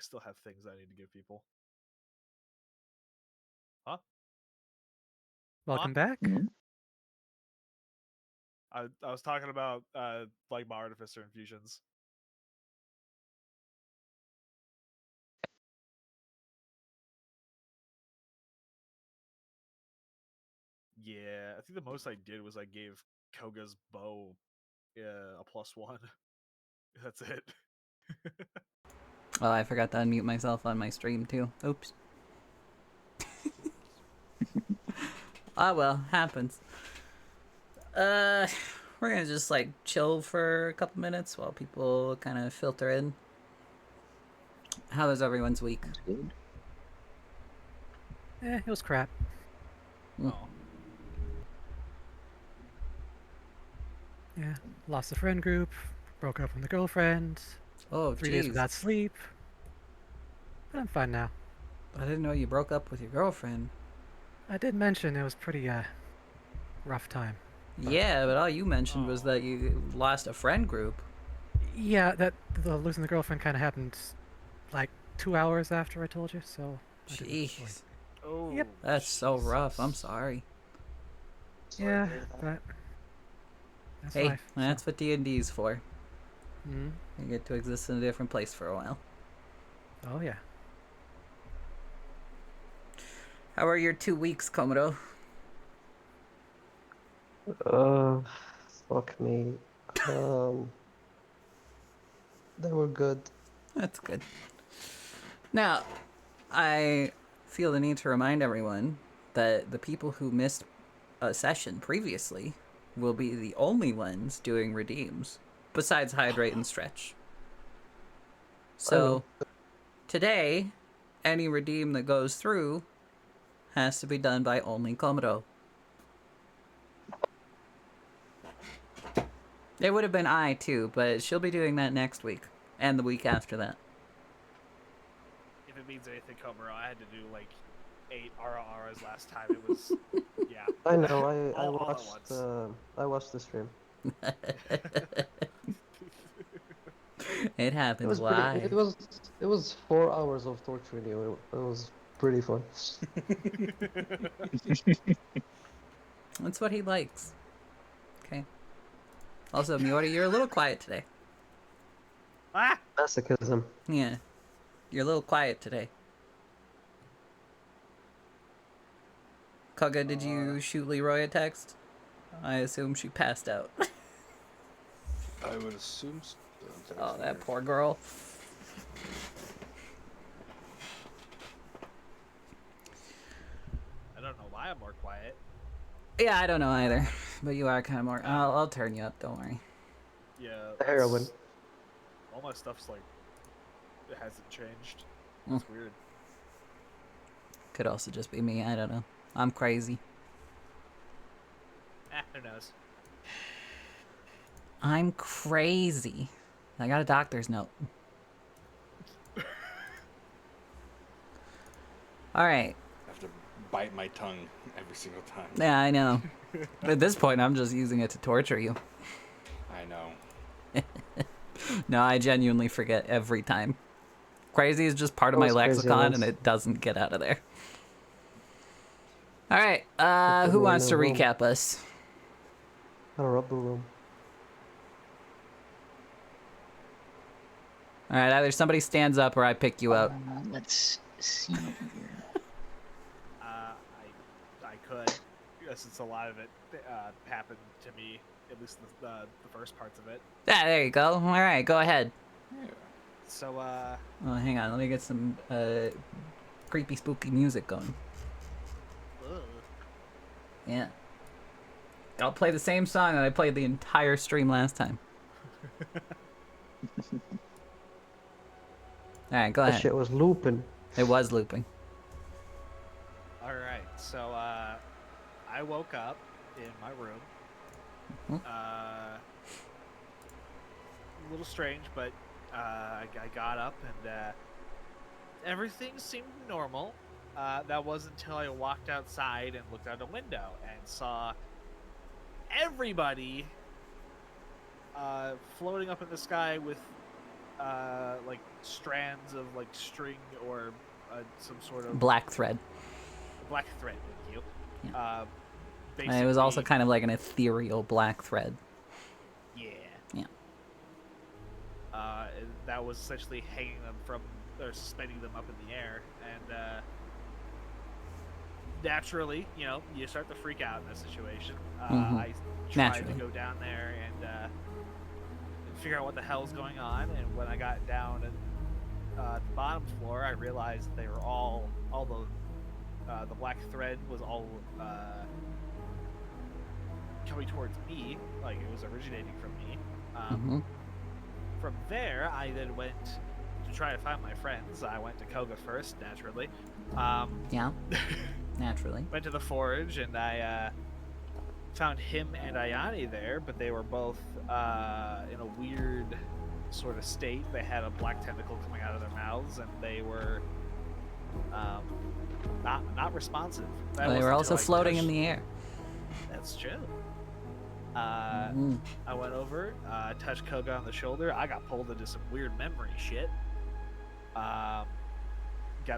still have things I need to give people. Huh? Welcome back. Mhm. I was talking about like my artificer infusions. Yeah, I think the most I did was I gave Koga's bow a +1. That's it. Oh, I forgot to unmute myself on my stream too. Oops. Ah, well, happens. We're gonna just like chill for a couple minutes while people kind of filter in. How was everyone's week? That's good. It was crap. Oh, Yeah, lost a friend group, broke up with the girlfriend, Oh, 3 days jeez. without sleep. But I'm fine now. I didn't know you broke up with your girlfriend. I did mention it was pretty rough time. Yeah, but all you mentioned was Oh. that you lost a friend group. Yeah, that the losing the girlfriend kind of happened like 2 hours after I told you. So I didn't, like, Jeez. Oh, Yep. That's so rough. I'm Jesus. sorry. Sorry to yeah, hear that. but that's Hey, life. that's So. what D&D's for. Mhm. You get to exist in a different place for a while. Oh yeah. How are your 2 weeks, Komodo? Uh, Fuck me. Um, they were good. That's good. Now, I feel the need to remind everyone that the people who missed a session previously will be the only ones doing redeems, besides hydrate and stretch. I will. So, today, any redeem that goes through has to be done by only Komodo. It would have been I too, but she'll be doing that next week and the week after that. If it means anything, Komuro, I had to do like 8 RRs last time. It was, yeah. I know. I all at watched. once. I watched the stream. It It happens was pretty. It live. was. It was 4 hours of torturing you. It was pretty fun. That's what he likes. Okay. Also, Miori, you're a little quiet today. Ah! Masochism. Yeah. You're a little quiet today. Kaga, did you shoot Leroy a text? I assume she passed out. I would assume so. Oh, that poor girl. I don't know why I'm more quiet. Yeah, I don't know either. But you are kind of more... I'll turn you up, don't worry. Yeah, The heroin. all my stuff's like, it hasn't changed. It's weird. Could also just be me, I don't know. I'm crazy. Who knows? I'm crazy. I got a doctor's note. Alright. I have to bite my tongue every single time. Yeah, I know. At this point, I'm just using it to torture you. I know. No, I genuinely forget every time. Crazy is just part of my Always crazy lexicon, once. and it doesn't get out of there. All right, Put who me in wants a to room. recap us? A rubber room. All right, either somebody stands up or I pick you up. Let's see here. I could, since a lot of it happened to me, at least the first parts of it. Yeah, there you go. All right, go ahead. Yeah. So, Oh, hang on, let me get some creepy, spooky music going. ugh. Yeah. I'll play the same song that I played the entire stream last time. All right, go That ahead. shit was looping. It was looping. All right, so I woke up in my room. Mhm. A little strange, but I got up and everything seemed normal. That wasn't until I walked outside and looked out a window and saw everybody floating up in the sky with like strands of like string or some sort of Black thread. black thread. Thank you. Yeah. Basically, And it was also kind of like an ethereal black thread. yeah. Yeah. That was essentially hanging them from or suspending them up in the air, and naturally, you start to freak out in this situation. I tried Naturally. to go down there and figure out what the hell's going on, and when I got down at the bottom floor, I realized they were all the black thread was all coming towards me, like it was originating from me. From there, I then went to try to find my friends. I went to Koga first, naturally. Yeah. Naturally. Went to the forge, and I found him and Ayane there, but they were both in a weird sort of state. They had a black tentacle coming out of their mouths, and they were not responsive. That They were wasn't also until I floating in touched- the air. That's true. I went over, touched Koga on the shoulder. I got pulled into some weird memory shit. Got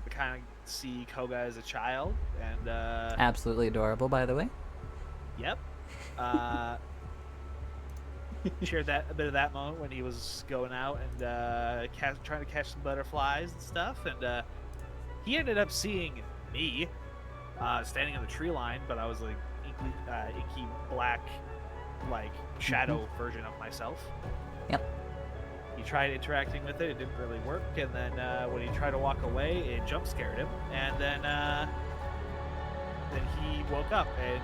to kind of see Koga as a child, and Absolutely adorable, by the way. yep. Shared a bit of that moment when he was going out and trying to catch some butterflies and stuff, and he ended up seeing me standing on the tree line, but I was like inky black, like shadow version of myself. Yep. He tried interacting with it; it didn't really work. And then when he tried to walk away, it jump scared him, and then he woke up and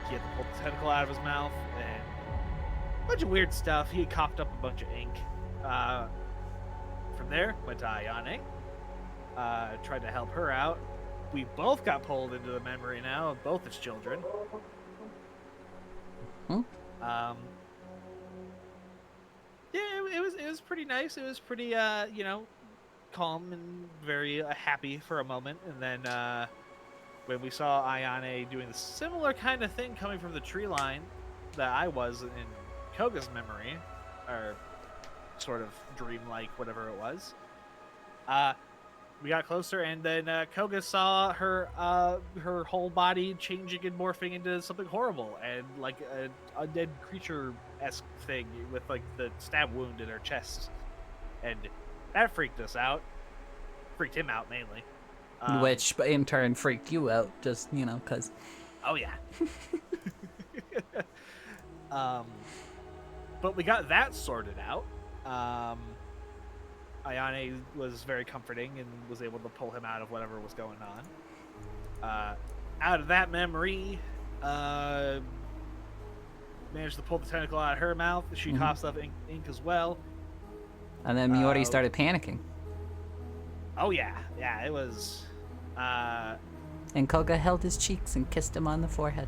he had to pull the tentacle out of his mouth and a bunch of weird stuff. He had coughed up a bunch of ink. From there, went to Ayane. Tried to help her out. We both got pulled into the memory now of both its children. Yeah, it was pretty nice. It was pretty calm and very happy for a moment, and then when we saw Ayane doing the similar kind of thing coming from the tree line that I was in Koga's memory, or sort of dreamlike, whatever it was. We got closer, and then Koga saw her whole body changing and morphing into something horrible, and like a undead creature-esque thing with like the stab wound in her chest, and that freaked us out. Freaked him out mainly. Which in turn freaked you out, just, because. Oh yeah. But we got that sorted out. Ayane was very comforting and was able to pull him out of whatever was going on. Out of that memory, managed to pull the tentacle out of her mouth. She coughs up ink as well. And then Miori started panicking. Oh yeah, it was. And Koga held his cheeks and kissed him on the forehead.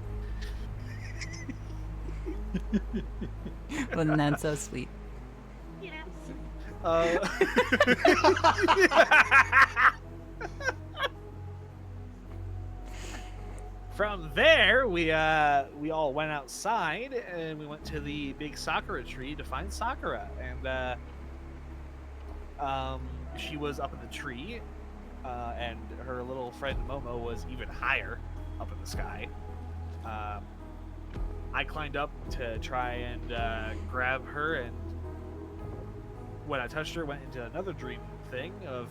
Wasn't that so sweet? From there, we all went outside and we went to the big Sakura tree to find Sakura, and she was up in the tree, and her little friend Momo was even higher up in the sky. I climbed up to try and grab her, and when I touched her, went into another dream thing of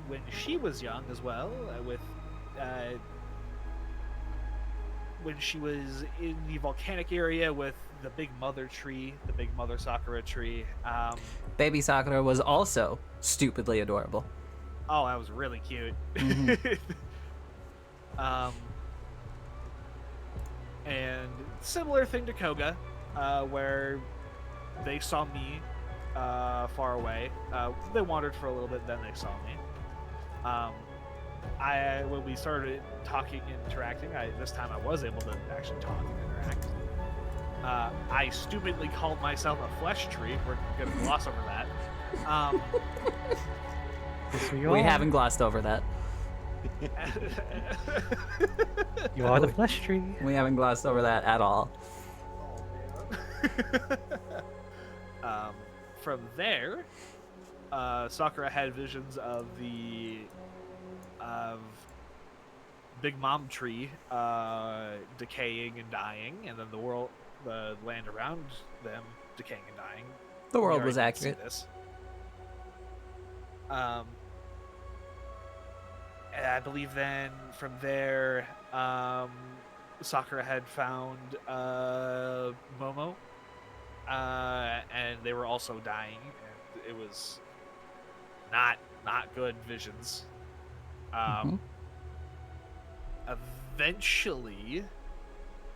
when she was young as well, with when she was in the volcanic area with the big mother tree, the big mother Sakura tree. Baby Sakura was also stupidly adorable. Oh, that was really cute. And similar thing to Koga, where they saw me far away. They wandered for a little bit, then they saw me. When we started talking and interacting, this time I was able to actually talk and interact. I stupidly called myself a flesh tree. We're gonna gloss over that. We haven't glossed over that. You are the flesh tree. We haven't glossed over that at all. From there, Sakura had visions of the of Big Mom Tree decaying and dying, and then the land around them decaying and dying. The We world already was did see accurate. this. And I believe then from there, Sakura had found Momo, and they were also dying, and it was not good visions. Eventually,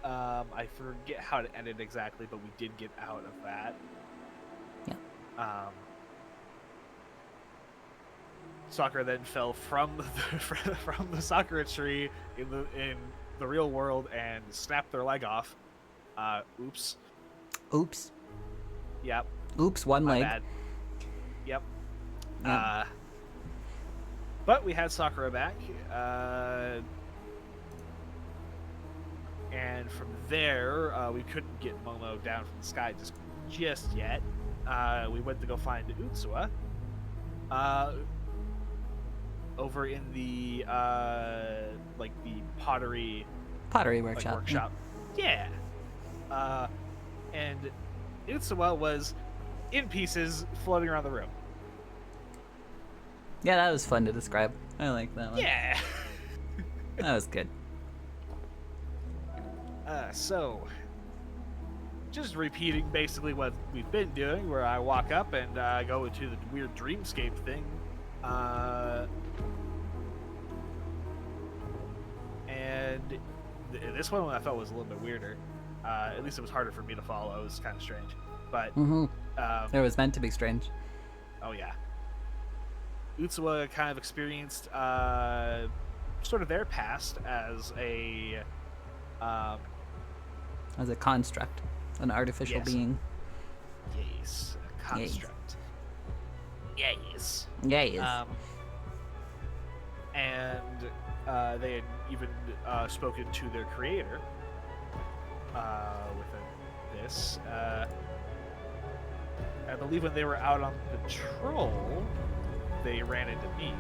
I forget how it ended exactly, but we did get out of that. Yeah. Sakura then fell from from the Sakura tree in the real world and snapped their leg off. Oops. Oops. Yep. Oops, one My leg. bad. Yep. Yeah. But we had Sakura back. And from there, we couldn't get Momo down from the sky just yet. We went to go find Utsuwa. Over in the like the pottery Workshop. workshop. Yeah. And Utsuwa was in pieces floating around the room. Yeah, that was fun to describe. I like that one. Yeah. That was good. So just repeating basically what we've been doing, where I walk up and go into the weird dreamscape thing. And this one I felt was a little bit weirder. At least it was harder for me to follow. It was kind of strange. But It was meant to be strange. oh yeah, Utsuwa kind of experienced sort of their past as a As a construct, an artificial Yes. being. yes, a construct. Yes. Yes. And they had even spoken to their creator within this. I believe when they were out on patrol, they ran into me.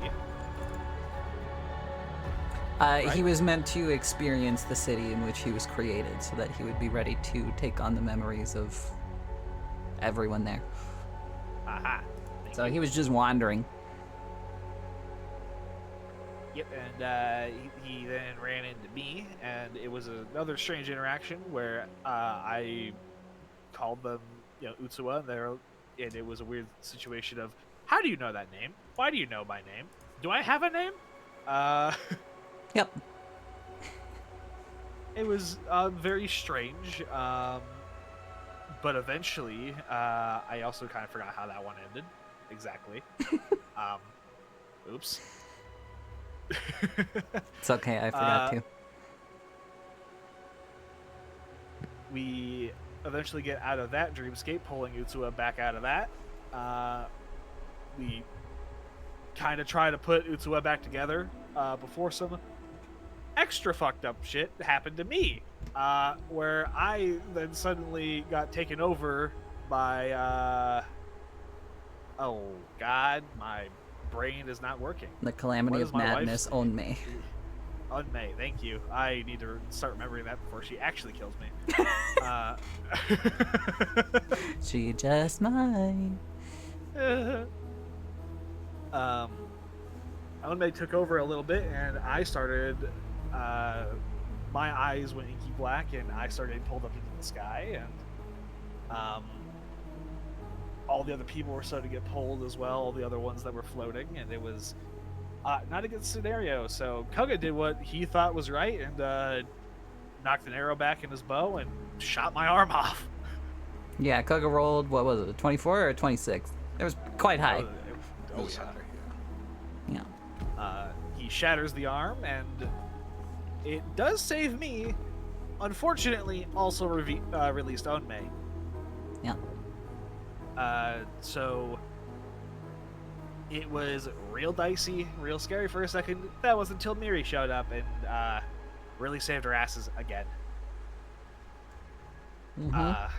He was meant to experience the city in which he was created so that he would be ready to take on the memories of everyone there. Aha. So he was just wandering. Yep, and he then ran into me, and it was another strange interaction where I called them, Utsuwa, and it was a weird situation of, how do you know that name? Why do you know my name? Do I have a name? Yep. It was very strange, but eventually, I also kind of forgot how that one ended exactly. Oops. It's okay, I forgot to. We eventually get out of that dreamscape, pulling Utsuwa back out of that. We kind of try to put Utsuwa back together before some extra fucked up shit happened to me, where I then suddenly got taken over by oh god, my brain is not working. The calamity What of is my madness, wife's- Onmei. Unmay, thank you. I need to start remembering that before she actually kills me. She just might. Unmay took over a little bit, and I started. My eyes went inky black, and I started getting pulled up into the sky, and all the other people were starting to get pulled as well. All the other ones that were floating, and it was not a good scenario. So Koga did what he thought was right, and knocked an arrow back in his bow and shot my arm off. Yeah, Koga rolled, what was it, 24 or 26? It was quite high. Oh, Those yeah. are, Yeah. He shatters the arm, and it does save me. Unfortunately, also released Onmei. Yeah. So it was real dicey, real scary for a second. That was until Miri showed up and really saved our asses again. Mm-hmm.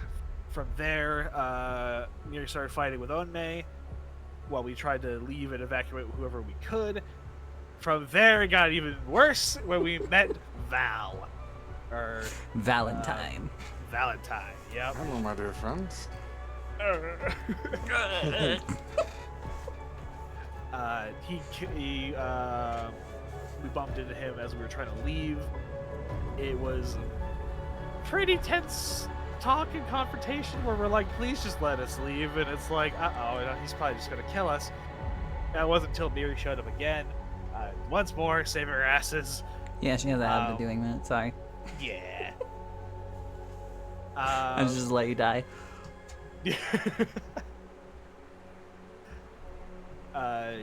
From there, Miri started fighting with Onmei, while we tried to leave and evacuate whoever we could. From there, it got even worse when we met Val. Or Valentine. Valentine, yep. Hello, my dear friends. We bumped into him as we were trying to leave. It was pretty tense talk and confrontation where we're like, please just let us leave. And it's like, he's probably just going to kill us. That wasn't until Miri showed up again. Once more, saving our asses. Yeah, she has a habit of doing that. Sorry. Yeah. I was just let you die.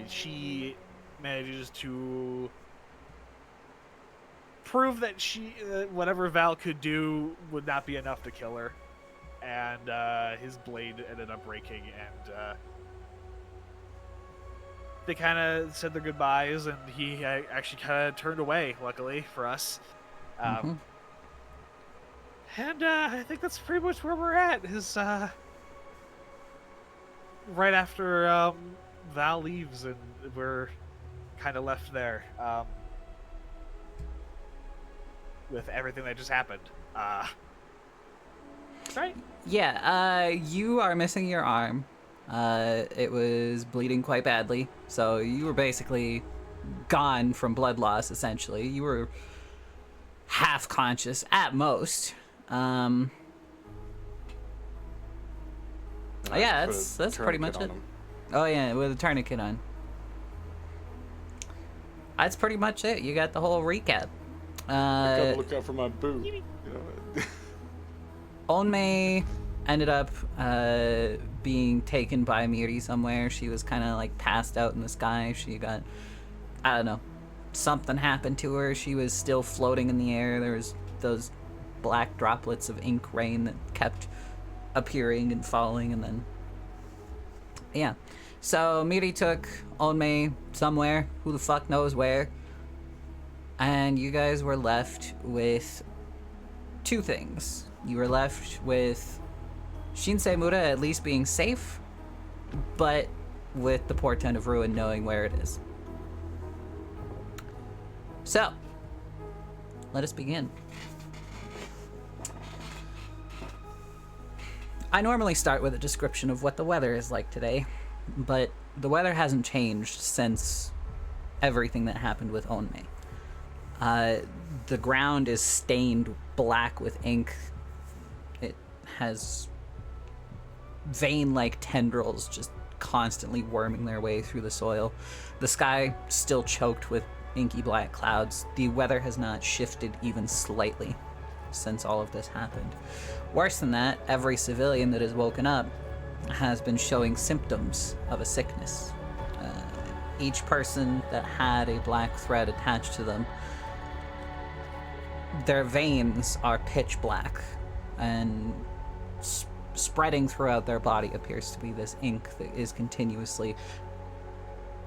She manages to prove that whatever Val could do would not be enough to kill her, and his blade ended up breaking, and they kind of said their goodbyes, and he actually kind of turned away, luckily for us. And I think that's pretty much where we're at, is right after Val leaves, and we're kind of left there with everything that just happened. Right? Yeah, you are missing your arm. It was bleeding quite badly, so you were basically gone from blood loss, essentially. You were half conscious at most. Yeah, that's pretty much it. Oh yeah, with a tourniquet on. That's pretty much it. You got the whole recap. I gotta look out for my boo. You know? Onmei ended up being taken by Miri somewhere. She was kind of like passed out in the sky. She got, I don't know, something happened to her. She was still floating in the air. There was those black droplets of ink rain that kept appearing and falling, and then yeah. So Miri took Onmei somewhere, who the fuck knows where, and you guys were left with two things. You were left with Shinsei Mura at least being safe, but with the Portent of Ruin knowing where it is. So, let us begin. I normally start with a description of what the weather is like today, but the weather hasn't changed since everything that happened with Onmei. The ground is stained black with ink. It has vein-like tendrils just constantly worming their way through the soil. The sky still choked with inky black clouds. The weather has not shifted even slightly since all of this happened. Worse than that, every civilian that has woken up has been showing symptoms of a sickness. Each person that had a black thread attached to them, their veins are pitch black, and spreading throughout their body appears to be this ink that is continuously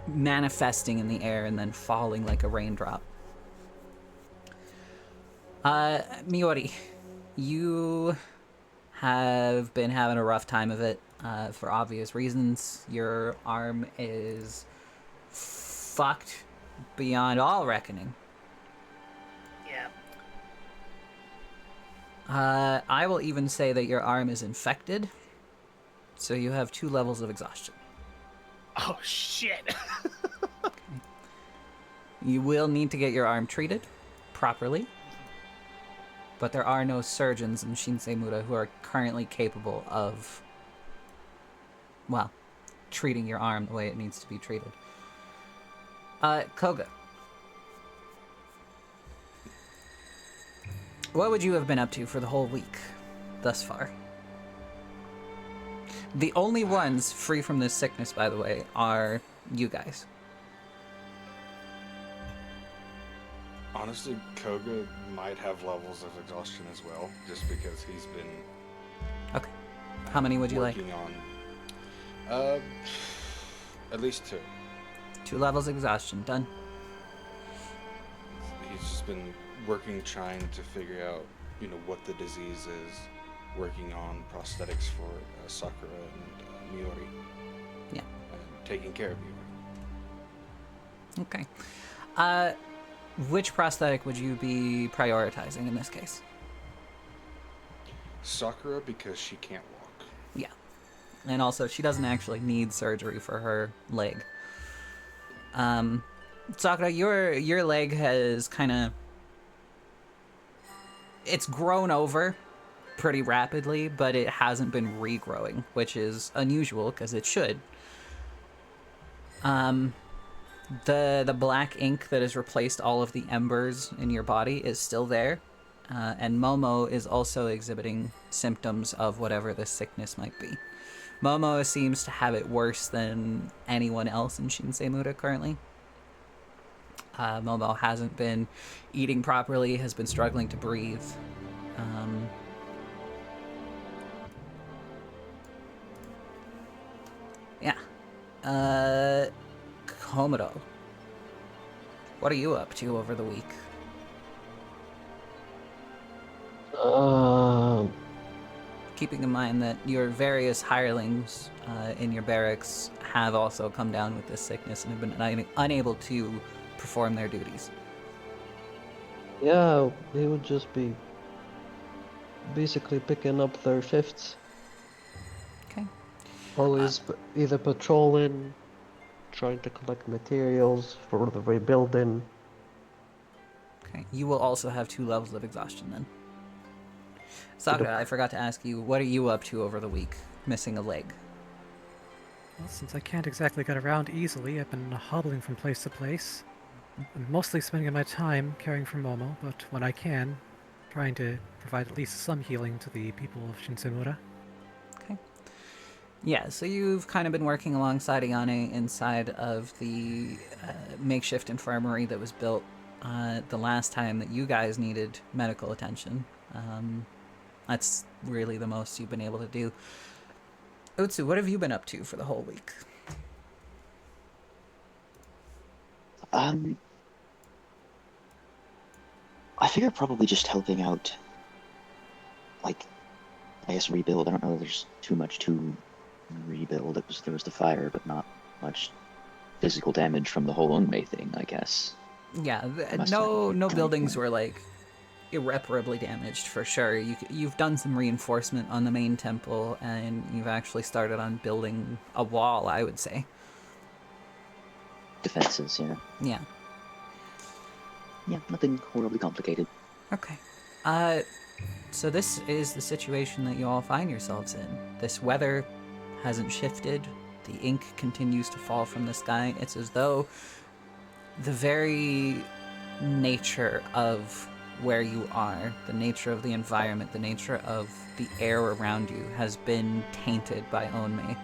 manifesting in the air and then falling like a raindrop. Miori, you have been having a rough time of it, for obvious reasons. Your arm is fucked beyond all reckoning. Yeah. I will even say that your arm is infected, so you have 2 levels of exhaustion. Oh, shit. Okay. You will need to get your arm treated properly, but there are no surgeons in Shinsei Mura who are currently capable of, well, treating your arm the way it needs to be treated. Koga, what would you have been up to for the whole week thus far? The only ones free from this sickness, by the way, are you guys. Honestly, Koga might have levels of exhaustion as well, just because he's been Okay. How many would you like? working on. At least 2. 2 levels of exhaustion. Done. He's just been working, trying to figure out, what the disease is, working on prosthetics for Sakura and Miori. Yeah. And taking care of you. Okay. Which prosthetic would you be prioritizing in this case? Sakura, because she can't walk. Yeah. And also, she doesn't actually need surgery for her leg. Sakura, your leg has kind of... It's grown over pretty rapidly, but it hasn't been regrowing, which is unusual, because it should. The black ink that has replaced all of the embers in your body is still there, and Momo is also exhibiting symptoms of whatever this sickness might be. Momo seems to have it worse than anyone else in Shinseimura currently. Momo hasn't been eating properly, has been struggling to breathe. Yeah. Komodo, what are you up to over the week? Keeping in mind that your various hirelings in your barracks have also come down with this sickness and have been unable to perform their duties. Yeah, we would just be basically picking up their shifts. Okay. Always either patrolling, trying to collect materials for the rebuilding. Okay. You will also have 2 levels of exhaustion then. Sakura, I forgot to ask you, what are you up to over the week, missing a leg? Well, since I can't exactly get around easily, I've been hobbling from place to place. I'm mostly spending my time caring for Momo, but when I can, trying to provide at least some healing to the people of Shinsemura. Okay. Yeah, so you've kind of been working alongside Ayane inside of the makeshift infirmary that was built the last time that you guys needed medical attention. That's really the most you've been able to do. Otsu, what have you been up to for the whole week? I figure probably just helping out, like, I guess rebuild. I don't know if there's too much to rebuild. There was the fire, but not much physical damage from the whole Unmei thing, I guess. Yeah, Must no have. buildings were, like, irreparably damaged, for sure. You've done some reinforcement on the main temple, and you've actually started on building a wall, I would say. Defenses, yeah. Yeah. Yeah, nothing horribly complicated. Okay. So this is the situation that you all find yourselves in. This weather hasn't shifted. The ink continues to fall from the sky. It's as though the very nature of where you are, the nature of the environment, the nature of the air around you has been tainted by Onmei.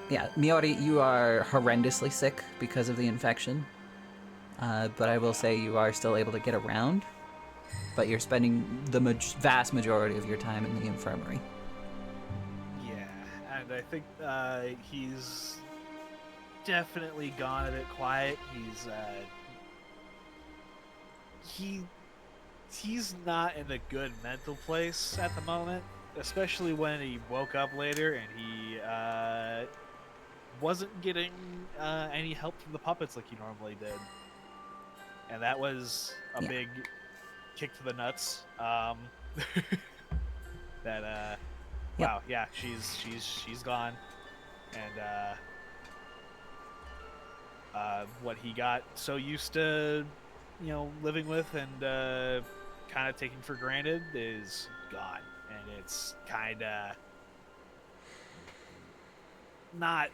Yeah, Miori, you are horrendously sick because of the infection. But I will say you are still able to get around. But you're spending the vast majority of your time in the infirmary. Yeah, and I think he's definitely gone a bit quiet. He's not in a good mental place at the moment, especially when he woke up later and he wasn't getting any help from the puppets like he normally did, and that was a big kick to the nuts. That wow, yeah, she's gone, and what he got so used to, living with and kind of taking for granted is gone, and it's kind of not.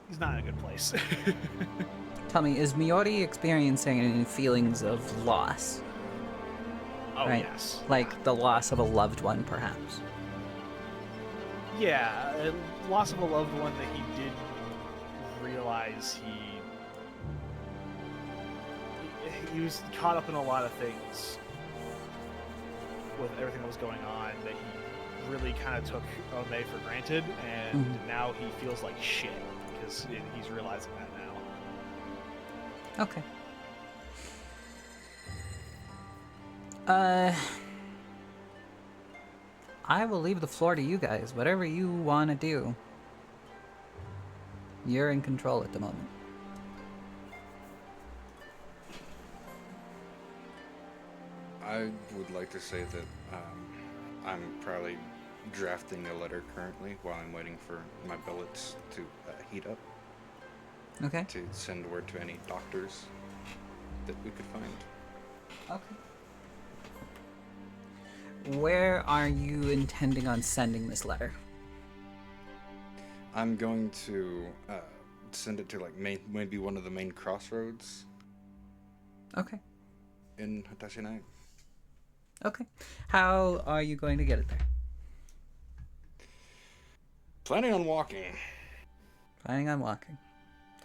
He's not in a good place. Tell me, is Miori experiencing any feelings of loss? Oh, right? Yes. Like the loss of a loved one, perhaps? Yeah, loss of a loved one that he did realize he was caught up in a lot of things with everything that was going on that he really kind of took Ome for granted, and now he feels like shit because he's realizing that now. Okay. I will leave the floor to you guys. Whatever you want to do. You're in control at the moment. I would like to say that I'm probably drafting a letter currently while I'm waiting for my billets to heat up Okay. to send word to any doctors that we could find. Okay. Where are you intending on sending this letter? I'm going to send it to like maybe one of the main crossroads Okay. in Hatashinai. Okay. How are you going to get it there? Planning on walking. Planning on walking.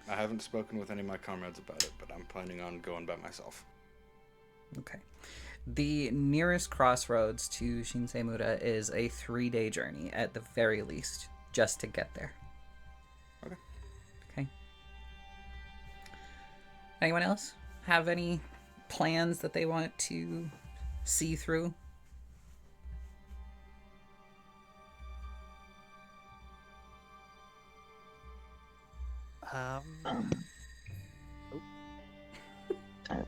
I haven't spoken with any of my comrades about it, but I'm planning on going by myself. Okay. The nearest crossroads to Shinseimura is a 3-day journey at the very least, just to get there. Okay. Okay. Anyone else have any plans that they want to see through? Um, Oh.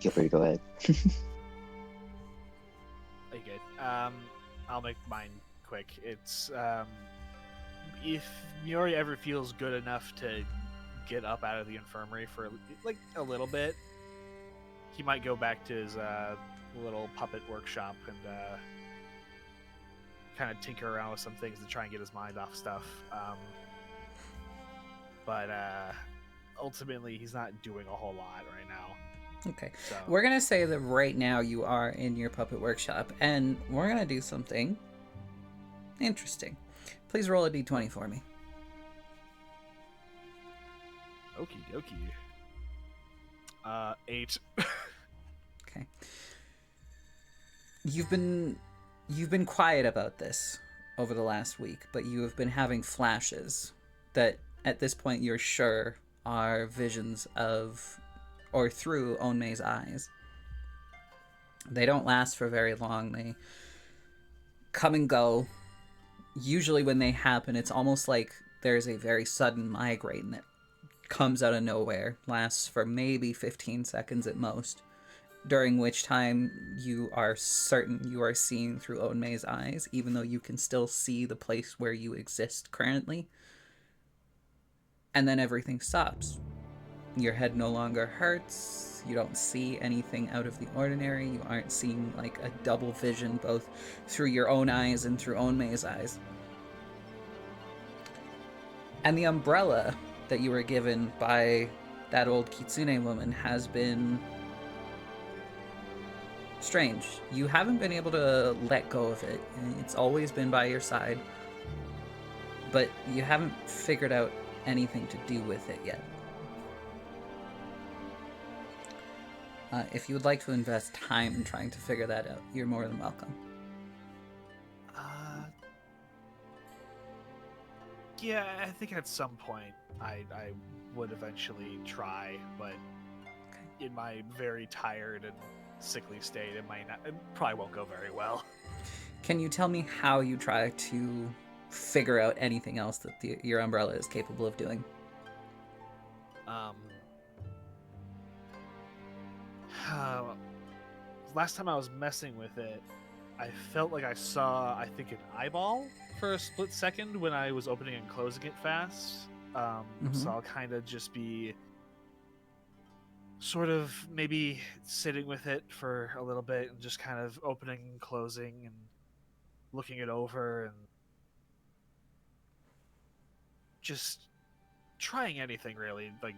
Feel free to go ahead. Okay, good. I'll make mine quick. It's if Miori ever feels good enough to get up out of the infirmary for like a little bit, he might go back to his little puppet workshop and kind of tinker around with some things to try and get his mind off stuff. But ultimately, he's not doing a whole lot right now. Okay. So We're going to say that right now you are in your puppet workshop, and we're going to do something interesting. Please roll a d20 for me. okie dokie. 8. Okay. You've been quiet about this over the last week, but you have been having flashes that at this point you're sure are visions of or through Onmei's eyes. They don't last for very long. They come and go. Usually when they happen, it's almost like there's a very sudden migraine that comes out of nowhere, lasts for maybe 15 seconds at most, during which time you are certain you are seeing through Onmei's eyes, even though you can still see the place where you exist currently. And then everything stops. Your head no longer hurts. You don't see anything out of the ordinary. You aren't seeing like a double vision both through your own eyes and through Onmei's eyes. And the umbrella that you were given by that old Kitsune woman has been strange. You haven't been able to let go of it. It's always been by your side. But you haven't figured out anything to do with it yet. If you would like to invest time in trying to figure that out, you're more than welcome. Yeah, I think at some point I would eventually try, but in my very tired and sickly state, it probably won't go very well. Can you tell me how you try to figure out anything else that your umbrella is capable of doing? Last time I was messing with it, I felt like I saw, I think, an eyeball for a split second when I was opening and closing it fast. So I'll kind of just be sort of maybe sitting with it for a little bit and just kind of opening and closing and looking it over and just trying anything really, like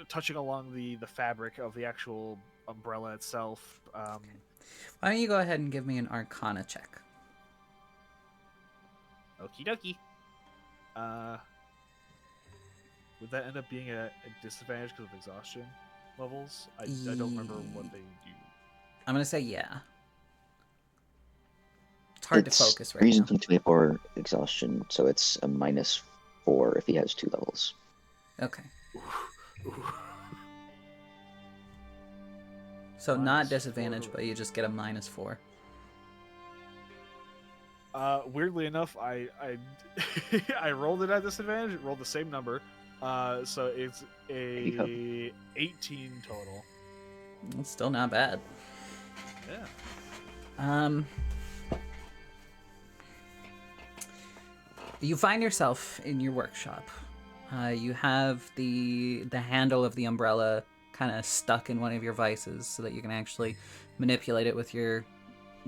touching along the fabric of the actual umbrella itself. Why don't you go ahead and give me an Arcana check? Okie dokie. Would that end up being a disadvantage because of exhaustion levels? I don't remember what they do. I'm going to say yeah. It's hard to focus right reason now. from 24 exhaustion, so it's a -4 if he has 2 levels. Okay. So not disadvantage, but you just get a -4. Weirdly enough, I rolled it at disadvantage. It rolled the same number, so it's you a 18 total. It's still not bad. Yeah. You find yourself in your workshop. You have the handle of the umbrella kind of stuck in one of your vices so that you can actually manipulate it with your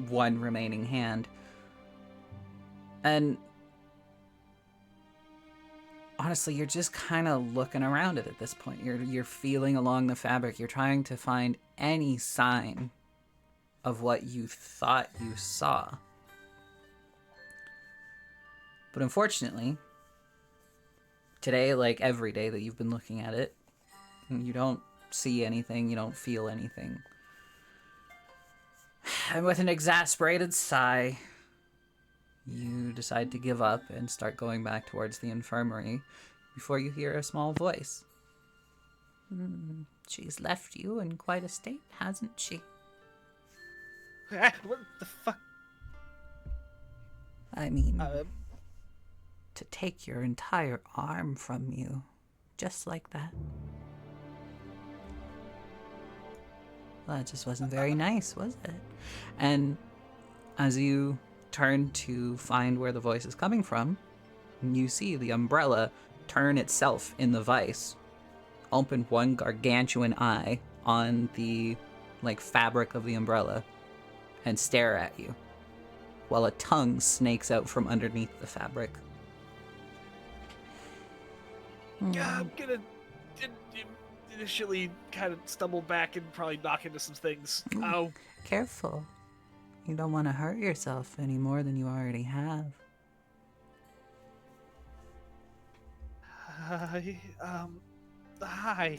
one remaining hand. And honestly, you're just kind of looking around it at this point. You're feeling along the fabric. You're trying to find any sign of what you thought you saw. But unfortunately, today, like every day that you've been looking at it, you don't see anything, you don't feel anything. And with an exasperated sigh, you decide to give up and start going back towards the infirmary before you hear a small voice. She's left you in quite a state, hasn't she? What the fuck? I mean, to take your entire arm from you, just like that. Well, that just wasn't very nice, was it? And as you turn to find where the voice is coming from, you see the umbrella turn itself in the vice, open one gargantuan eye on the fabric of the umbrella, and stare at you, while a tongue snakes out from underneath the fabric. Yeah, I'm gonna initially kind of stumble back and probably knock into some things. Oh, Careful. You don't want to hurt yourself any more than you already have. Hi.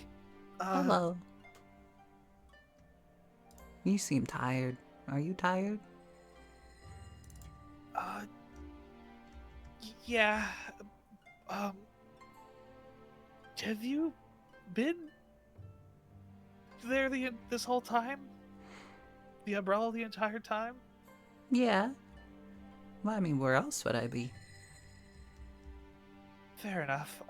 Hello. You seem tired. Are you tired? Yeah. Have you been there this whole time? The umbrella the entire time? Yeah. Well, I mean, where else would I be? Fair enough.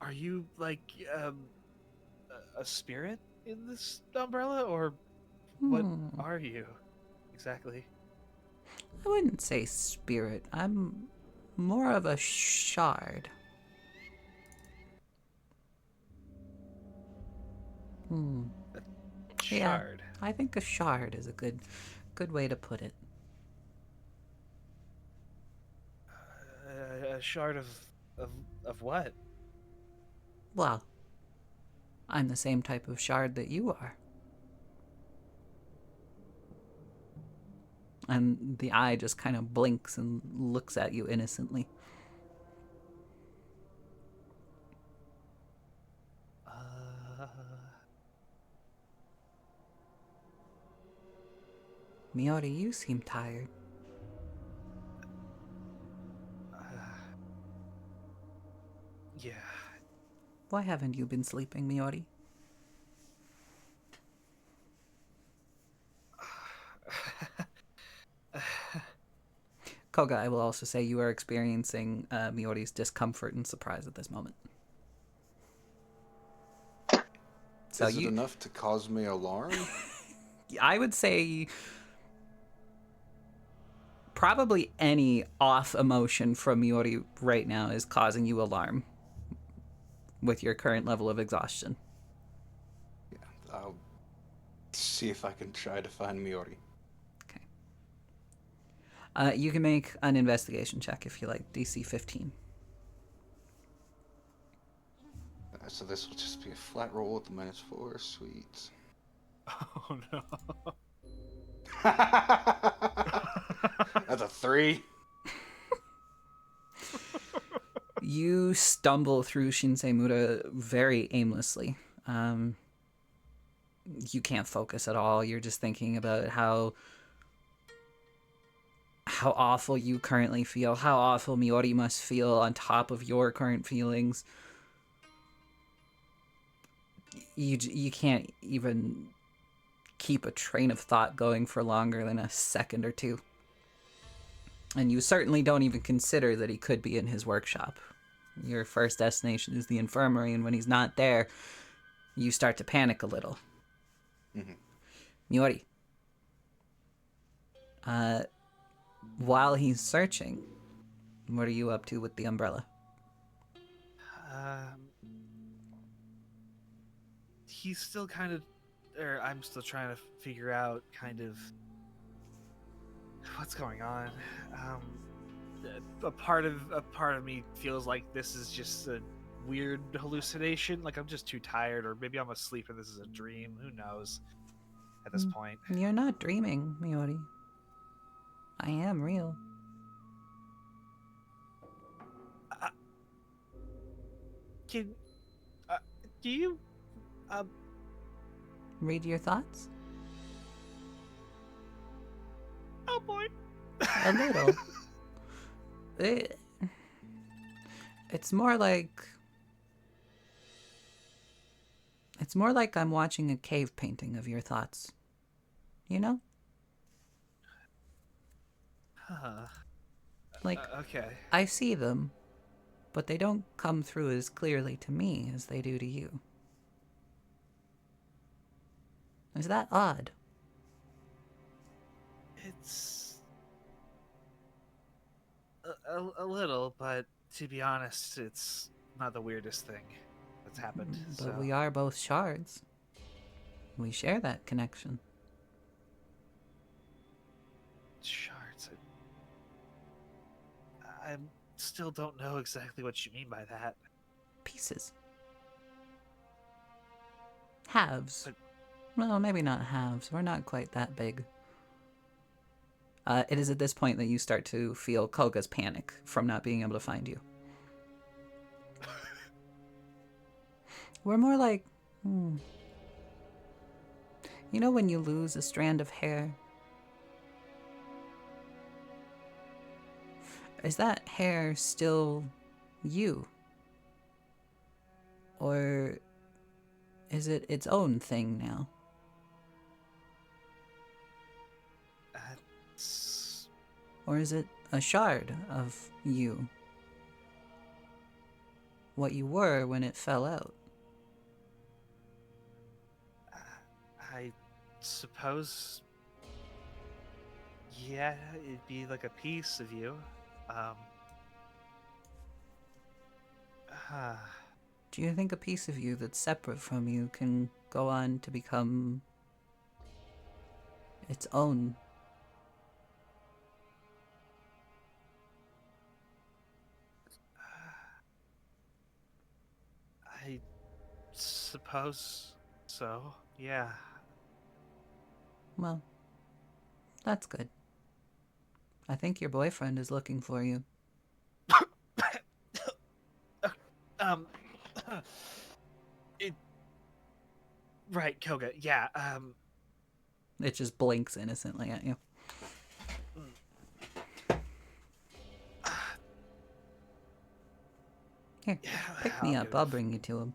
Are you like a spirit in this umbrella, or what are you exactly? I wouldn't say spirit. I'm more of a shard. Shard. Yeah, I think a shard is a good way to put it. A shard of what? Well, I'm the same type of shard that you are. And the eye just kind of blinks and looks at you innocently. Miori, you seem tired. Yeah. Why haven't you been sleeping, Miori? Koga, I will also say you are experiencing Miori's discomfort and surprise at this moment. So Is it enough to cause me alarm? I would say probably any off emotion from Miori right now is causing you alarm with your current level of exhaustion. Yeah, I'll see if I can try to find Miori. Okay. You can make an investigation check if you like, DC 15. So this will just be a flat roll with the -4. Sweet. Oh no. That's a 3. You stumble through Shinseimura very aimlessly. You can't focus at all. You're just thinking about how how awful you currently feel, how awful Miori must feel on top of your current feelings. You can't even keep a train of thought going for longer than a second or two. And you certainly don't even consider that he could be in his workshop. Your first destination is the infirmary, and when he's not there, you start to panic a little. Miori. While he's searching, what are you up to with the umbrella? He's still kind of, or I'm still trying to figure out kind of what's going on. A part of me feels like this is just a weird hallucination. Like I'm just too tired, or maybe I'm asleep and this is a dream. Who knows? At this point, You're not dreaming, Miori. I am real. do you Read your thoughts? Oh boy. A little. It's more like I'm watching a cave painting of your thoughts. You know? Like, Okay. I see them, but they don't come through as clearly to me as they do to you. Is that odd? It's a little, but to be honest, it's not the weirdest thing that's happened. But we are both shards. We share that connection. Shards. I still don't know exactly what you mean by that. Pieces. Halves. But... well, maybe not halves. We're not quite that big. It is at this point that you start to feel Koga's panic from not being able to find you. We're more like... you know when you lose a strand of hair? Is that hair still you? Or is it its own thing now? Or is it a shard of you? What you were when it fell out? I suppose... yeah, it'd be like a piece of you. Do you think a piece of you that's separate from you can go on to become its own? I suppose so, yeah. Well, that's good. I think your boyfriend is looking for you. Right, Koga, yeah, It just blinks innocently at you. Here, pick me up. I'll bring you to him.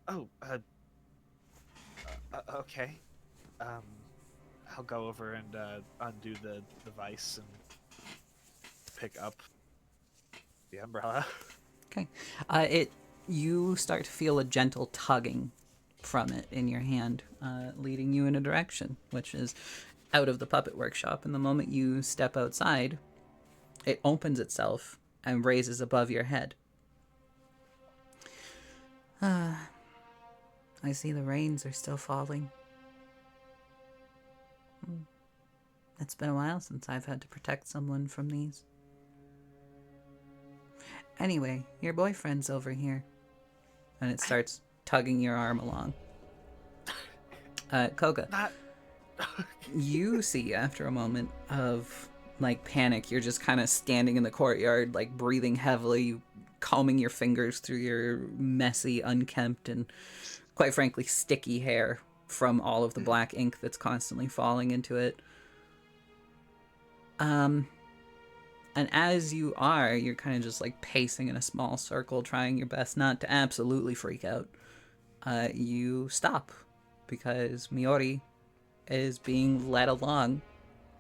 Oh, okay. I'll go over and undo the device and pick up the umbrella. Okay. You start to feel a gentle tugging from it in your hand, leading you in a direction, which is out of the puppet workshop. And the moment you step outside, it opens itself and raises above your head. I see the rains are still falling. It's been a while since I've had to protect someone from these. Anyway, your boyfriend's over here. And it starts tugging your arm along. Koga, you see after a moment of like panic, you're just kind of standing in the courtyard, like breathing heavily, combing your fingers through your messy, unkempt, and quite frankly sticky hair from all of the black ink that's constantly falling into it. And as you're kind of just like pacing in a small circle, trying your best not to absolutely freak out. You stop because Miori is being led along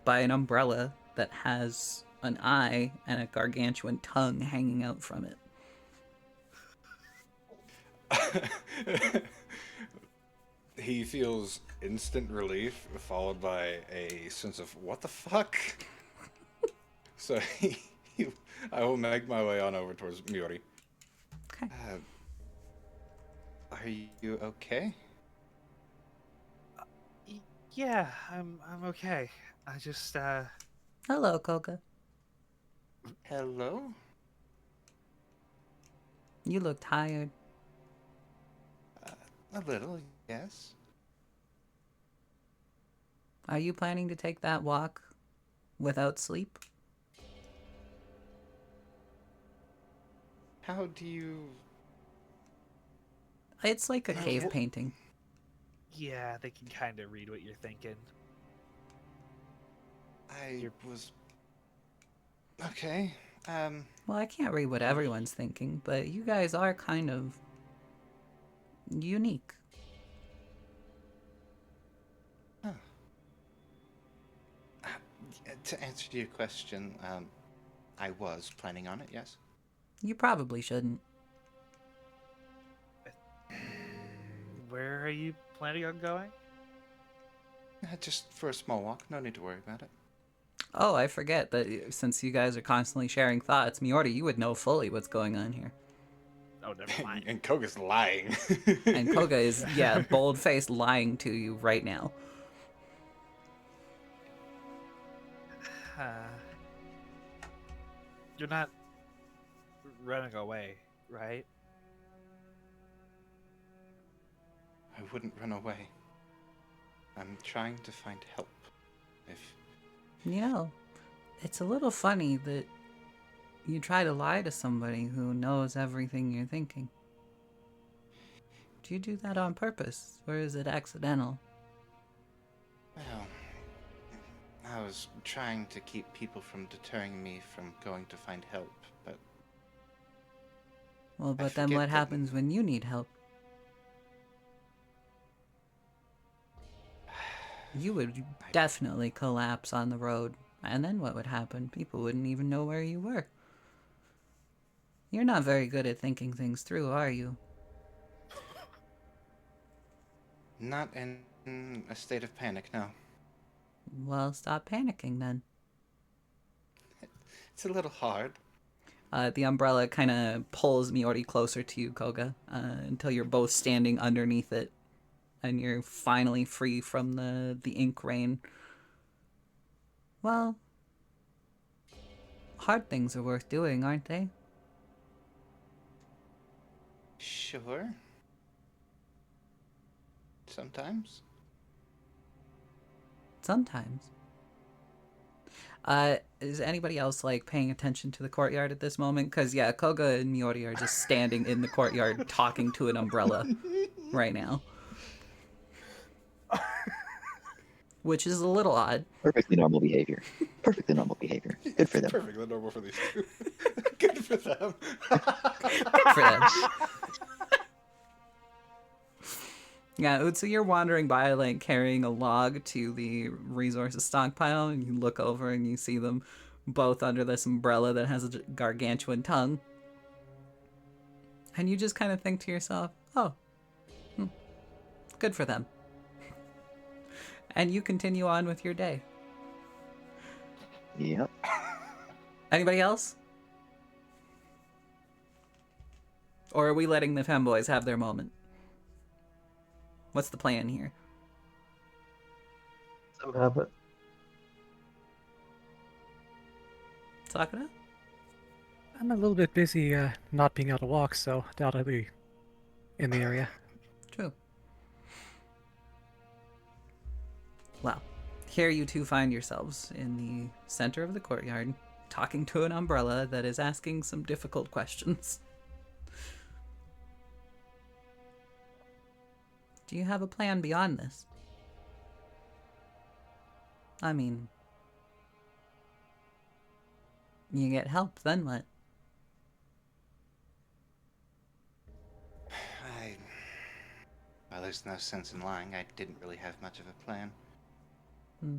by an umbrella that has an eye and a gargantuan tongue hanging out from it. He feels instant relief, followed by a sense of what the fuck. So I will make my way on over towards Miori. Okay. Are you okay? Yeah, I'm okay. I just Hello, Koga. Hello? You look tired. A little, yes. Are you planning to take that walk without sleep? How do you... It's like a cave painting. yeah, they can kind of read what you're thinking. I was... Okay, Well, I can't read what everyone's thinking, but you guys are kind of unique. to answer your question, I was planning on it, yes? You probably shouldn't. Where are you planning on going? Just for a small walk, no need to worry about it. Oh, I forget that since you guys are constantly sharing thoughts, Miori, you would know fully what's going on here. Oh, never mind. And Koga's lying. And Koga is, bold-faced lying to you right now. You're not running away, right? I wouldn't run away. I'm trying to find help. If You know, it's a little funny that you try to lie to somebody who knows everything you're thinking. Do you do that on purpose, or is it accidental? Well, I was trying to keep people from deterring me from going to find help, but... Well, but then what happens when you need help? You would definitely collapse on the road, and then what would happen? People wouldn't even know where you were. You're not very good at thinking things through, are you? Not in a state of panic, no. Well, stop panicking then. It's a little hard. The umbrella kind of pulls Miori closer to you, Koga, until you're both standing underneath it, and you're finally free from the ink rain. Well, hard things are worth doing, aren't they? Sure. Sometimes. Sometimes. Is anybody else like paying attention to the courtyard at this moment? Because yeah, Koga and Miori are just standing in the courtyard talking to an umbrella right now, which is a little odd. Perfectly normal behavior. Perfectly normal behavior. Good for them. Perfectly normal for these two. Good for them. Good for them. Yeah, so you're wandering by, like, carrying a log to the resources stockpile, and you look over and you see them both under this umbrella that has a gargantuan tongue. And you just kind of think to yourself, oh, good for them. And you continue on with your day. Yep. Anybody else? Or are we letting the femboys have their moment? What's the plan here? Some have it. Sakura? I'm a little bit busy not being able to walk, so I doubt I'll be in the area. True. Well, here you two find yourselves in the center of the courtyard, talking to an umbrella that is asking some difficult questions. Do you have a plan beyond this? I mean, You get help, then what? I. Well, there's no sense in lying. I didn't really have much of a plan. Hmm.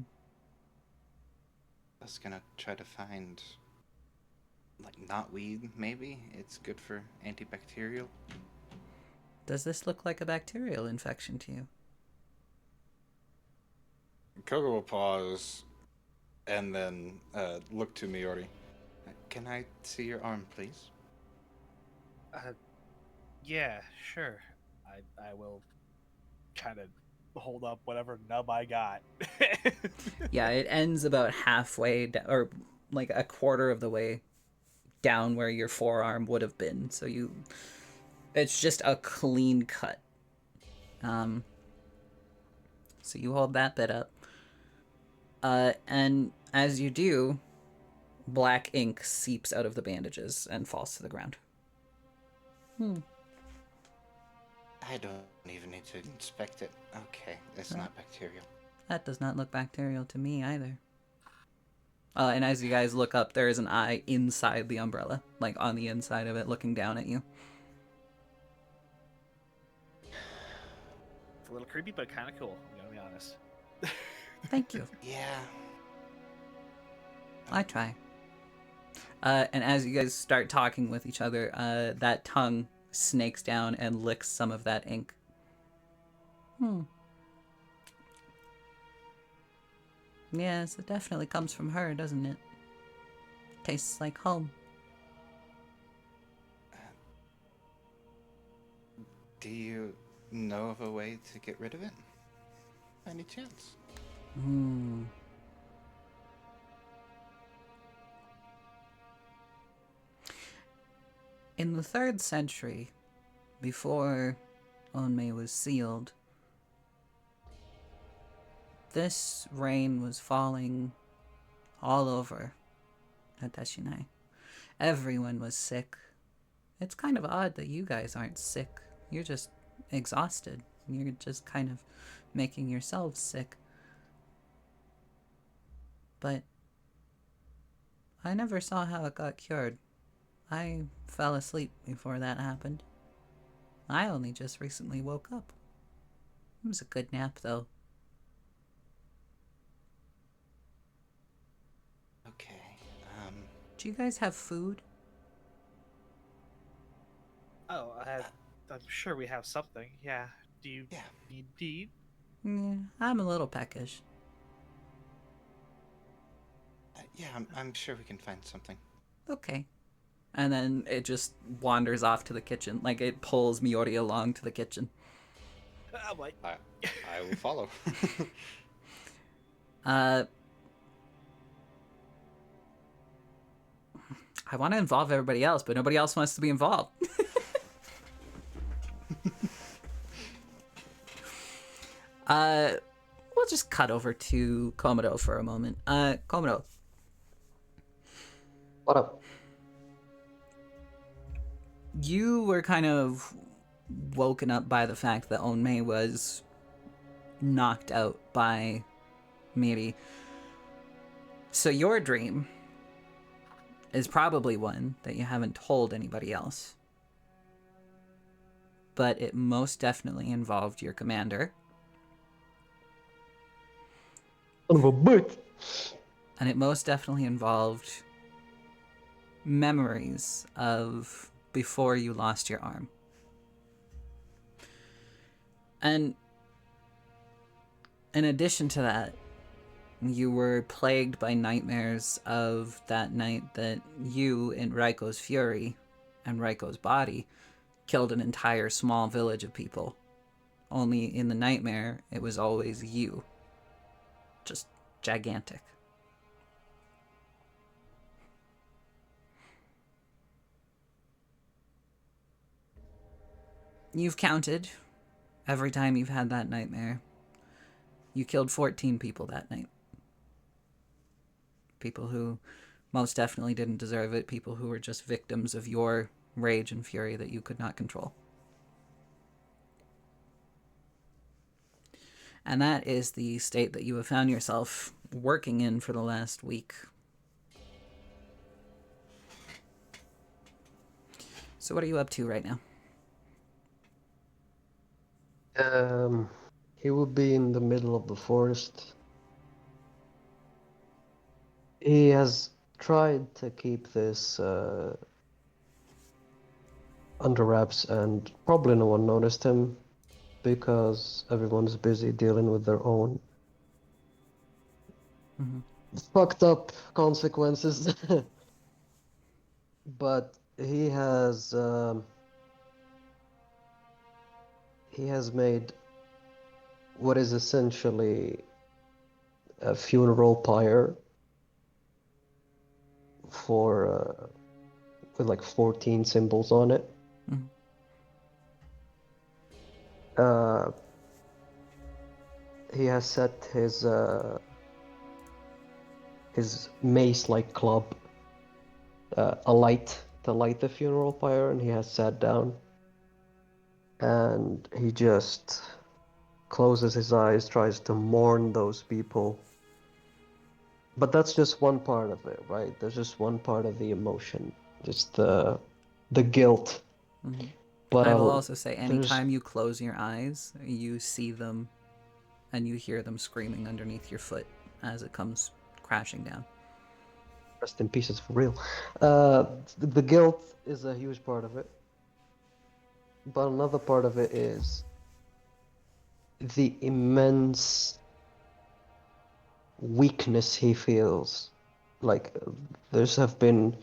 I was gonna try to find, like, knotweed, maybe? It's good for antibacterial. Does this look like a bacterial infection to you? Koga will pause and then look to Miori. Can I see your arm, please? Uh, yeah, sure. I will kind of hold up whatever nub I got. Yeah, it ends about halfway, or like a quarter of the way down where your forearm would have been. So it's just a clean cut. Um, so you hold that bit up. And as you do, black ink seeps out of the bandages and falls to the ground. I don't even need to inspect it. Okay, it's not bacterial. That does not look bacterial to me either. And as you guys look up, there is an eye inside the umbrella, like on the inside of it, looking down at you. It's a little creepy, but kind of cool. I'm gonna be honest. Thank you. Yeah. I try. And as you guys start talking with each other, that tongue snakes down and licks some of that ink. Yes, it definitely comes from her, doesn't it? Tastes like home. Do you know of a way to get rid of it? Any chance? In the 3rd century, before Onmei was sealed, this rain was falling all over Hateshinai. Everyone was sick. It's kind of odd that you guys aren't sick. You're just exhausted. You're just kind of making yourselves sick. But I never saw how it got cured. I fell asleep before that happened. I only just recently woke up. It was a good nap, though. Okay. Do you guys have food? Oh, I'm sure we have something. Yeah. Do you Yeah. need to eat? Yeah, I'm a little peckish. Yeah, I'm sure we can find something. Okay. And then it just wanders off to the kitchen. Like, it pulls Miori along to the kitchen. I'm like, I will follow. I want to involve everybody else, but nobody else wants to be involved. We'll just cut over to Komodo for a moment. Komodo, What up? you were kind of woken up by the fact that Onmei was knocked out by Miri. So your dream is probably one that you haven't told anybody else. But it most definitely involved your commander. Son of a bitch! And it most definitely involved memories of before you lost your arm. And in addition to that, you were plagued by nightmares of that night that you, in Raiko's fury and Raiko's body, killed an entire small village of people. Only in the nightmare, it was always you. Just gigantic. You've counted every time you've had that nightmare. You killed 14 people that night. People who most definitely didn't deserve it. People who were just victims of your rage and fury that you could not control. And that is the state that you have found yourself working in for the last week. So what are you up to right now? He would be in the middle of the forest. He has tried to keep this under wraps, and probably no one noticed him because everyone's busy dealing with their own Mm-hmm. fucked up consequences. But he has made what is essentially a funeral pyre for with like 14 symbols on it. Mm-hmm. Uh, he has set his mace-like club alight to light the funeral pyre, and he has sat down, and he just closes his eyes, tries to mourn those people. But that's just one part of it, right? There's just one part of the emotion, just the guilt. Mm-hmm. But I will also say, there's anytime you close your eyes, you see them and you hear them screaming underneath your foot as it comes crashing down. rest in pieces for real. The guilt is a huge part of it, but another part of it is the immense weakness he feels. Like there's have been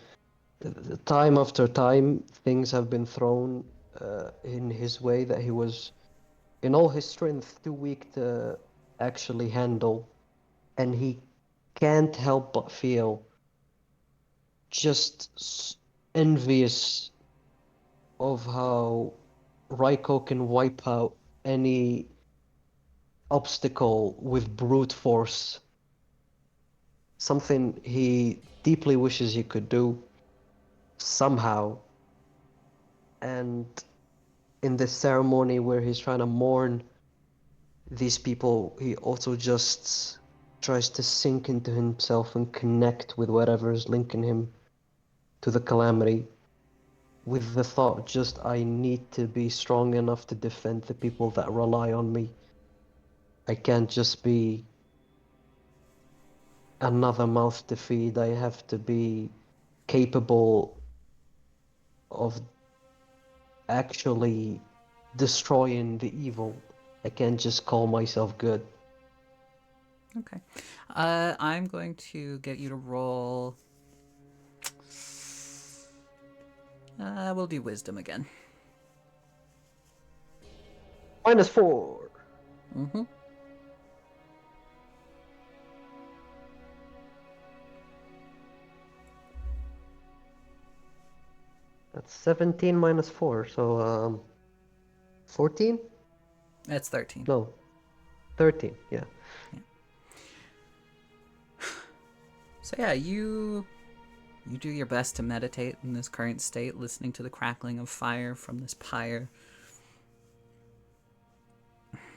time after time, things have been thrown in his way that he was, in all his strength, too weak to actually handle, and he can't help but feel just envious of how Ryoko can wipe out any obstacle with brute force. Something he deeply wishes he could do somehow. And in this ceremony where he's trying to mourn these people, he also just tries to sink into himself and connect with whatever is linking him to the calamity, with the thought just I need to be strong enough to defend the people that rely on me. I can't just be another mouth to feed. I have to be capable of actually destroying the evil. I can't just call myself good. Okay. I'm going to get you to roll. We'll do wisdom again. -4. Mm-hmm. That's 17 -4, so 14? That's 13. No, 13, yeah. So yeah, you do your best to meditate in this current state, listening to the crackling of fire from this pyre.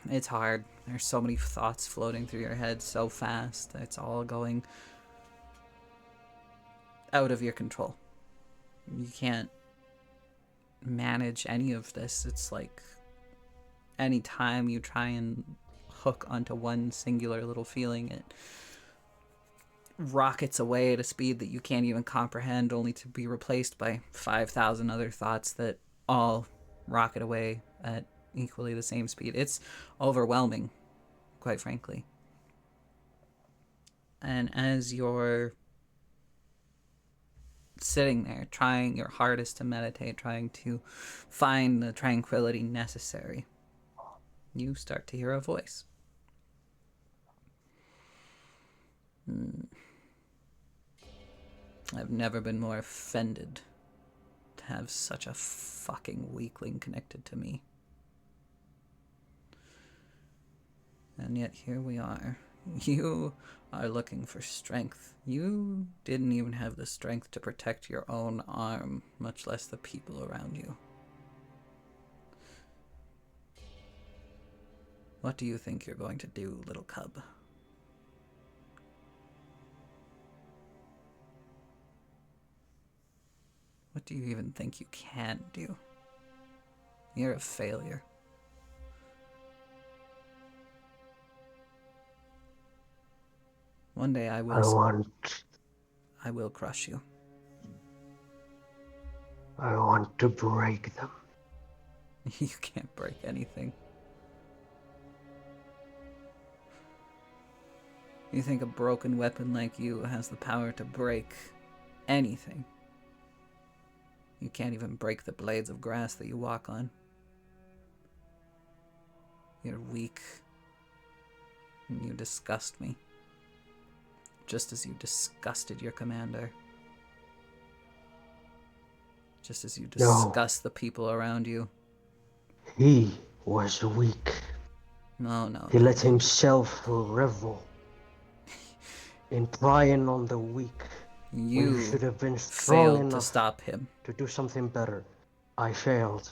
It's hard. There's so many thoughts floating through your head so fast. It's all going out of your control. You can't manage any of this. It's like any time you try and hook onto one singular little feeling, it rockets away at a speed that you can't even comprehend, only to be replaced by 5,000 other thoughts that all rocket away at equally the same speed. It's overwhelming, quite frankly. And as you're sitting there trying your hardest to meditate, trying to find the tranquility necessary, you start to hear a voice. I've never been more offended to have such a fucking weakling connected to me. And yet here we are. You are looking for strength. You didn't even have the strength to protect your own arm, much less the people around you. What do you think you're going to do, little cub? What What do you even think you can do? You're a failure. One day I will crush you. I want to break them. You can't break anything. You think a broken weapon like you has the power to break anything? You can't even break the blades of grass that you walk on. You're weak. And you disgust me. Just as you disgusted your commander. Just as you disgust the people around you. He was weak. No. He let himself revel in prying on the weak. You should have been strong failed enough to stop him. to do something better. I failed,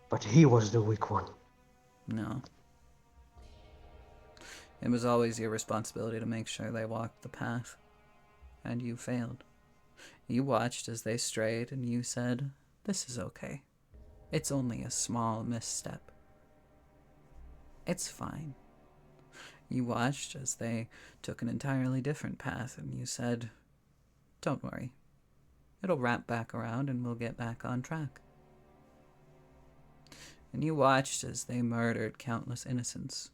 but he was the weak one. No. It was always your responsibility to make sure they walked the path. And you failed. You watched as they strayed, and you said, "This is okay. It's only a small misstep. It's fine." You watched as they took an entirely different path, and you said, "Don't worry. It'll wrap back around and we'll get back on track." And you watched as they murdered countless innocents.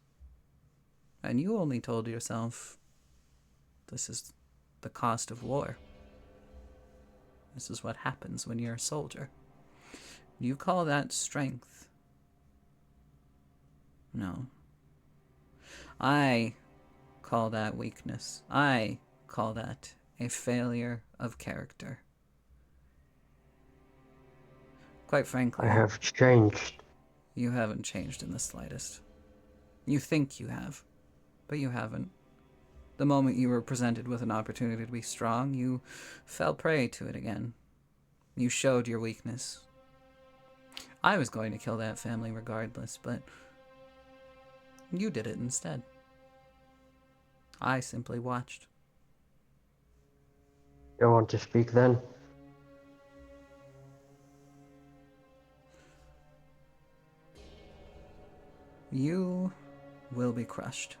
And you only told yourself, this is the cost of war. This is what happens when you're a soldier. You call that strength? No. I call that weakness. I call that a failure of character. Quite frankly, I have changed. You haven't changed in the slightest. You think you have, but you haven't. The moment you were presented with an opportunity to be strong, you fell prey to it again. You showed your weakness. I was going to kill that family regardless, but you did it instead. I simply watched. You want to speak then? You will be crushed,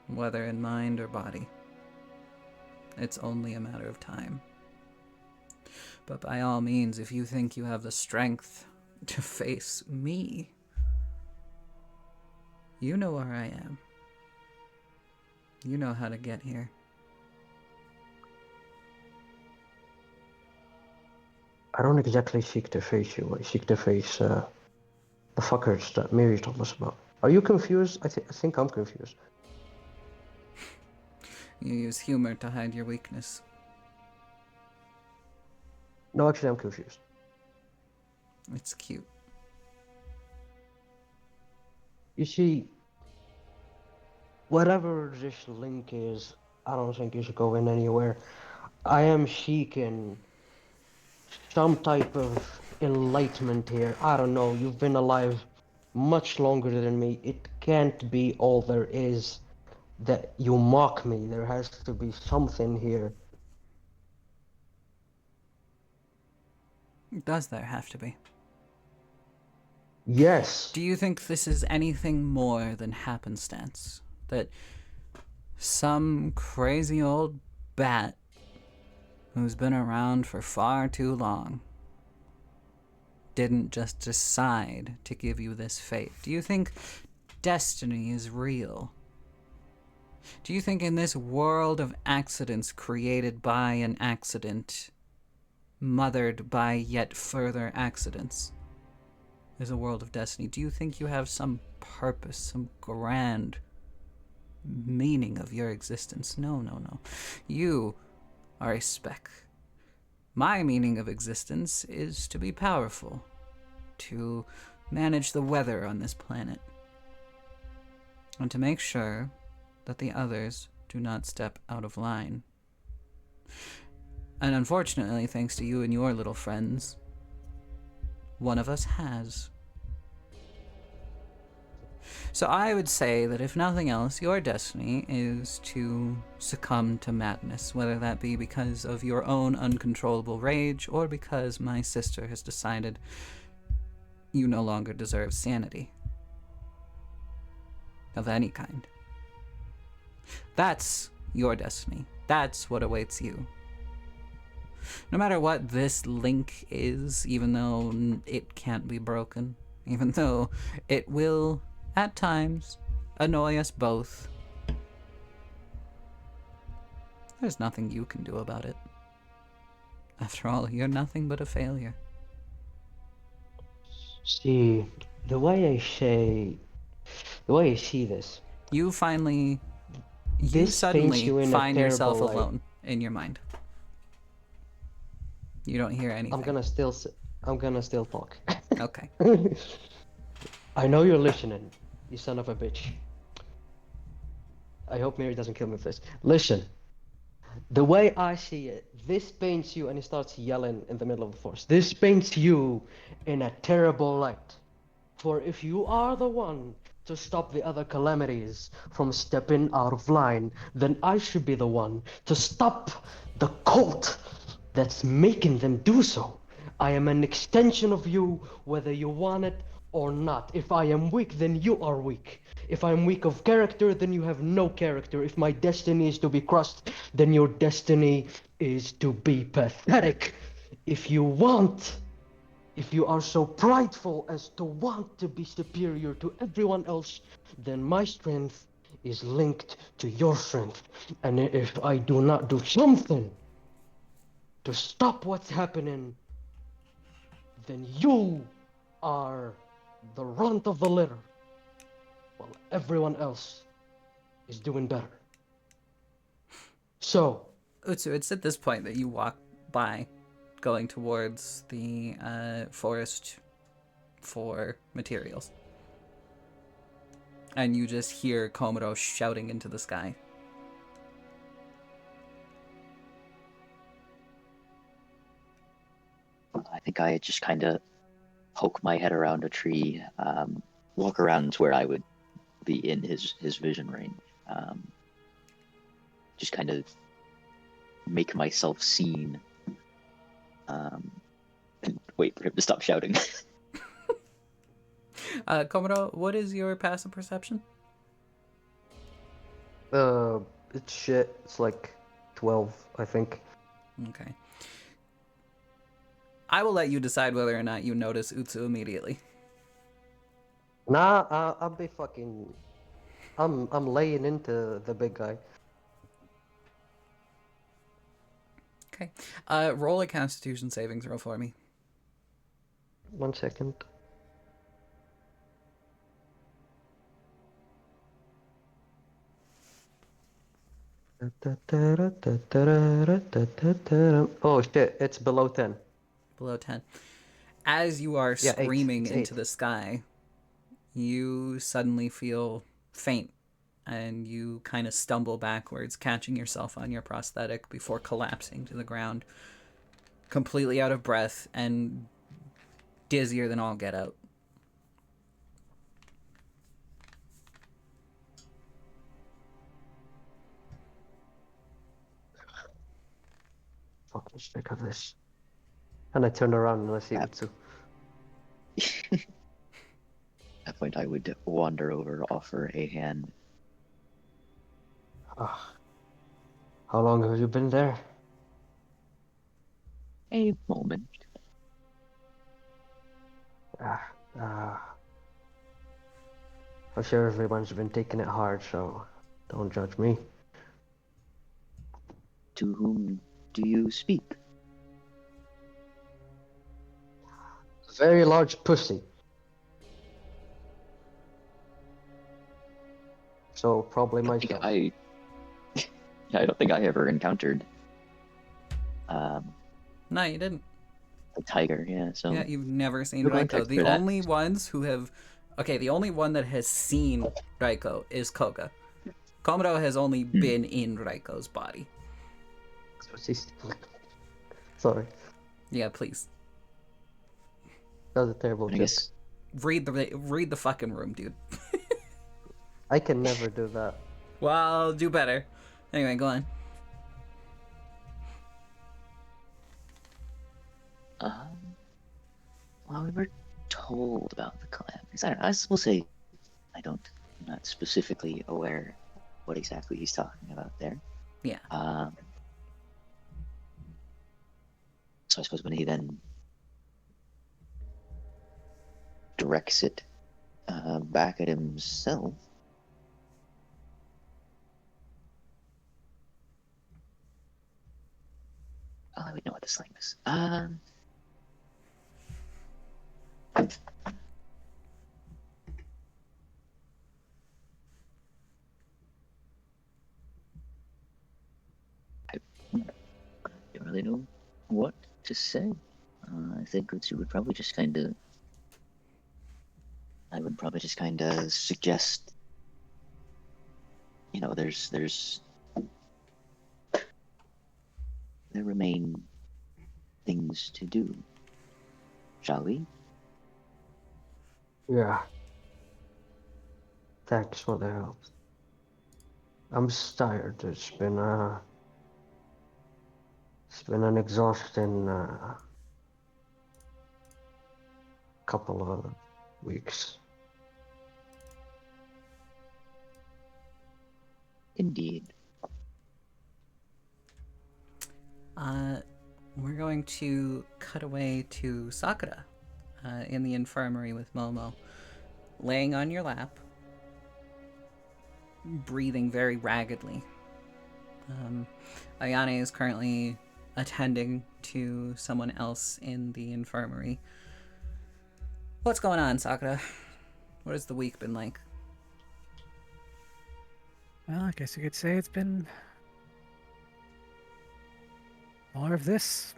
whether in mind or body. It's only a matter of time. But by all means, if you think you have the strength to face me, you know where I am. You know how to get here. I don't exactly seek to face you. I seek to face the fuckers that Mary told us about. Are you confused? I think I'm confused. You use humor to hide your weakness. No, actually, I'm confused. It's cute. You see, whatever this link is, I don't think you should go in anywhere. I am seeking some type of enlightenment here. I don't know, you've been alive much longer than me. It can't be all there is that you mock me. There has to be something here. Does there have to be? Yes. Do you think this is anything more than happenstance? That some crazy old bat who's been around for far too long didn't just decide to give you this fate? Do you think destiny is real? Do you think in this world of accidents created by an accident, mothered by yet further accidents, is a world of destiny? Do you think you have some purpose, some grand meaning of your existence? No. You are a speck. My meaning of existence is to be powerful, to manage the weather on this planet, and to make sure that the others do not step out of line. And unfortunately, thanks to you and your little friends, one of us has. So I would say that if nothing else, your destiny is to succumb to madness, whether that be because of your own uncontrollable rage or because my sister has decided you no longer deserve sanity of any kind. That's your destiny. That's what awaits you. No matter what this link is, even though it can't be broken, even though it will, at times, annoy us both, there's nothing you can do about it. After all, you're nothing but a failure. See, the way I see this, You finally, you this paints suddenly you in a find terrible yourself light. alone in your mind. You don't hear anything. I'm gonna still talk. Okay. I know you're listening, you son of a bitch. I hope Mary doesn't kill me for this. Listen, the way I see it, this paints you, and he starts yelling in the middle of the forest. This paints you in a terrible light. For if you are the one to stop the other calamities from stepping out of line, then I should be the one to stop the cult that's making them do so. I am an extension of you, whether you want it or not. If I am weak, then you are weak. If I am weak of character, then you have no character. If my destiny is to be crushed, then your destiny is to be pathetic. If you are so prideful as to want to be superior to everyone else, then my strength is linked to your strength. And if I do not do something to stop what's happening, then you are the runt of the litter, while everyone else is doing better. So, Utsu, it's at this point that you walk by, going towards the forest for materials. And you just hear Komuro shouting into the sky. I think I just kind of poke my head around a tree, walk around to where I would be in his vision range. Just kind of make myself seen, and wait for him to stop shouting. Komuro, what is your passive perception? it's shit. It's like 12, I think. Okay. I will let you decide whether or not you notice Utsu immediately. Nah, I'll be fucking. I'm laying into the big guy. Okay. Roll a Constitution saving throw for me. 1 second. Oh shit, it's below 10. Below 10. As you are Yeah, eight. screaming It's into 8. the sky, you suddenly feel faint and you kind of stumble backwards, catching yourself on your prosthetic before collapsing to the ground, completely out of breath and dizzier than all get out. Fucking sick of this. And I turned around and I see Utsu. At that point, I would wander over, offer a hand. Ah, how long have you been there? A moment. I'm sure everyone's been taking it hard, so don't judge me. To whom do you speak? Very large pussy. So probably myself. I don't think I ever encountered No, you didn't. a tiger. Yeah, so Yeah, you've never seen Good Raiko. context The for that. only ones who have... Okay, the only one that has seen Raiko is Koga. Komuro has only been in Raiko's body. Sorry, Yeah, please. that was a terrible I joke. guess Read the fucking room, dude. I can never do that. Well, do better. Anyway, go on. Well, we were told about the calamities. I will say, I'm not specifically aware what exactly he's talking about there. Yeah. So I suppose when he then directs it back at himself. Oh, I would know what the slang is. I don't really know what to say. I think Utsu would probably just kind of. I would probably just kind of suggest. There remain things to do. Shall we? Yeah. Thanks for the help. I'm just tired. It's been an exhausting couple of weeks. Indeed. We're going to cut away to Sakura in the infirmary with Momo, laying on your lap, breathing very raggedly. Ayane is currently attending to someone else in the infirmary. What's going on, Sakura? What has the week been like? Well, I guess you could say it's been more of this.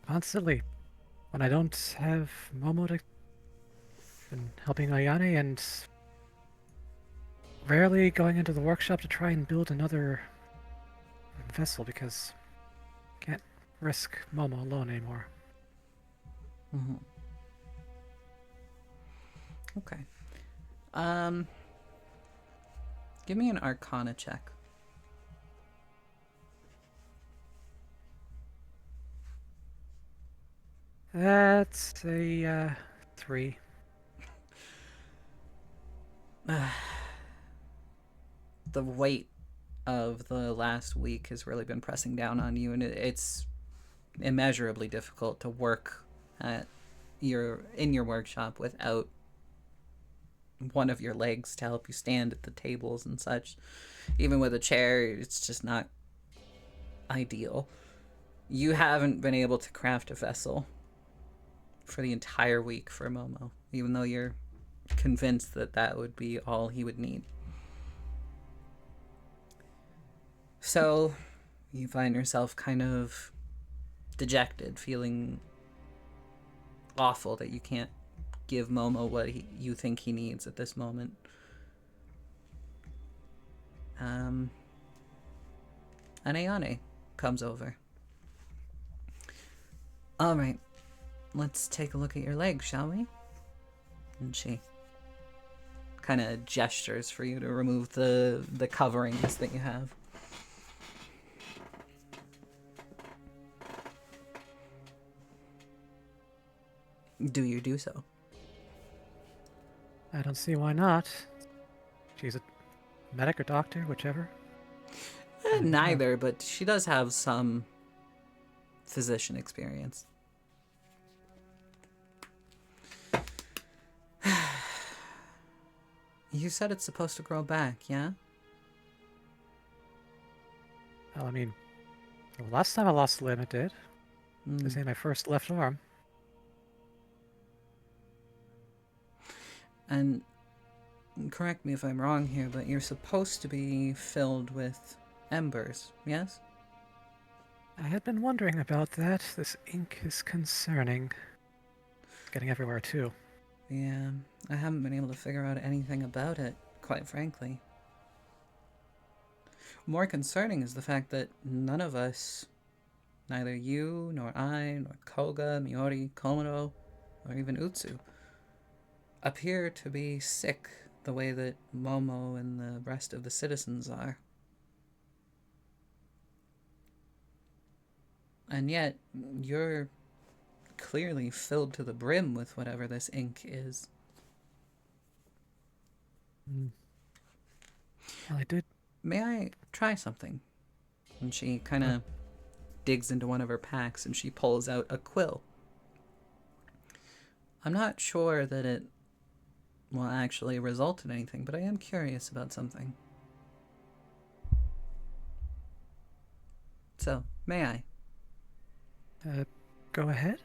Constantly. When I don't have Momo to... been helping Ayane and rarely going into the workshop to try and build another vessel because can't risk Momo alone anymore. Mm-hmm. Okay. Give me an Arcana check. That's a 3. The weight of the last week has really been pressing down on you, and it's immeasurably difficult to work in your workshop without one of your legs to help you stand at the tables and such. Even with a chair, it's just not ideal. You haven't been able to craft a vessel for the entire week for Momo, even though you're convinced that that would be all he would need. So you find yourself kind of dejected, feeling awful that you can't give Momo what you think he needs at this moment. And Ayane comes over. All right, let's take a look at your legs, shall we? And she kind of gestures for you to remove the coverings that you have. Do you do so? I don't see why not. She's a medic or doctor, whichever. Neither, but she does have some physician experience. You said it's supposed to grow back, yeah? Well, I mean, the last time I lost a limb, it did. This ain't my first left arm. And correct me if I'm wrong here, but you're supposed to be filled with embers, yes? I had been wondering about that. This ink is concerning. It's getting everywhere, too. Yeah, I haven't been able to figure out anything about it, quite frankly. More concerning is the fact that none of us, neither you, nor I, nor Koga, Miori, Komodo, or even Utsu, appear to be sick the way that Momo and the rest of the citizens are. And yet, you're clearly filled to the brim with whatever this ink is. Well, I did. May I try something? And she kind of digs into one of her packs and she pulls out a quill. I'm not sure that it will actually result in anything, but I am curious about something. So, may I? Go ahead.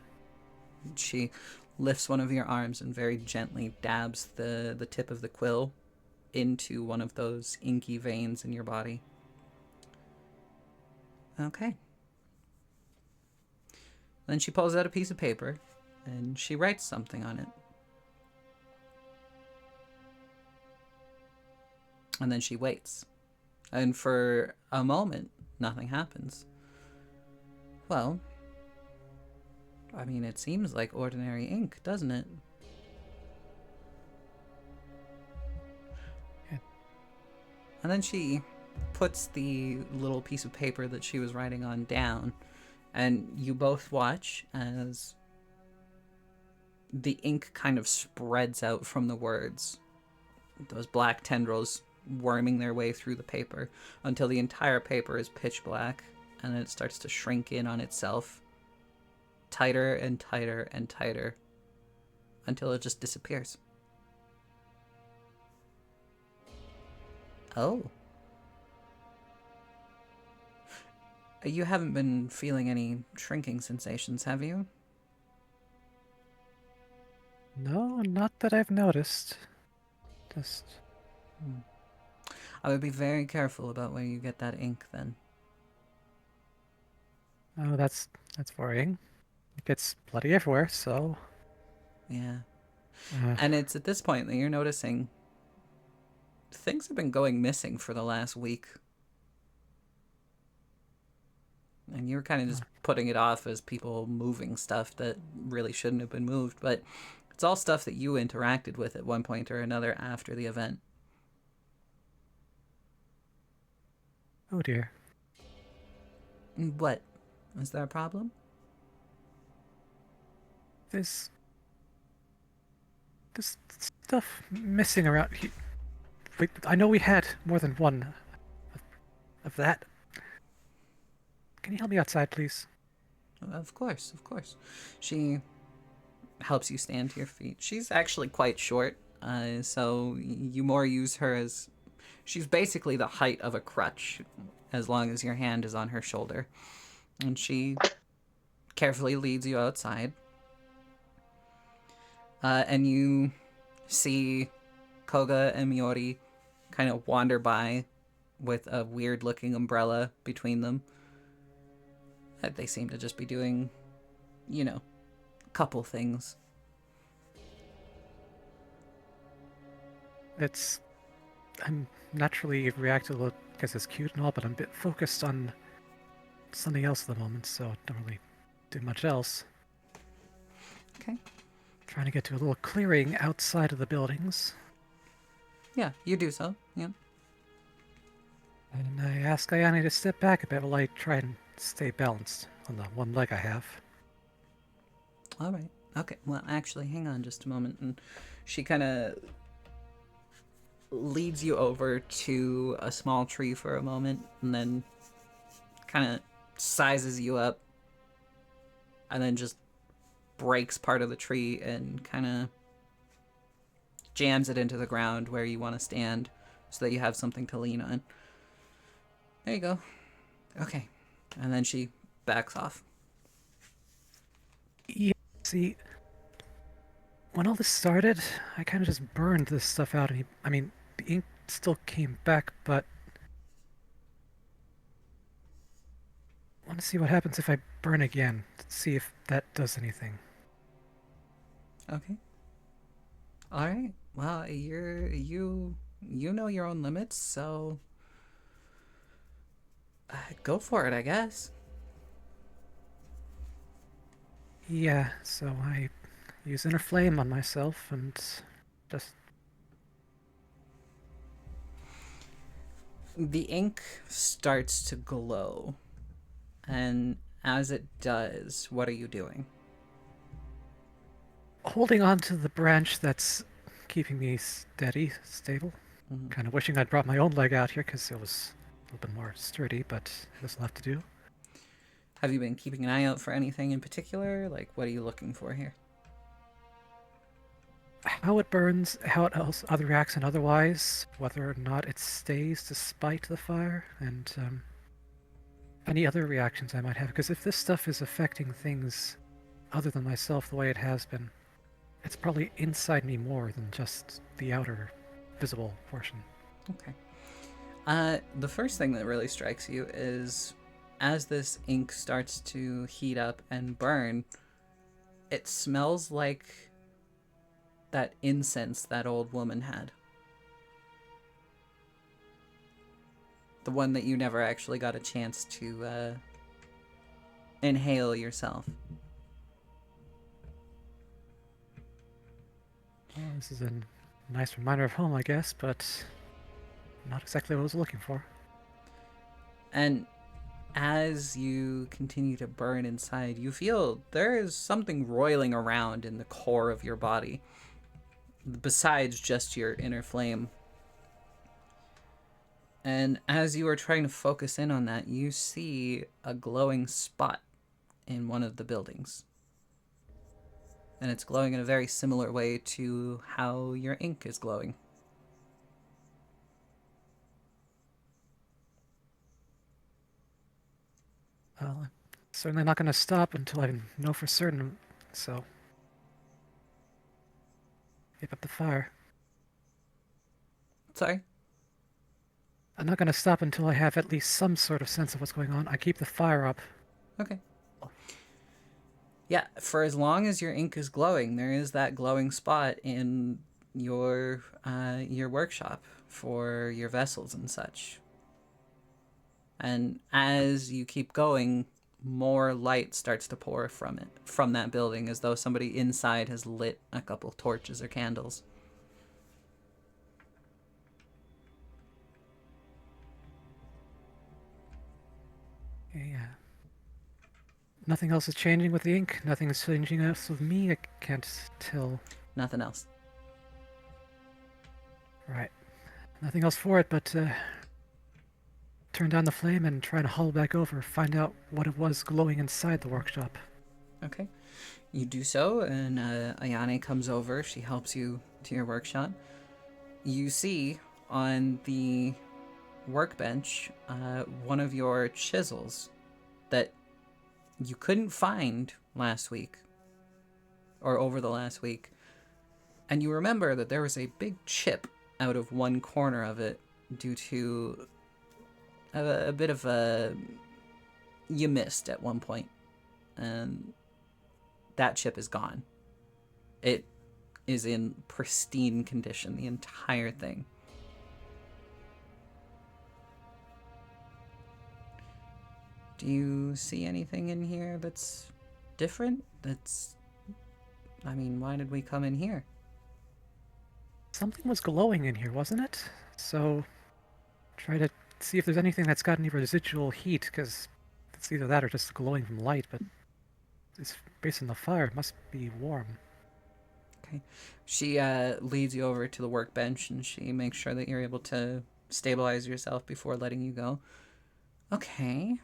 She lifts one of your arms and very gently dabs the tip of the quill into one of those inky veins in your body. Okay. Then she pulls out a piece of paper and she writes something on it. And then she waits. And for a moment, nothing happens. Well, I mean, it seems like ordinary ink, doesn't it? Yeah. And then she puts the little piece of paper that she was writing on down, and you both watch as the ink kind of spreads out from the words. Those black tendrils worming their way through the paper until the entire paper is pitch black, and then it starts to shrink in on itself, tighter and tighter and tighter, until it just disappears. Oh. You haven't been feeling any shrinking sensations, have you? No, not that I've noticed. Just. I would be very careful about where you get that ink, then. Oh, that's worrying. It gets bloody everywhere, so. Yeah. Uh, And it's at this point that you're noticing things have been going missing for the last week. And you're kind of just putting it off as people moving stuff that really shouldn't have been moved, but it's all stuff that you interacted with at one point or another after the event. oh dear. What? Is there a problem? There's stuff missing around. I know we had more than one of that. Can you help me outside, please? Of course, of course. She helps you stand to your feet. She's actually quite short, so you more use her as... She's basically the height of a crutch, as long as your hand is on her shoulder. And she carefully leads you outside. And you see Koga and Miori kind of wander by with a weird-looking umbrella between them. They seem to just be doing, you know, a couple things. I'm naturally reacting a little because it's cute and all, but I'm a bit focused on something else at the moment, so I don't really do much else. Okay. Trying to get to a little clearing outside of the buildings. Yeah, you do so, yeah. And I ask Ayane to step back a bit while I try and stay balanced on the one leg I have. All right. Okay, well, actually, hang on just a moment. And she kind of leads you over to a small tree for a moment and then kind of sizes you up and then just breaks part of the tree and kind of jams it into the ground where you want to stand so that you have something to lean on. There you go. Okay. And then she backs off. Yeah, see, when all this started, I kind of just burned this stuff out. I mean, the ink still came back, but I want to see what happens if I burn again. See if that does anything. Okay. All right. Well, you know your own limits, so go for it, I guess. Yeah, so I use inner flame on myself and just The ink starts to glow, and as it does, what are you doing? Holding on to the branch that's keeping me steady, stable. Mhm. Kind of wishing I'd brought my own leg out here because it was a little bit more sturdy, but this will have to do. Have you been keeping an eye out for anything in particular? Like, what are you looking for here? How it burns, how it else other reacts and otherwise, whether or not it stays despite the fire, and any other reactions I might have. Because if this stuff is affecting things other than myself the way it has been, it's probably inside me more than just the outer visible portion. Okay. The first thing that really strikes you is as this ink starts to heat up and burn, it smells like that incense that old woman had. The one that you never actually got a chance to inhale yourself. Well, this is a nice reminder of home, I guess, but not exactly what I was looking for. And as you continue to burn inside, you feel there is something roiling around in the core of your body, besides just your inner flame. And as you are trying to focus in on that, you see a glowing spot in one of the buildings. And it's glowing in a very similar way to how your ink is glowing. Well, I'm certainly not going to stop until I know for certain, so... Keep up the fire. Sorry? I'm not going to stop until I have at least some sort of sense of what's going on. I keep the fire up. Okay. Yeah, for as long as your ink is glowing, there is that glowing spot in your workshop for your vessels and such. And as you keep going, more light starts to pour from that building, as though somebody inside has lit a couple torches or candles. Yeah. Nothing else is changing with the ink. Nothing is changing else with me. I can't tell. Nothing else. Right. Nothing else for it but turn down the flame and try to haul back over, find out what it was glowing inside the workshop. Okay. You do so, and Ayane comes over. She helps you to your workshop. You see on the workbench one of your chisels that you couldn't find last week, or over the last week. And you remember that there was a big chip out of one corner of it due to a bit of a... You missed at one point, and that chip is gone. It is in pristine condition, the entire thing. Do you see anything in here that's different? I mean, why did we come in here? Something was glowing in here, wasn't it? So, try to see if there's anything that's got any residual heat, because it's either that or just glowing from light, but it's based on the fire. It must be warm. Okay. She leads you over to the workbench, and she makes sure that you're able to stabilize yourself before letting you go. Okay.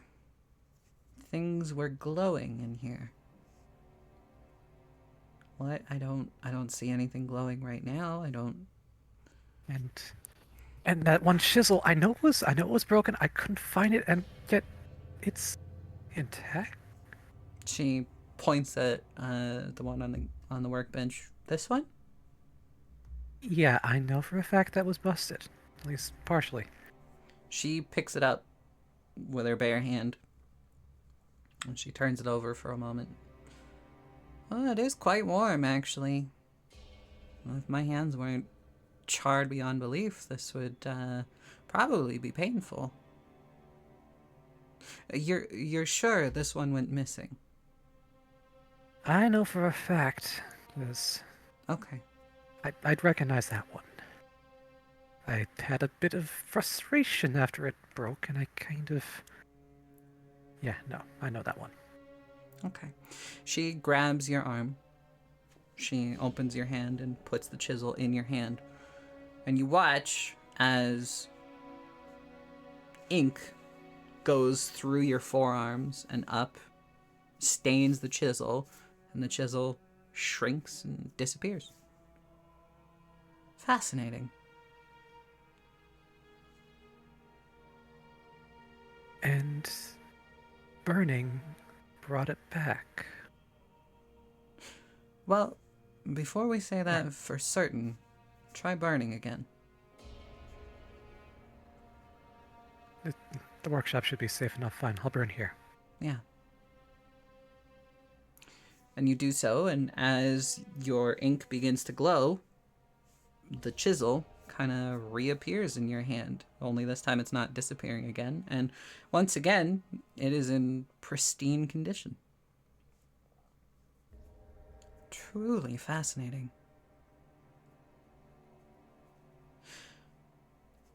Things were glowing in here. What? I don't see anything glowing right now. I don't... And that one chisel, I know it was broken. I couldn't find it, and yet it's intact. She points at the one on the workbench. This one? Yeah, I know for a fact that was busted, at least partially. She picks it up with her bare hand, and she turns it over for a moment. Well, it is quite warm, actually. If my hands weren't charred beyond belief, this would probably be painful. You're sure this one went missing? I know for a fact, because Okay. I'd recognize that one. I had a bit of frustration after it broke, and I kind of... Yeah, no, I know that one. Okay. She grabs your arm. She opens your hand and puts the chisel in your hand. And you watch as ink goes through your forearms and up, stains the chisel, and the chisel shrinks and disappears. Fascinating. And burning brought it back. Well, before we say that for certain, try burning again. The workshop should be safe enough. Fine, I'll burn here. Yeah. And you do so, and as your ink begins to glow, the chisel kind of reappears in your hand. Only this time it's not disappearing again. And once again, it is in pristine condition. Truly fascinating.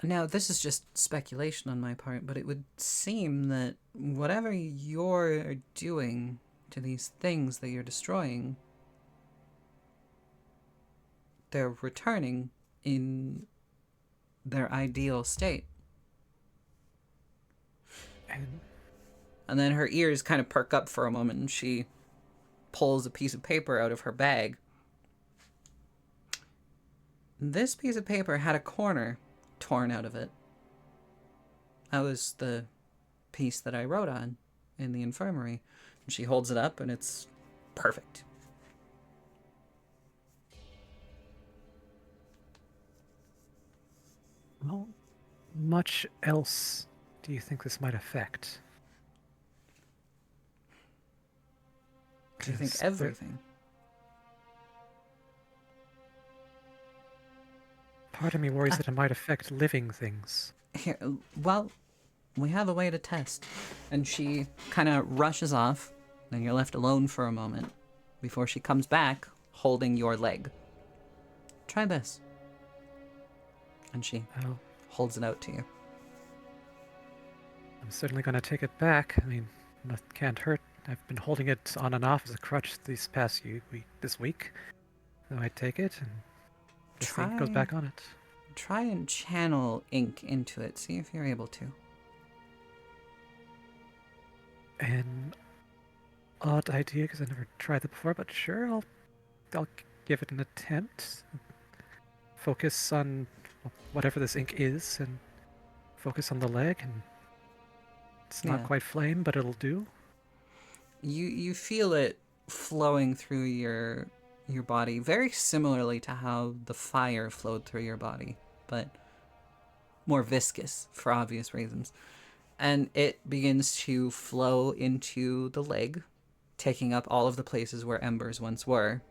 Now, this is just speculation on my part, but it would seem that whatever you're doing to these things that you're destroying, they're returning in their ideal state. And then her ears kind of perk up for a moment, and she pulls a piece of paper out of her bag. This piece of paper had a corner torn out of it. That was the piece that I wrote on in the infirmary. And she holds it up, and it's perfect. How much else do you think this might affect? Do you think 'Cause everything? Part of me worries that it might affect living things. Here, well, we have a way to test. And she kind of rushes off, and you're left alone for a moment before she comes back holding your leg. Try this. And she Well, holds it out to you. I'm certainly going to take it back. I mean, it can't hurt. I've been holding it on and off as a crutch this week. So I take it and this thing goes back on it. Try and channel ink into it. See if you're able to. An odd idea because I never tried that before, but sure, I'll give it an attempt. Focus on whatever this ink is and focus on the leg, and it's not Yeah. quite flame, but it'll do. You feel it flowing through your body very similarly to how the fire flowed through your body, but more viscous for obvious reasons. And it begins to flow into the leg, taking up all of the places where embers once were.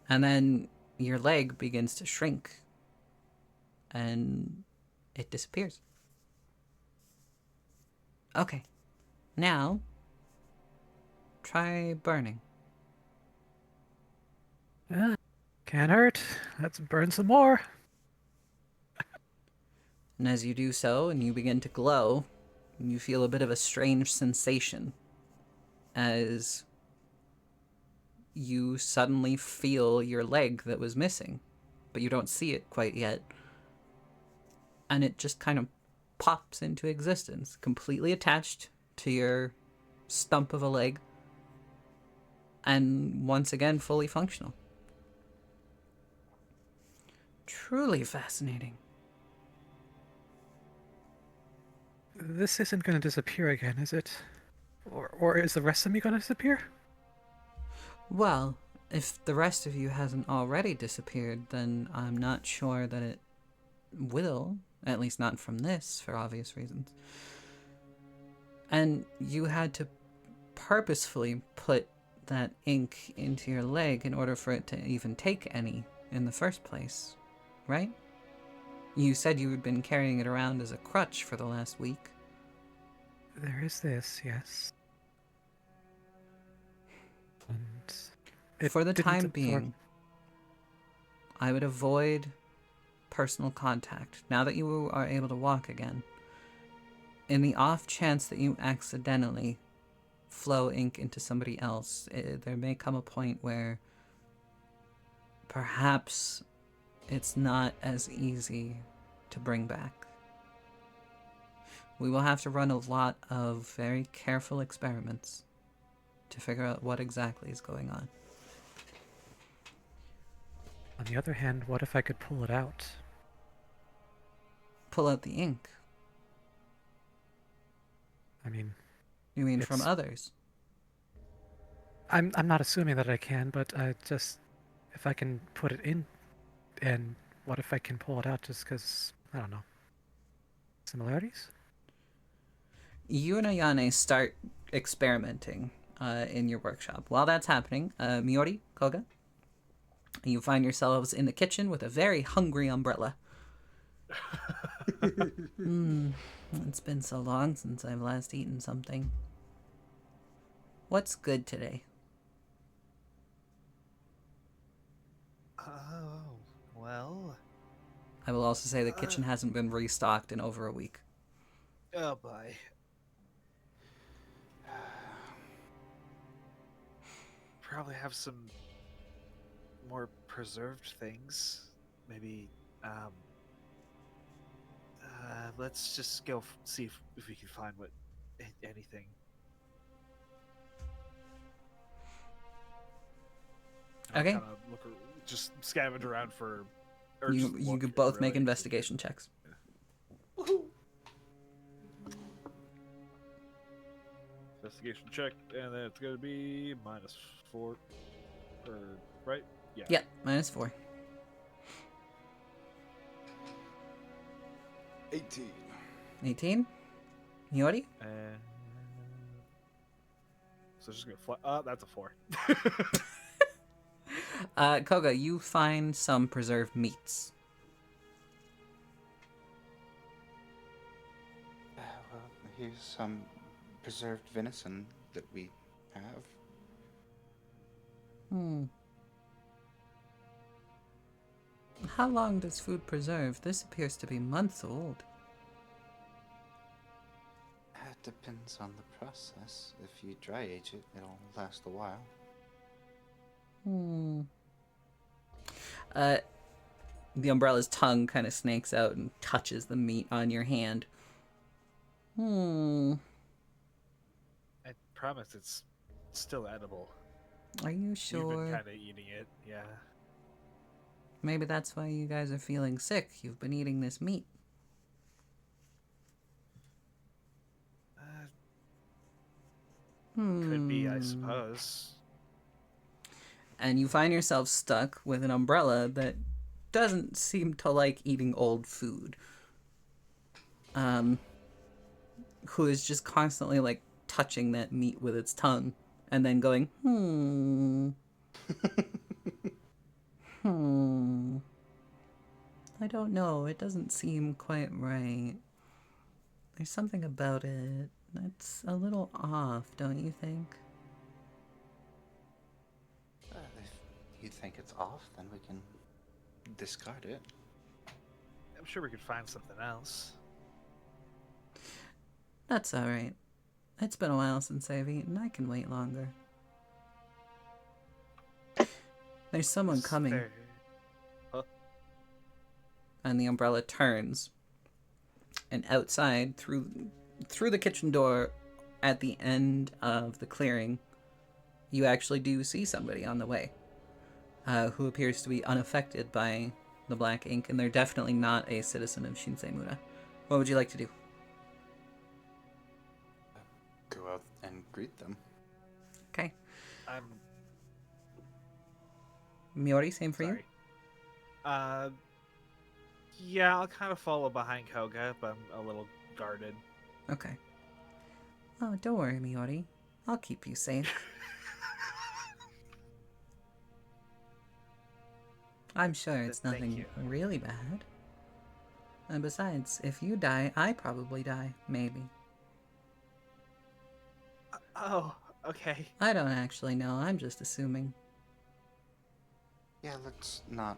And then your leg begins to shrink and it disappears. Okay. Now, try burning. Yeah, can't hurt. Let's burn some more. And as you do so, and you begin to glow, you feel a bit of a strange sensation as you suddenly feel your leg that was missing, but you don't see it quite yet. And it just kind of pops into existence, completely attached to your stump of a leg, and once again fully functional. Truly fascinating. This isn't going to disappear again, is it? Or is the rest of me going to disappear? Well, if the rest of you hasn't already disappeared, then I'm not sure that it will, at least not from this, for obvious reasons. And you had to purposefully put that ink into your leg in order for it to even take any in the first place, right? You said you had been carrying it around as a crutch for the last week. There is this, yes. And For the didn't time absorb- being, I would avoid personal contact, now that you are able to walk again, in the off chance that you accidentally flow ink into somebody else, there may come a point where perhaps it's not as easy to bring back. We will have to run a lot of very careful experiments to figure out what exactly is going on. On the other hand, what if I could pull it out? Pull out the ink. I mean, You mean from It's- others? I'm not assuming that I can, but I just if I can put it in, and what if I can pull it out just because I don't know similarities? You and Ayane start experimenting in your workshop. While that's happening, Miori, Koga, you find yourselves in the kitchen with a very hungry umbrella. It's been so long since I've last eaten something. What's good today? Oh, well. I will also say the kitchen hasn't been restocked in over a week. Oh boy. Probably have some more preserved things. Maybe, let's just go see if we can find anything. I'll Okay. kinda just scavenge around for. You could both make investigation checks. Investigation check, and then it's gonna be -4, right? Yeah. Yeah, -4. 18. 18? Miori? And so it's just gonna fly. That's a 4. Koga, you find some preserved meats. Well, here's some preserved venison that we have. How long does food preserve? This appears to be months old. It depends on the process. If you dry age it, it'll last a while. The umbrella's tongue kind of snakes out and touches the meat on your hand. I promise it's still edible. Are you You've sure? been kind of eating it, yeah. Maybe that's why you guys are feeling sick. You've been eating this meat. Could be, I suppose. And you find yourself stuck with an umbrella that doesn't seem to like eating old food. Who is just constantly like touching that meat with its tongue and then going, I don't know, it doesn't seem quite right. There's something about it that's a little off, don't you think? If you think it's off, then we can discard it. I'm sure we could find something else. That's alright. It's been a while since I've eaten. I can wait longer. There's someone coming. And the umbrella turns. And outside, through the kitchen door, at the end of the clearing, you actually do see somebody on the way, who appears to be unaffected by the black ink, and they're definitely not a citizen of Shinseimura. What would you like to do? Go out and greet them. Okay. I'm Miori, same for sorry. Yeah, I'll kind of follow behind Koga, but I'm a little guarded. you? Okay. Oh, don't worry, Miori. I'll keep you safe. I'm sure it's Thank nothing you. really bad. And besides, if you die, I probably die, maybe. Oh, okay. I don't actually know, I'm just assuming. Yeah, let's not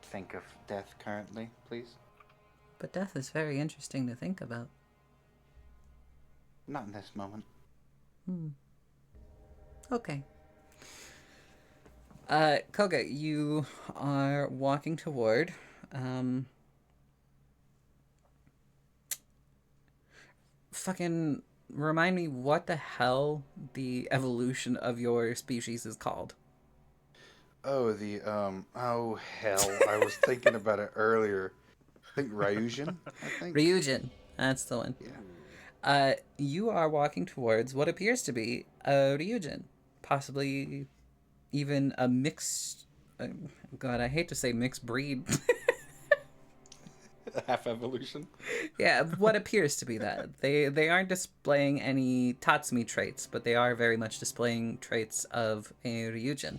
think of death currently, please. But death is very interesting to think about. Not in this moment. Okay. Koga, you are walking toward, fucking remind me what the hell the evolution of your species is called. Oh, oh hell, I was thinking about it earlier. I think Ryujin, I think. Ryujin. That's the one. Yeah. You are walking towards what appears to be a Ryujin. Possibly even a mixed... God, I hate to say mixed breed. Half evolution. Yeah, what appears to be that. They aren't displaying any Tatsumi traits, but they are very much displaying traits of a Ryujin.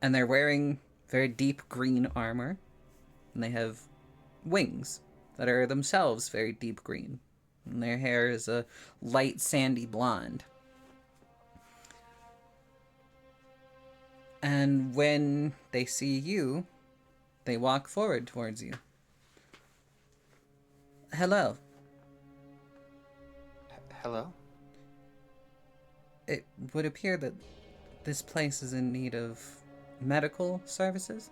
And they're wearing very deep green armor, and they have wings that are themselves very deep green. And their hair is a light sandy blonde. And when they see you, they walk forward towards you. Hello. Hello? It would appear that this place is in need of medical services.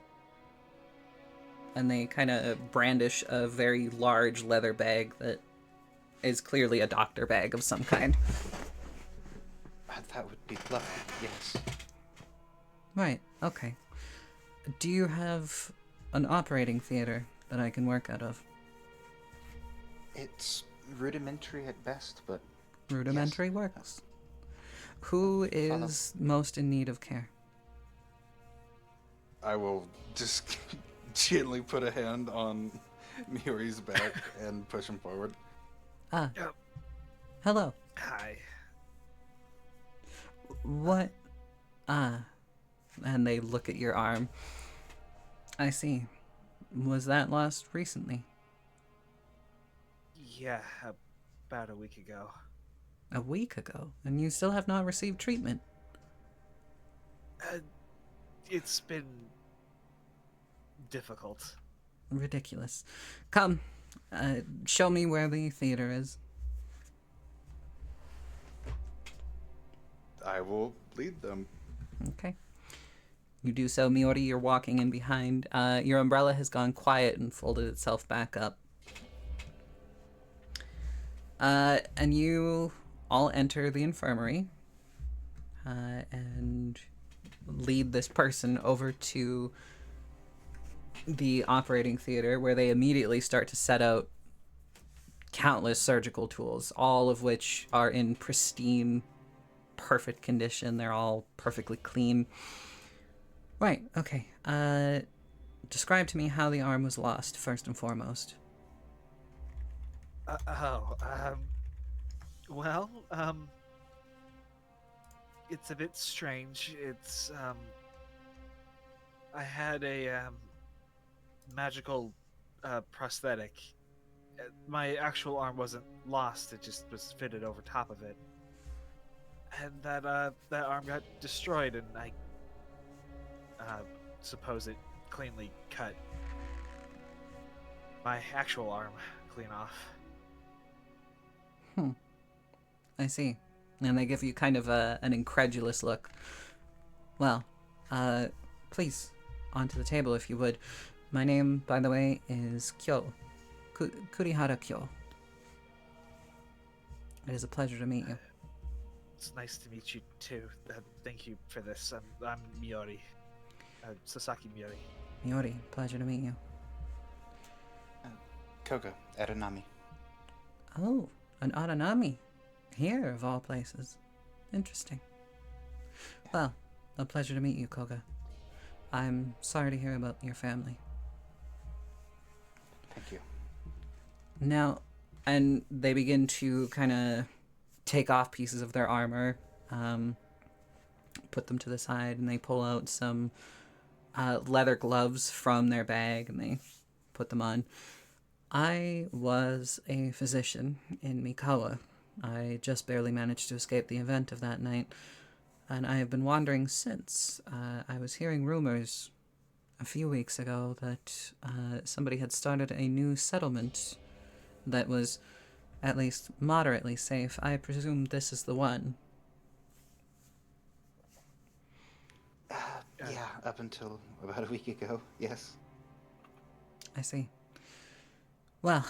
And they kind of brandish a very large leather bag that is clearly a doctor bag of some kind. That would be lovely, yes. Right, okay. Do you have an operating theater that I can work out of? It's rudimentary at best, but... Rudimentary yes. works. Who is most in need of care? I will just gently put a hand on Miori's back and push him forward. Yep. Hello. Hi. What? And they look at your arm. I see. Was that lost recently? Yeah, about a week ago. A week ago? And you still have not received treatment? It's been difficult. Ridiculous. Come, show me where the theater is. I will lead them. Okay. You do so, Miori. You're walking in behind. Your umbrella has gone quiet and folded itself back up. And you all enter the infirmary and lead this person over to the operating theater, where they immediately start to set out countless surgical tools, all of which are in pristine, perfect condition. They're all perfectly clean. Right, okay. Describe to me how the arm was lost, first and foremost. Well, it's a bit strange. It's, I had a, magical, prosthetic. My actual arm wasn't lost, it just was fitted over top of it. And that arm got destroyed, and I, suppose it cleanly cut my actual arm clean off. I see. And they give you kind of an incredulous look. Well, please, onto the table if you would. My name, by the way, is Kyo. Kurihara Kyo. It is a pleasure to meet you. It's nice to meet you too. Thank you for this. I'm Miori. Sasaki Miori. Miori, pleasure to meet you. Koga, Aranami. Oh, an Aranami. Here, of all places. Interesting. Well, a pleasure to meet you, Koga. I'm sorry to hear about your family. Thank you. Now, and they begin to kind of take off pieces of their armor, put them to the side, and they pull out some leather gloves from their bag, and they put them on. I was a physician in Mikawa. I just barely managed to escape the event of that night, and I have been wandering since. I was hearing rumors a few weeks ago that somebody had started a new settlement that was at least moderately safe. I presume this is the one. Yeah, up until about a week ago, yes. I see. Well,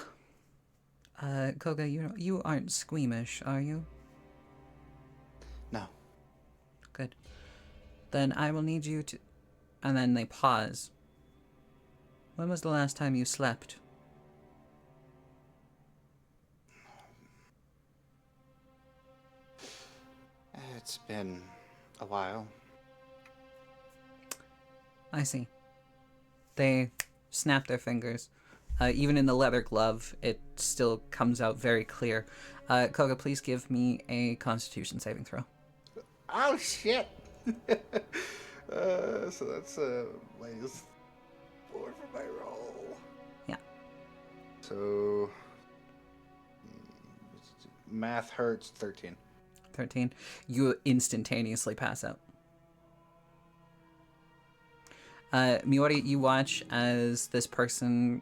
Koga, you aren't squeamish, are you? No. Good. Then I will need you to... And then they pause. When was the last time you slept? It's been a while. I see. They snap their fingers. Even in the leather glove, it still comes out very clear. Koga, please give me a Constitution saving throw. Oh, shit! So that's minus 4 for my roll. Yeah. So... math hurts, 13. 13. You instantaneously pass out. Miori, you watch as this person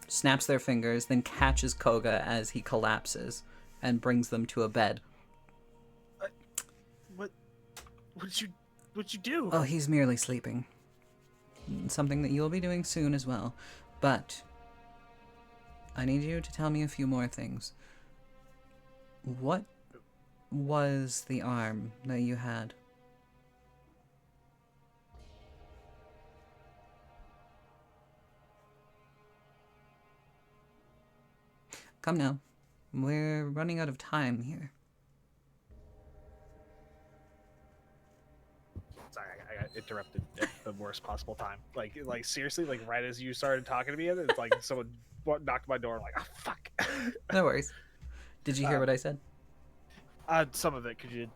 snaps their fingers, then catches Koga as he collapses and brings them to a bed. What'd you do? Oh, he's merely sleeping. Something that you'll be doing soon as well. But I need you to tell me a few more things. What was the arm that you had? Come now. We're running out of time here. Sorry, I got interrupted at the worst possible time. Like seriously, like right as you started talking to me, it's like someone knocked my door. I'm like, oh fuck. No worries. Did you hear what I said? Some of it. Could you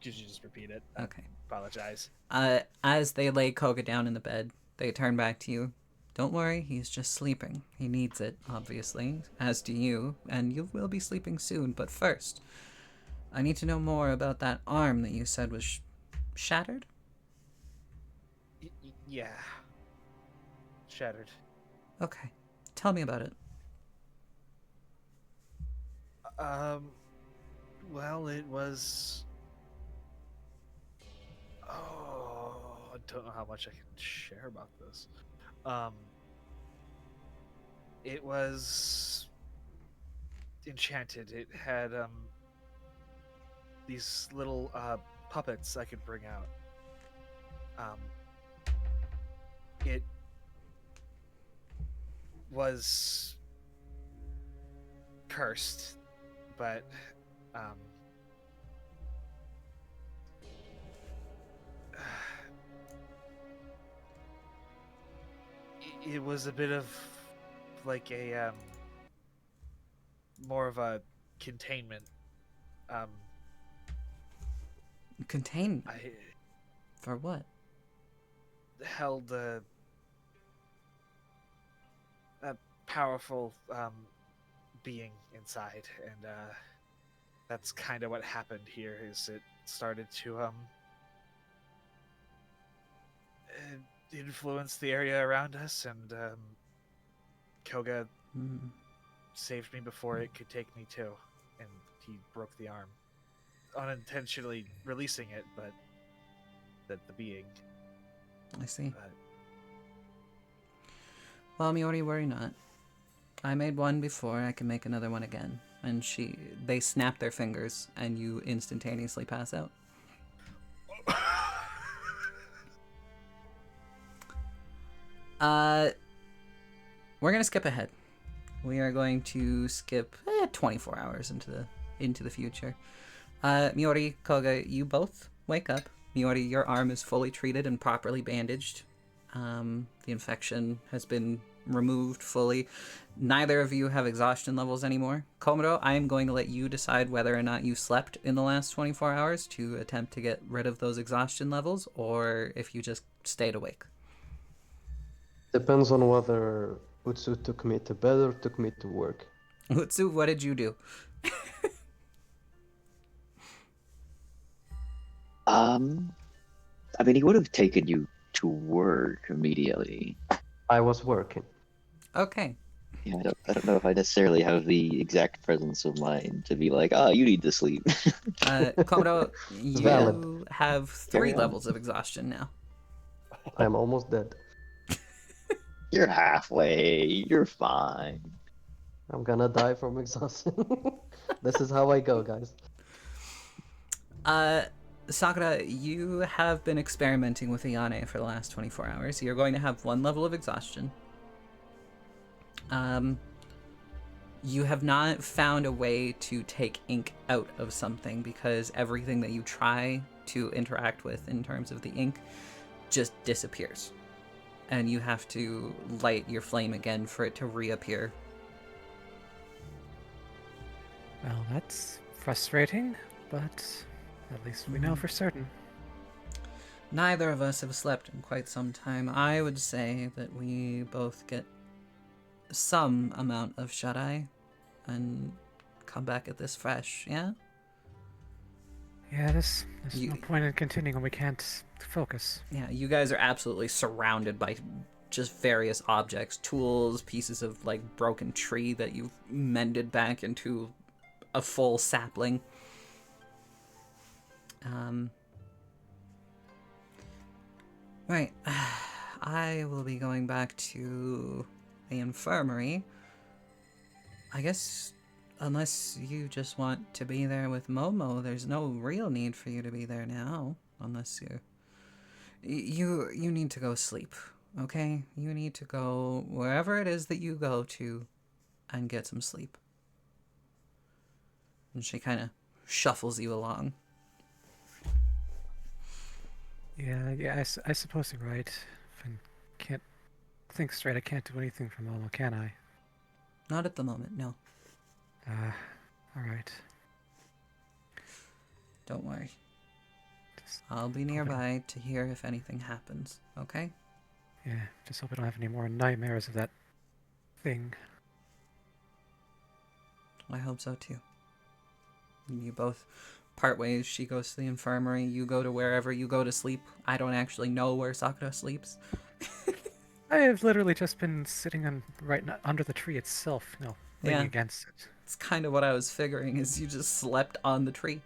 just repeat it? Okay. Apologize. As they lay Koga down in the bed, they turn back to you. Don't worry, he's just sleeping. He needs it, obviously, as do you, and you will be sleeping soon. But first, I need to know more about that arm that you said was shattered? Yeah. Shattered. Okay. Tell me about it. Well, it was... Oh, I don't know how much I can share about this. It was enchanted. It had these little puppets I could bring out. It was cursed, but it was a bit of like a more of a containment. Contained? I For what? held a powerful being inside, and that's kind of what happened here. Is it started to influence the area around us, and Koga saved me before it could take me too, and he broke the arm, unintentionally releasing it, but the being. I see. Well, Miori, worry not. I made one before, I can make another one again. And they snap their fingers, and you instantaneously pass out. We're gonna skip ahead. We are going to skip 24 hours into the future. Miori, Koga, you both wake up. Miori, your arm is fully treated and properly bandaged. The infection has been removed fully. Neither of you have exhaustion levels anymore. Komuro, I am going to let you decide whether or not you slept in the last 24 hours to attempt to get rid of those exhaustion levels, or if you just stayed awake. Depends on whether Utsu took me to bed or took me to work. Utsu, what did you do? I mean, he would have taken you to to work immediately. I was working. Okay. Yeah, I don't know if I necessarily have the exact presence of mind to be like, oh, you need to sleep. Komodo, It's valid. you have 3 Carry on. levels of exhaustion now. I'm almost dead. You're halfway. You're fine. I'm gonna die from exhaustion. This is how I go, guys. Sakura, you have been experimenting with Ayane for the last 24 hours. You're going to have 1 level of exhaustion. You have not found a way to take ink out of something because everything that you try to interact with in terms of the ink just disappears. And you have to light your flame again for it to reappear. Well, that's frustrating, but at least we know for certain. Neither of us have slept in quite some time. I would say that we both get some amount of shut-eye and come back at this fresh, yeah? Yeah, there's You- no point in continuing when we can't focus. Yeah, you guys are absolutely surrounded by just various objects, tools, pieces of like broken tree that you've mended back into a full sapling. Right. I will be going back to the infirmary. I guess unless you just want to be there with Momo, there's no real need for you to be there now. Unless you need to go sleep, okay? You need to go wherever it is that you go to and get some sleep. And she kind of shuffles you along. Yeah, I suppose you're right. If I can't think straight, I can't do anything for Momo, can I? Not at the moment, no. Alright. Don't worry. Just I'll be nearby to hear if anything happens, okay? Yeah, just hope I don't have any more nightmares of that thing. I hope so too. You both part ways. She goes to the infirmary. You go to wherever you go to sleep. I don't actually know where Sakura sleeps. I have literally just been sitting under the tree itself, leaning Yeah. against it. It's kind of what I was figuring, is you just slept on the tree.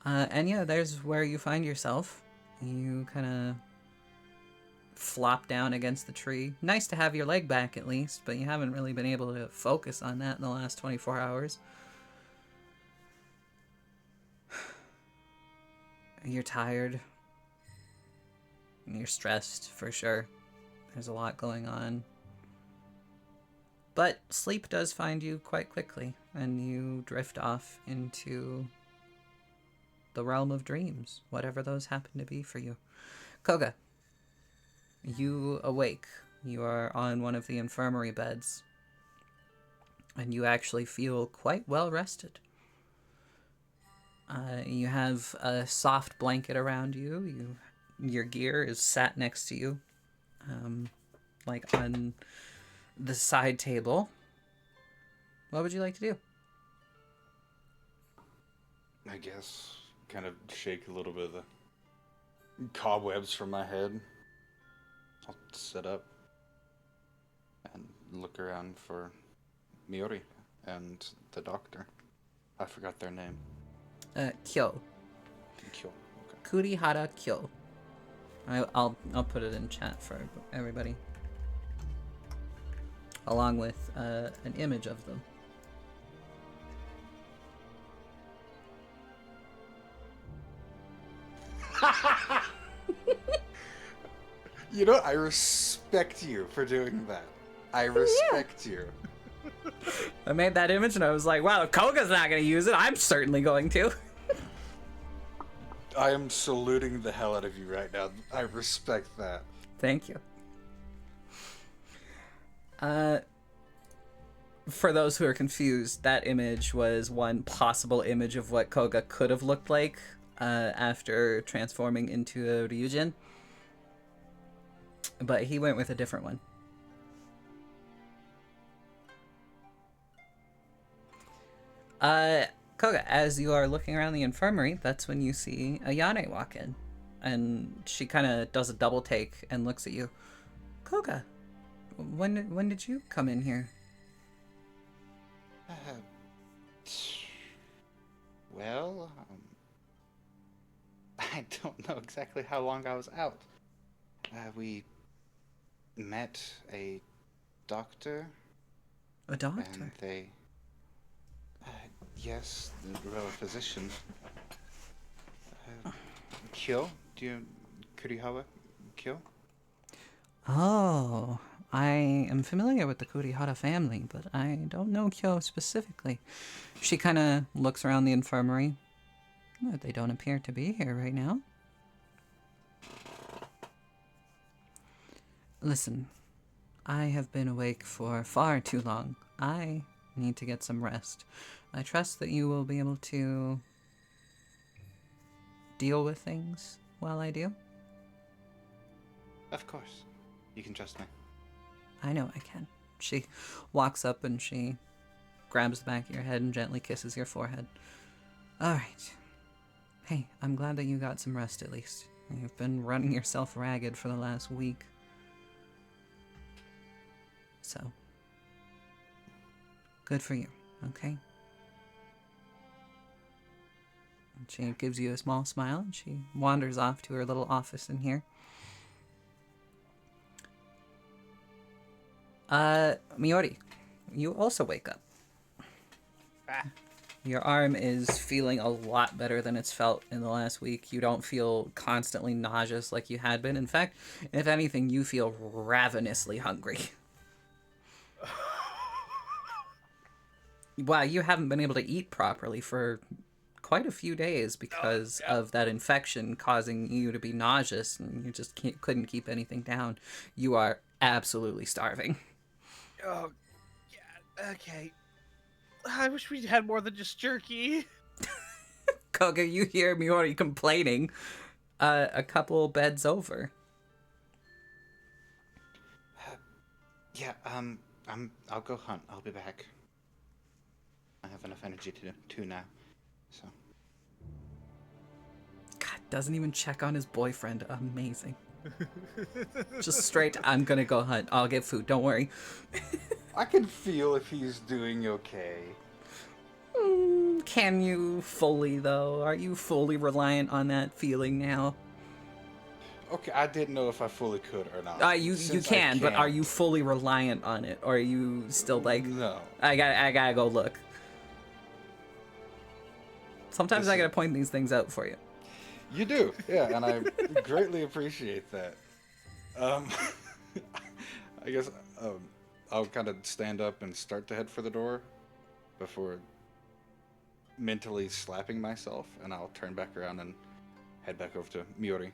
And yeah, there's where you find yourself. You kind of flop down against the tree. Nice to have your leg back at least, but you haven't really been able to focus on that in the last 24 hours. You're tired. You're stressed, for sure. There's a lot going on. But sleep does find you quite quickly, and you drift off into the realm of dreams, whatever those happen to be for you. Koga, you awake. You are on one of the infirmary beds, and you actually feel quite well rested. You have a soft blanket around you. Your gear is sat next to you, like on the side table. What would you like to do? I guess kind of shake a little bit of the cobwebs from my head. I'll sit up and look around for Miori and the doctor. I forgot their name. Kyo. Kyo. Okay. Kurihara Kyo. I'll put it in chat for everybody, along with an image of them. You know, I respect you for doing that. I respect you. I made that image and I was like, wow, if Koga's not going to use it, I'm certainly going to. I am saluting the hell out of you right now. I respect that. Thank you. For those who are confused, that image was one possible image of what Koga could have looked like after transforming into a Ryujin. But he went with a different one. Koga, as you are looking around the infirmary, that's when you see Ayane walk in. And she kind of does a double take and looks at you. Koga, when did you come in here? Uh, well, I don't know exactly how long I was out. We met a doctor, A doctor? and they... yes, the royal physician. Kyo? Kurihawa? Kyo? Oh, I am familiar with the Kurihara family, but I don't know Kyo specifically. She kind of looks around the infirmary. They don't appear to be here right now. Listen, I have been awake for far too long. I need to get some rest. I trust that you will be able to deal with things while I do. Of course. You can trust me. I know I can. She walks up and she grabs the back of your head and gently kisses your forehead. All right. Hey, I'm glad that you got some rest at least. You've been running yourself ragged for the last week. So, good for you, okay? And she gives you a small smile and she wanders off to her little office in here. Miori, you also wake up. Your arm is feeling a lot better than it's felt in the last week. You don't feel constantly nauseous like you had been. In fact, if anything, you feel ravenously hungry. Wow, you haven't been able to eat properly for quite a few days because of that infection causing you to be nauseous, and you just couldn't keep anything down. You are absolutely starving. Oh, yeah, okay. I wish we had more than just jerky. Koga, you hear Miori complaining a couple beds over. Yeah, I'll go hunt. I'll be back. I have enough energy to now, so. God, doesn't even check on his boyfriend. Amazing. Just straight, I'm gonna go hunt. I'll get food, don't worry. I can feel if he's doing okay. Can you fully, though? Are you fully reliant on that feeling now? Okay, I didn't know if I fully could or not. You Since can, I but are can't- you fully reliant on it? Or are you still like, No. I gotta go look? Sometimes I Listen. gotta point these things out for you. You do, yeah, and I greatly appreciate that. I guess I'll kind of stand up and start to head for the door before mentally slapping myself, and I'll turn back around and head back over to Miori.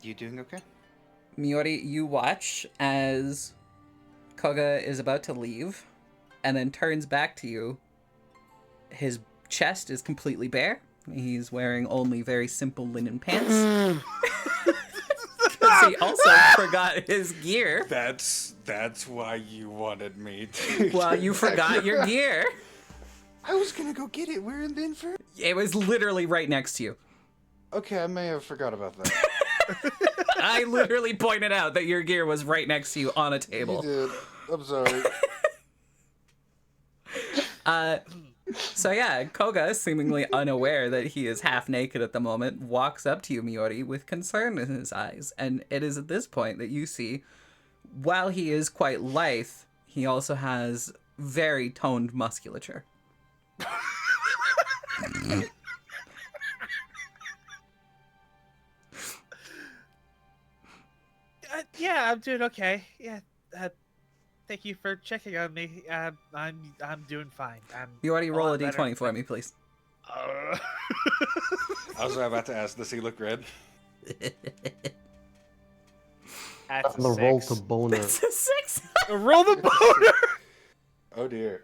You doing okay? Miori, you watch as Koga is about to leave and then turns back to you. His chest is completely bare. He's wearing only very simple linen pants. Because he also forgot his gear. That's why you wanted me to. Well, you forgot your gear. I was gonna go get it. We're in the infirmary. It was literally right next to you. Okay, I may have forgot about that. I literally pointed out that your gear was right next to you on a table. You did. I'm sorry. So yeah, Koga, seemingly unaware that he is half naked at the moment, walks up to you, Miori, with concern in his eyes. And it is at this point that you see, while he is quite lithe, he also has very toned musculature. Yeah, I'm doing okay. Yeah, thank you for checking on me. I'm doing fine. You already roll a lot better. d20 for me, please. I was about to ask, does he look red? That's On the a roll six. to boner. It's a 6! Roll the boner. Oh dear.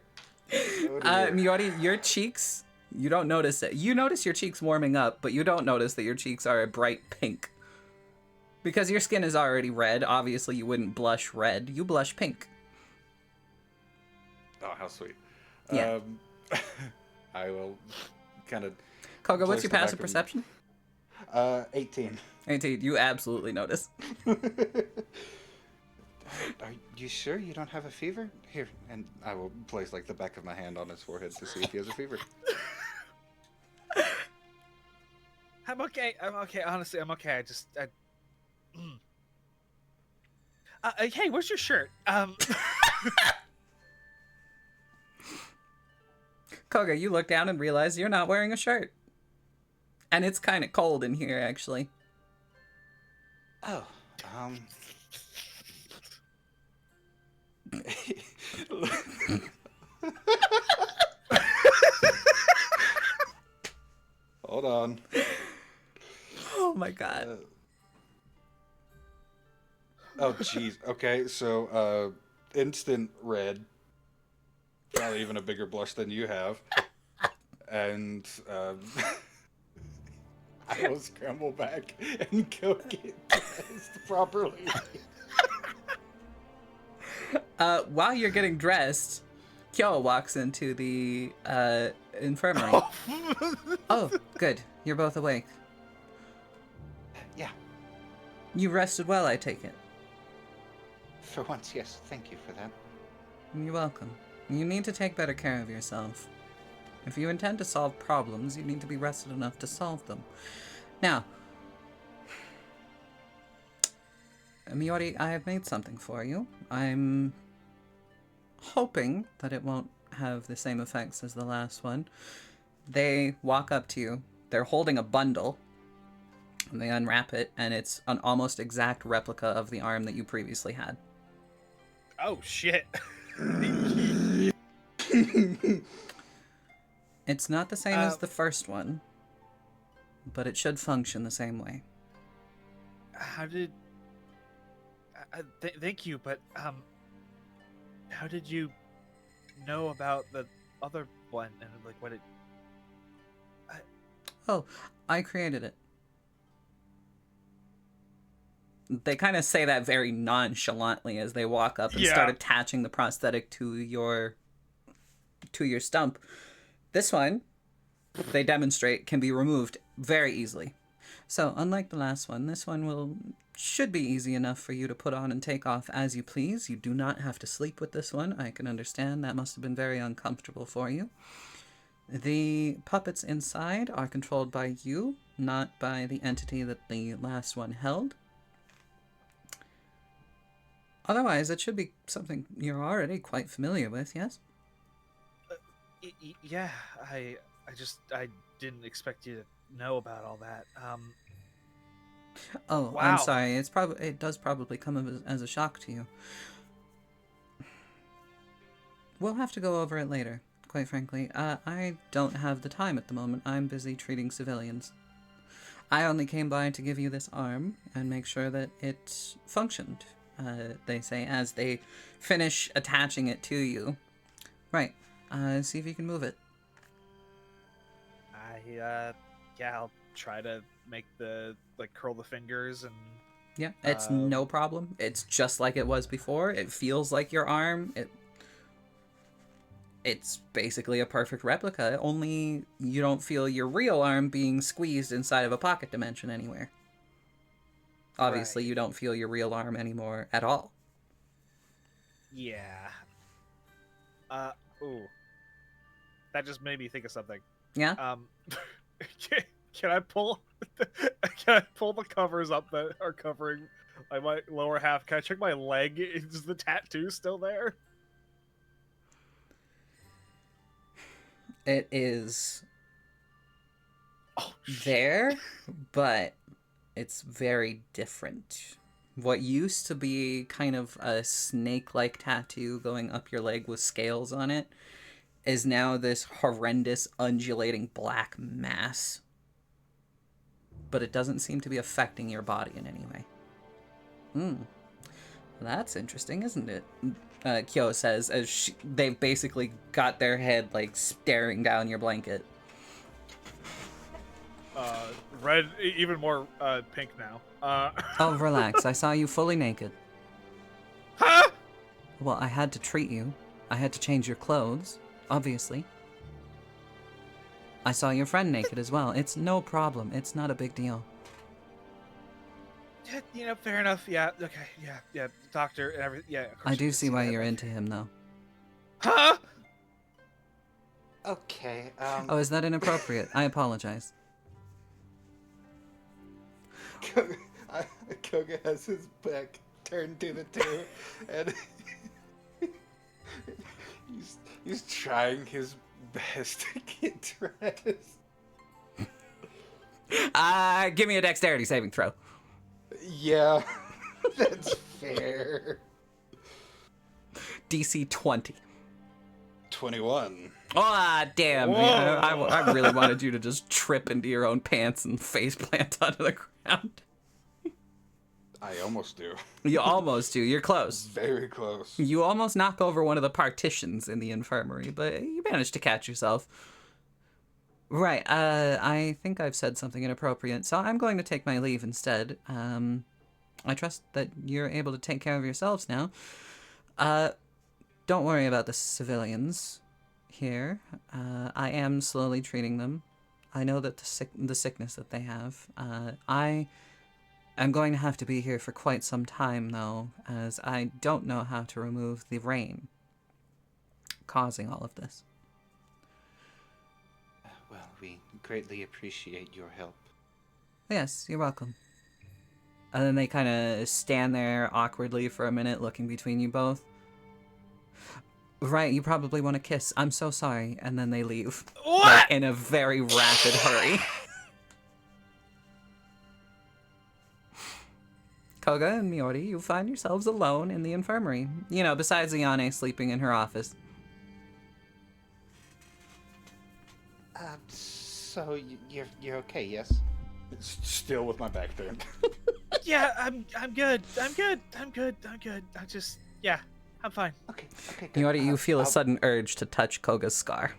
Oh dear. Miori, your cheeks, you don't notice it. You notice your cheeks warming up, but you don't notice that your cheeks are a bright pink. Because your skin is already red, obviously you wouldn't blush red. You blush pink. Oh, how sweet. Yeah. I will kind of. Koga, what's place your the back passive of- perception? 18. 18. You absolutely notice. Are you sure you don't have a fever? Here, and I will place like the back of my hand on his forehead to see if he has a fever. I'm okay. I'm okay. Honestly, I'm okay. Hey, where's your shirt? Koga, you look down and realize you're not wearing a shirt. And it's kind of cold in here, actually. Oh, Hold on. Oh my god. Oh, jeez. Okay, so, instant red. Probably even a bigger blush than you have. And, I will scramble back and go get dressed properly. While you're getting dressed, Kyo walks into the infirmary. Oh, good. You're both awake. Yeah, You rested well, I take it. for once, yes. Thank you for that. You're welcome. You need to take better care of yourself. If you intend to solve problems, you need to be rested enough to solve them. Now, Miori, I have made something for you. I'm hoping that it won't have the same effects as the last one. They walk up to you. They're holding a bundle. And they unwrap it, and it's an almost exact replica of the arm that you previously had. Oh shit. It's not the same as the first one, but it should function the same way. How did? Thank you, but how did you know about the other one and like what it? Oh, I created it. They kind of say that very nonchalantly as they walk up and start attaching the prosthetic to your stump. This one, they demonstrate, can be removed very easily. So, unlike the last one, this one should be easy enough for you to put on and take off as you please. You do not have to sleep with this one. I can understand that must have been very uncomfortable for you. The puppets inside are controlled by you, not by the entity that the last one held. Otherwise, it should be something you're already quite familiar with, yes? Yeah, I didn't expect you to know about all that. Oh, Wow. I'm sorry. It does probably come as a shock to you. We'll have to go over it later, quite frankly. I don't have the time at the moment. I'm busy treating civilians. I only came by to give you this arm and make sure that it functioned, they say, as they finish attaching it to you. Right. See if you can move it. I'll try to make curl the fingers and... Yeah, it's no problem. It's just like it was before. It feels like your arm. It's basically a perfect replica, only you don't feel your real arm being squeezed inside of a pocket dimension anywhere. Obviously, Right. you don't feel your real arm anymore at all. Yeah. Ooh. That just made me think of something. Yeah? Can I pull the covers up that are covering my lower half? Can I check my leg? Is the tattoo still there? It is Oh, there, but it's very different. What used to be kind of a snake-like tattoo going up your leg with scales on it is now this horrendous undulating black mass. But it doesn't seem to be affecting your body in any way. That's interesting, isn't it? Kyo says as they've basically got their head like staring down your blanket. Red, even more pink now. Oh, relax. I saw you fully naked. Huh? Well, I had to treat you. I had to change your clothes, obviously. I saw your friend naked as well. It's no problem. It's not a big deal. Yeah, fair enough. Yeah, okay, yeah, doctor and everything. Yeah, of course I you do did see why that, you're like- into him, though. Huh? Okay. Oh, is that inappropriate? I apologize. Koga has his back turned to the two, and he's trying his best to get dressed. Give me a dexterity saving throw. Yeah, that's fair. DC 20. 21. Oh, damn. Whoa. I really wanted you to just trip into your own pants and face plant onto the ground. I almost do. You almost do. You're close. Very close. You almost knock over one of the partitions in the infirmary, but you managed to catch yourself. Right, I think I've said something inappropriate, so I'm going to take my leave instead. I trust that you're able to take care of yourselves now. Don't worry about the civilians here. I am slowly treating them. I know that the sickness that they have. I am going to have to be here for quite some time, though, as I don't know how to remove the rain causing all of this. Well, we greatly appreciate your help. Yes, you're welcome. And then they kind of stand there awkwardly for a minute, looking between you both. Right, you probably want to kiss. I'm so sorry. And then they leave. What? Like, in a very rapid hurry. Koga and Miori, you find yourselves alone in the infirmary. You know, besides Ayane sleeping in her office. So you're okay, yes? Still with my back turned. Yeah, I'm good. I'm good. I just, yeah, I'm fine. Okay, good. Miori, you feel a I'll- sudden urge to touch Koga's scar.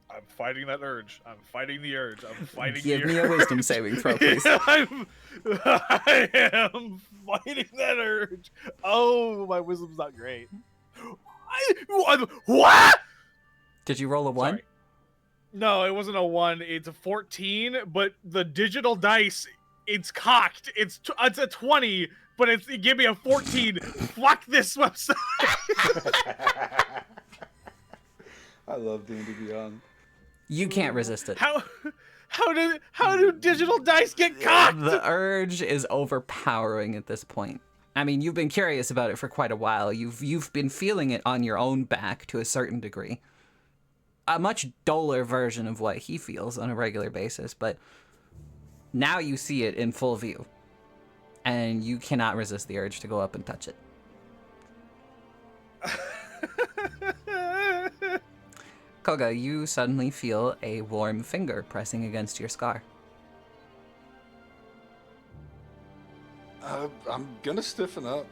I'm fighting that urge. I'm fighting the urge. I'm fighting Give the me urge. a wisdom saving throw, please. I am fighting that urge. Oh, my wisdom's not great. What? Did you roll a 1? Sorry. No, it wasn't a 1. It's a 14, but the digital dice, it's cocked. It's a 20, but it gave me a 14. Fuck this website. I love D&D Beyond. You can't resist it. How do digital dice get cocked? The urge is overpowering at this point. I mean, you've been curious about it for quite a while. You've been feeling it on your own back to a certain degree. A much duller version of what he feels on a regular basis, but now you see it in full view. And you cannot resist the urge to go up and touch it. Koga, you suddenly feel a warm finger pressing against your scar. I'm gonna stiffen up.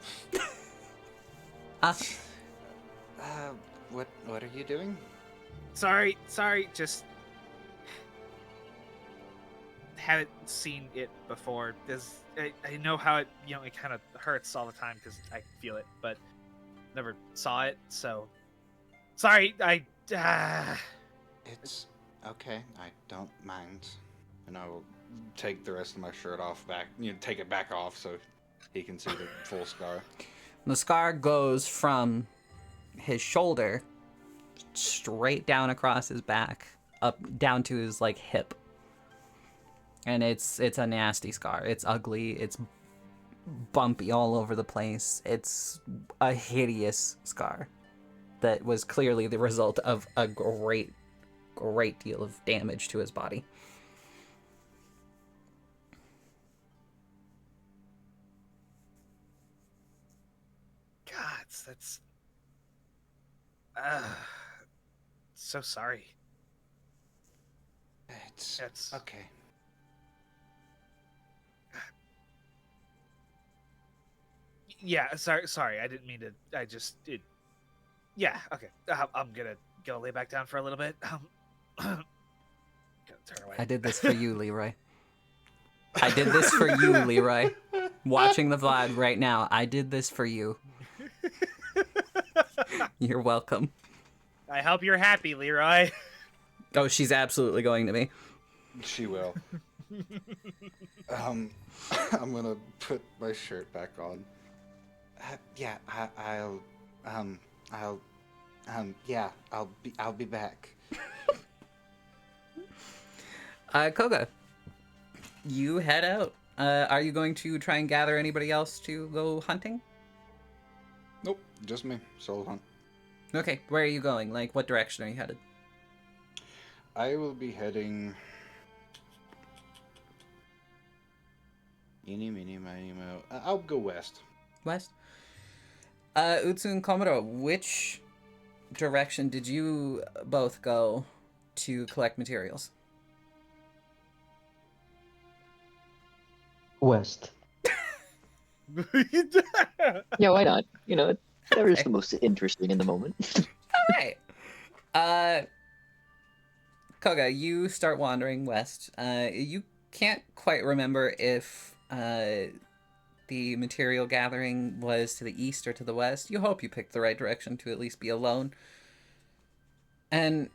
What are you doing? Sorry, just haven't seen it before. I know how it, it kind of hurts all the time because I feel it, but never saw it, so sorry. It's okay. I don't mind. And I will take the rest of my shirt off back, take it back off so he can see the full scar. The scar goes from his shoulder straight down across his back, up down to his hip. And it's a nasty scar. It's ugly. It's bumpy all over the place. It's a hideous scar that was clearly the result of a great deal of damage to his body. God, that's so sorry. It's okay. Yeah, sorry. I didn't mean to. Yeah, okay. I'm gonna lay back down for a little bit. Gonna turn away. I did this for you, Leroy. I did this for you, Leroy. Watching the VOD right now, I did this for you. You're welcome. I hope you're happy, Leroy. Oh, she's absolutely going to be. She will. I'm gonna put my shirt back on. Yeah, um, I'll, yeah, I'll be back. Koga, you head out. Are you going to try and gather anybody else to go hunting? Nope, just me. Solo hunt. Okay, where are you going? Like, what direction are you headed? I will be heading. Eeny, meeny, miny, mo. I'll go west. West? Utsu and Komuro, which direction did you both go to collect materials? West. Yeah, why not? You know, they're just Okay. the most interesting in the moment. Alright. Koga, you start wandering west. You can't quite remember if the material gathering was to the east or to the west. You hope you picked the right direction to at least be alone. And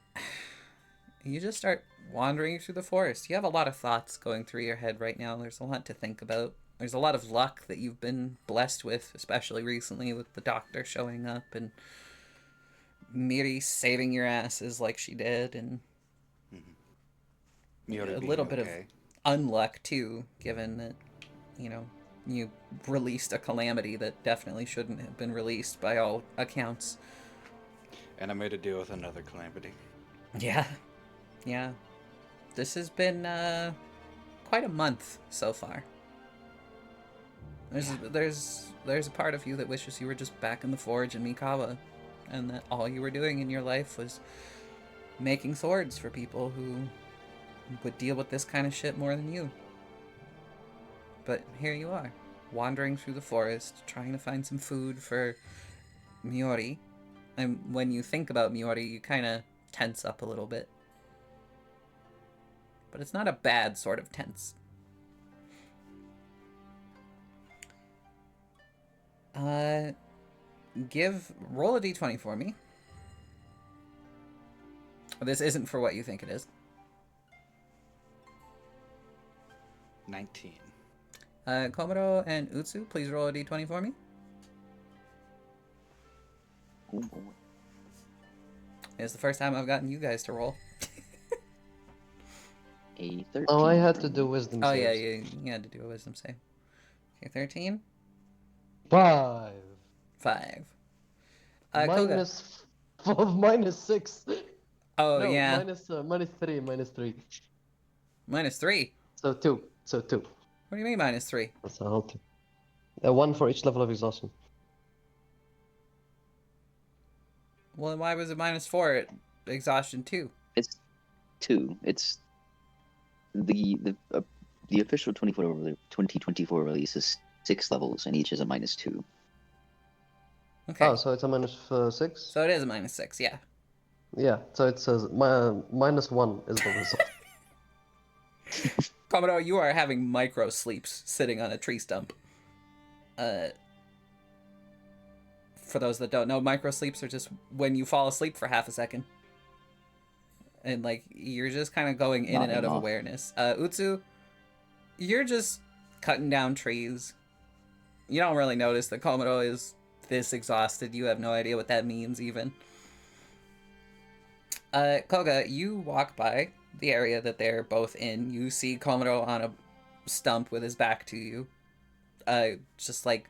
you just start wandering through the forest. You have a lot of thoughts going through your head right now. There's a lot to think about. There's a lot of luck that you've been blessed with, especially recently with the doctor showing up and Miri saving your asses like she did, and Miori a being little bit of okay. unluck too, given that, you know, you released a calamity that definitely shouldn't have been released by all accounts. And I made a deal with another calamity. Yeah. Yeah. This has been quite a month so far. There's a part of you that wishes you were just back in the forge in Mikawa, and that all you were doing in your life was making swords for people who would deal with this kind of shit more than you. But here you are, wandering through the forest, trying to find some food for Miori. And when you think about Miori, you kind of tense up a little bit. But it's not a bad sort of tense. Roll a d20 for me. This isn't for what you think it is. 19. Komuro and Utsu, please roll a d20 for me. Oh boy. It's the first time I've gotten you guys to roll. A 13. Oh, I had to from do me. wisdom Oh yeah, saves. you had to do a wisdom save. Okay, 13. 5. 5. Koga. Minus 4, minus 6. Oh No, yeah, minus 3, minus 3. minus 3. So 2. So 2. What do you mean minus 3? That's a whole 2. 1 for each level of exhaustion. Well, then why was it minus 4 at exhaustion 2? It's 2. It's the official 2024 release is 6 levels, and each is a minus 2. Okay, Oh, so it's a minus 6? so it is a minus 6, yeah. Yeah, so it says minus 1 is the result. Commodore, you are having micro sleeps sitting on a tree stump. For those that don't know, micro sleeps are just when you fall asleep for half a second. And, like, you're just kind of going in and out of Nodding off. awareness. Utsu, you're just cutting down trees. You don't really notice that Komodo is this exhausted. You have no idea what that means, even. Koga, you walk by the area that they're both in. You see Komodo on a stump with his back to you. Just, like,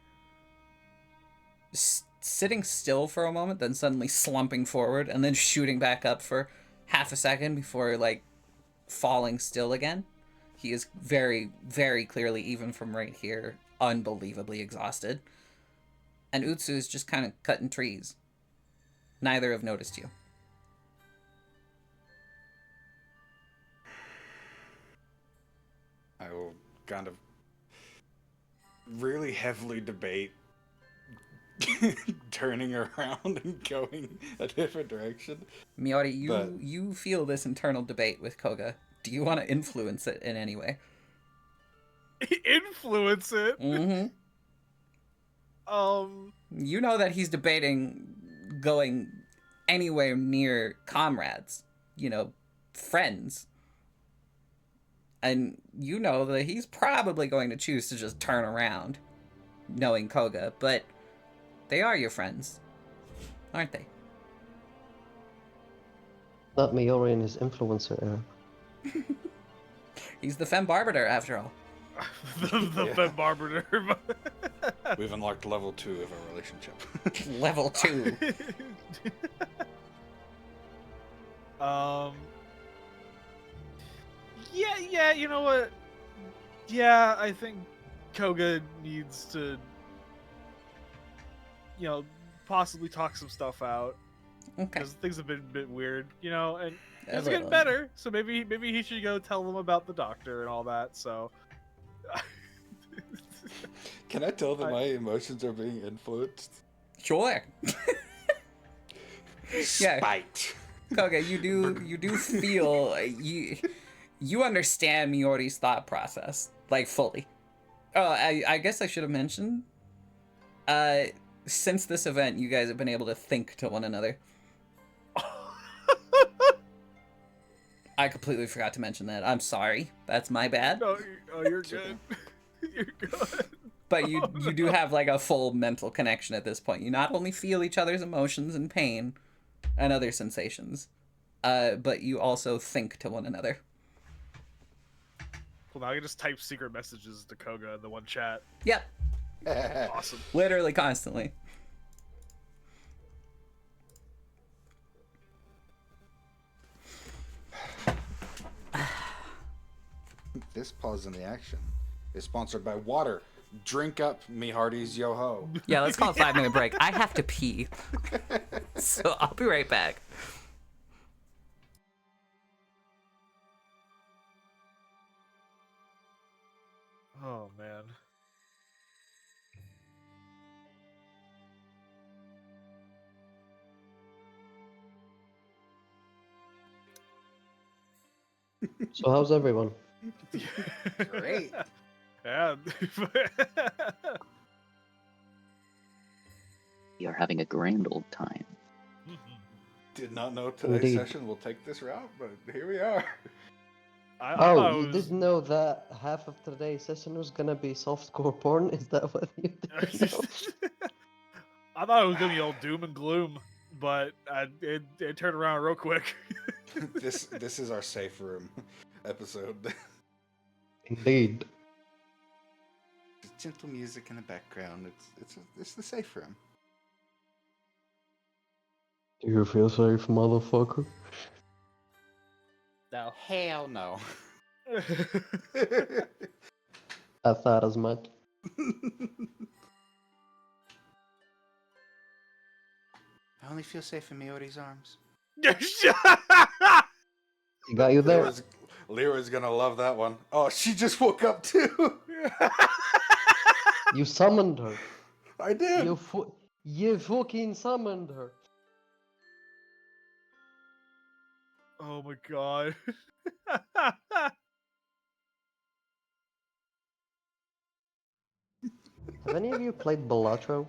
sitting still for a moment, then suddenly slumping forward, and then shooting back up for half a second before, like, falling still again. He is very, very clearly, even from right here, unbelievably exhausted. And Utsu is just kind of cutting trees. Neither have noticed you. I will kind of really heavily debate turning around and going a different direction. Miori, But- you feel this internal debate with Koga. Do you want to influence it in any way? Influence it. Mm-hmm. You know that he's debating going anywhere near comrades. You know, friends. And you know that he's probably going to choose to just turn around, knowing Koga, but they are your friends, aren't they? Not Miori in his influencer era. He's the Fembarbiter, after all. the Fed Barber. We've unlocked level 2 of our relationship. Level 2. Yeah, you know what? Yeah, I think Koga needs to, possibly talk some stuff out. Okay. Because things have been a bit weird, and A it's getting little. better. So maybe he should go tell them about the doctor and all that. So. Can I tell that my emotions are being influenced? Sure. Yeah. Spite. Koga, you do feel you understand Miori's thought process, like, fully. Oh, I guess I should have mentioned. Since this event, you guys have been able to think to one another. I completely forgot to mention that. I'm sorry. That's my bad. No, you're good. You're good. But you do have, like, a full mental connection at this point. You not only feel each other's emotions and pain and other sensations, but you also think to one another. Well, now I can just type secret messages to Koga in the one chat. Yep. Awesome. Literally constantly. This pause in the action is sponsored by water. Drink up, me hearties, yo ho. Yeah, let's call it 5-minute break. I have to pee. So I'll be right back. Oh man. So how's everyone? Great. Yeah. We are having a grand old time. Did not know today's Indeed. session will take this route, but here we are. I thought Oh, it you was- didn't know that half of today's session was gonna be softcore porn? Is that what you didn't know? I thought it was gonna be all doom and gloom, but it turned around real quick. This is our safe room episode. Indeed. Gentle music in the background. It's the safe room. Do you feel safe, motherfucker? No. Hell no. I thought as much. I only feel safe in Miori's arms. He got you there. Lyra's gonna love that one. Oh, she just woke up too. You summoned her. I did. You fucking summoned her. Oh my god. Have any of you played Balatro?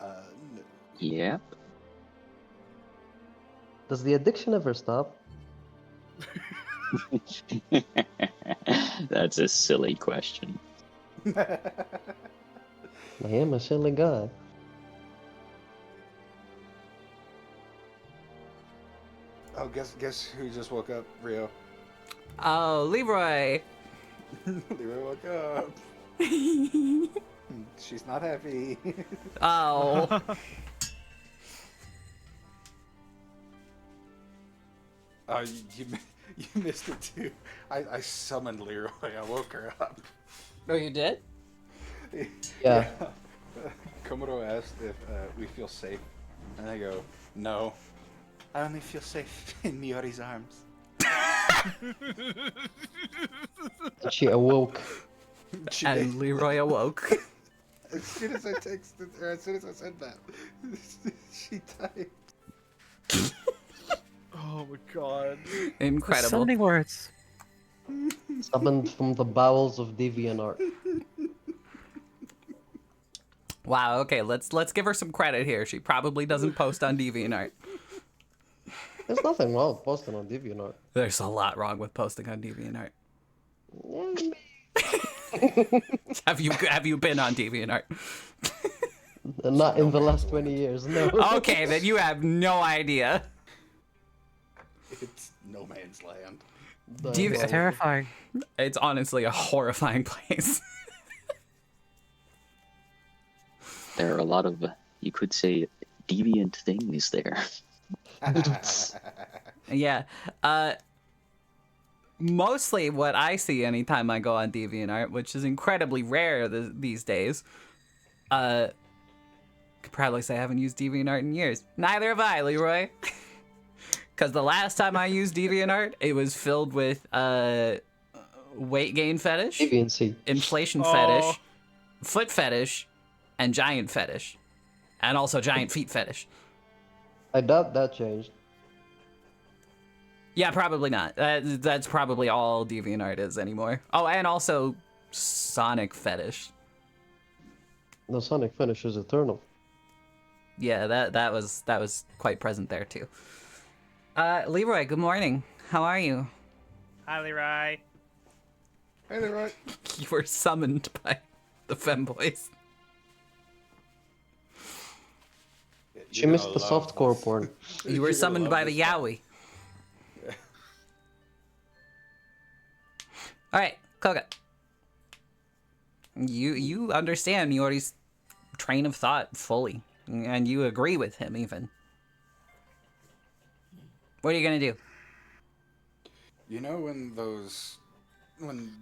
No. Yep. Does the addiction ever stop? That's a silly question. I am a silly guy. Oh, guess who just woke up? Rio. Oh, Leroy. Lyra woke up. She's not happy. Oh. Oh, you missed it too. I summoned Leroy. I woke her up. Oh, you did? Yeah. Komodo asked if we feel safe, and I go, no. I only feel safe in Miori's arms. And she awoke. She And Leroy awoke. as soon as I texted, or as soon as I said that, she typed. Oh my god. Incredible. Summoning words. Summoned from the bowels of DeviantArt. Wow, okay, let's give her some credit here. She probably doesn't post on DeviantArt. There's nothing wrong with posting on DeviantArt. There's a lot wrong with posting on DeviantArt. Have you been on DeviantArt? Not in the No man's last 20 land. years, no. Okay, then you have no idea. It's no man's land. It's terrifying. It's honestly a horrifying place. There are a lot of, you could say, deviant things there. Yeah. Mostly what I see anytime I go on DeviantArt, which is incredibly rare these days. Could probably say I haven't used DeviantArt in years. Neither have I, Leroy. Because the last time I used DeviantArt, it was filled with weight gain fetish, Deviancy. inflation Oh. fetish, foot fetish, and giant fetish. And also giant feet fetish. I doubt that changed. Yeah, probably not. That's probably all DeviantArt is anymore. Oh, and also Sonic fetish. The Sonic finish is eternal. Yeah, that was quite present there too. Leroy, good morning. How are you? Hi, Leroy. Hey there, right? You were summoned by the femboys. She missed the softcore porn. You were summoned by the Yowie. All right, Koga. You understand Miori's train of thought fully, and you agree with him even. What are you gonna do? You know when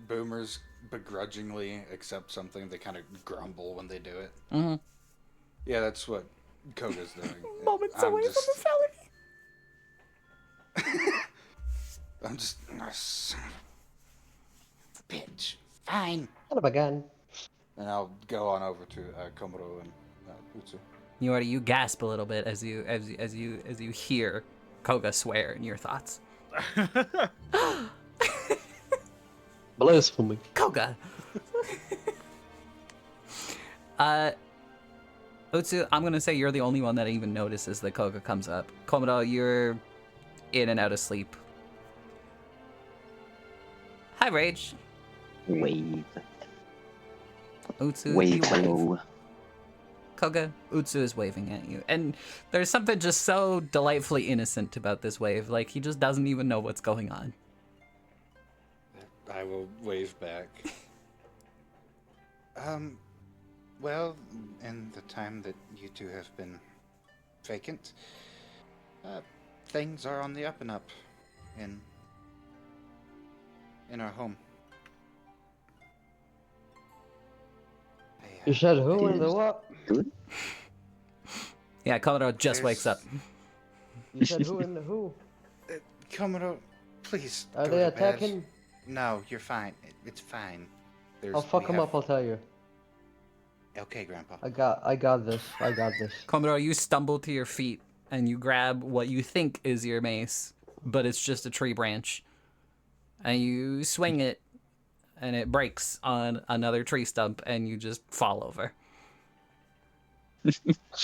boomers begrudgingly accept something, they kind of grumble when they do it? Mm-hmm. Yeah, that's what Koga's doing. Moments away from the felony. I'm just... Bitch. Fine. Son of a gun. And I'll go on over to Komuro and Utsu. Miori, you gasp a little bit as you hear Koga swear in your thoughts. Blasphemy. Koga. Utsu, I'm gonna say you're the only one that even notices that Koga comes up. Komuro, you're in and out of sleep. Hi, Rage. Wave. Utsu, you Wave wave. hello. Koga, Utsu is waving at you. And there's something just so delightfully innocent about this wave. Like, he just doesn't even know what's going on. I will wave back. Well, in the time that you two have been vacant, things are on the up and up in our home. You said who and the what? Good? Yeah, Komuro just wakes up. You said who and the who? Komuro, please. Are go they to bed. attacking? No, you're fine. It's fine. I'll fuck we them have- up, I'll tell you. Okay, Grandpa. I got this. I got this. Komuro, you stumble to your feet and you grab what you think is your mace, but it's just a tree branch. And you swing it, and it breaks on another tree stump, and you just fall over.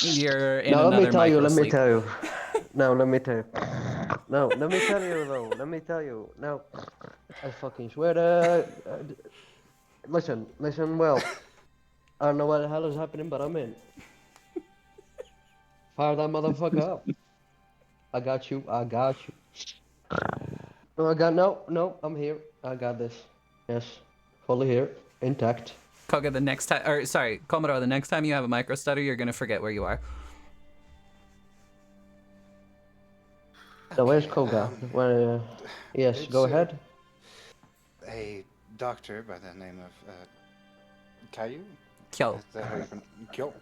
You're in Now let another me tell you, let me microsleep. tell you. No, let me tell you. No, let me tell you though. Let me tell you. No, I fucking swear to. Listen, well. I don't know what the hell is happening, but I'm in. Fire that motherfucker up. I got you. No, I'm here. I got this. Yes, fully here, intact. Koga, the next time, or sorry, Komuro, the next time you have a micro stutter, you're gonna forget where you are. So where's Koga? Yes, it's, go ahead. A doctor by the name of Caillou? Kyo, Is that how you Kyo?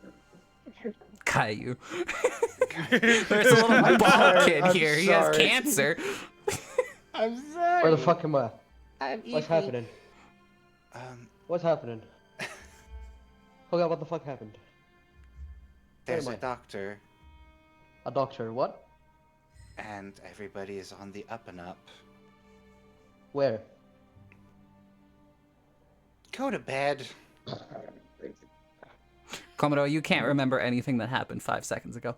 Caillou. There's a little bald kid I'm here. He has sorry. cancer. I'm sorry. Where the fuck am I? I'm What's happening? What's happening? Koga, what the fuck happened? There's am a I? doctor, A doctor? What? and everybody is on the up and up. Where? Go to bed. Komuro, you can't remember anything that happened 5 seconds ago.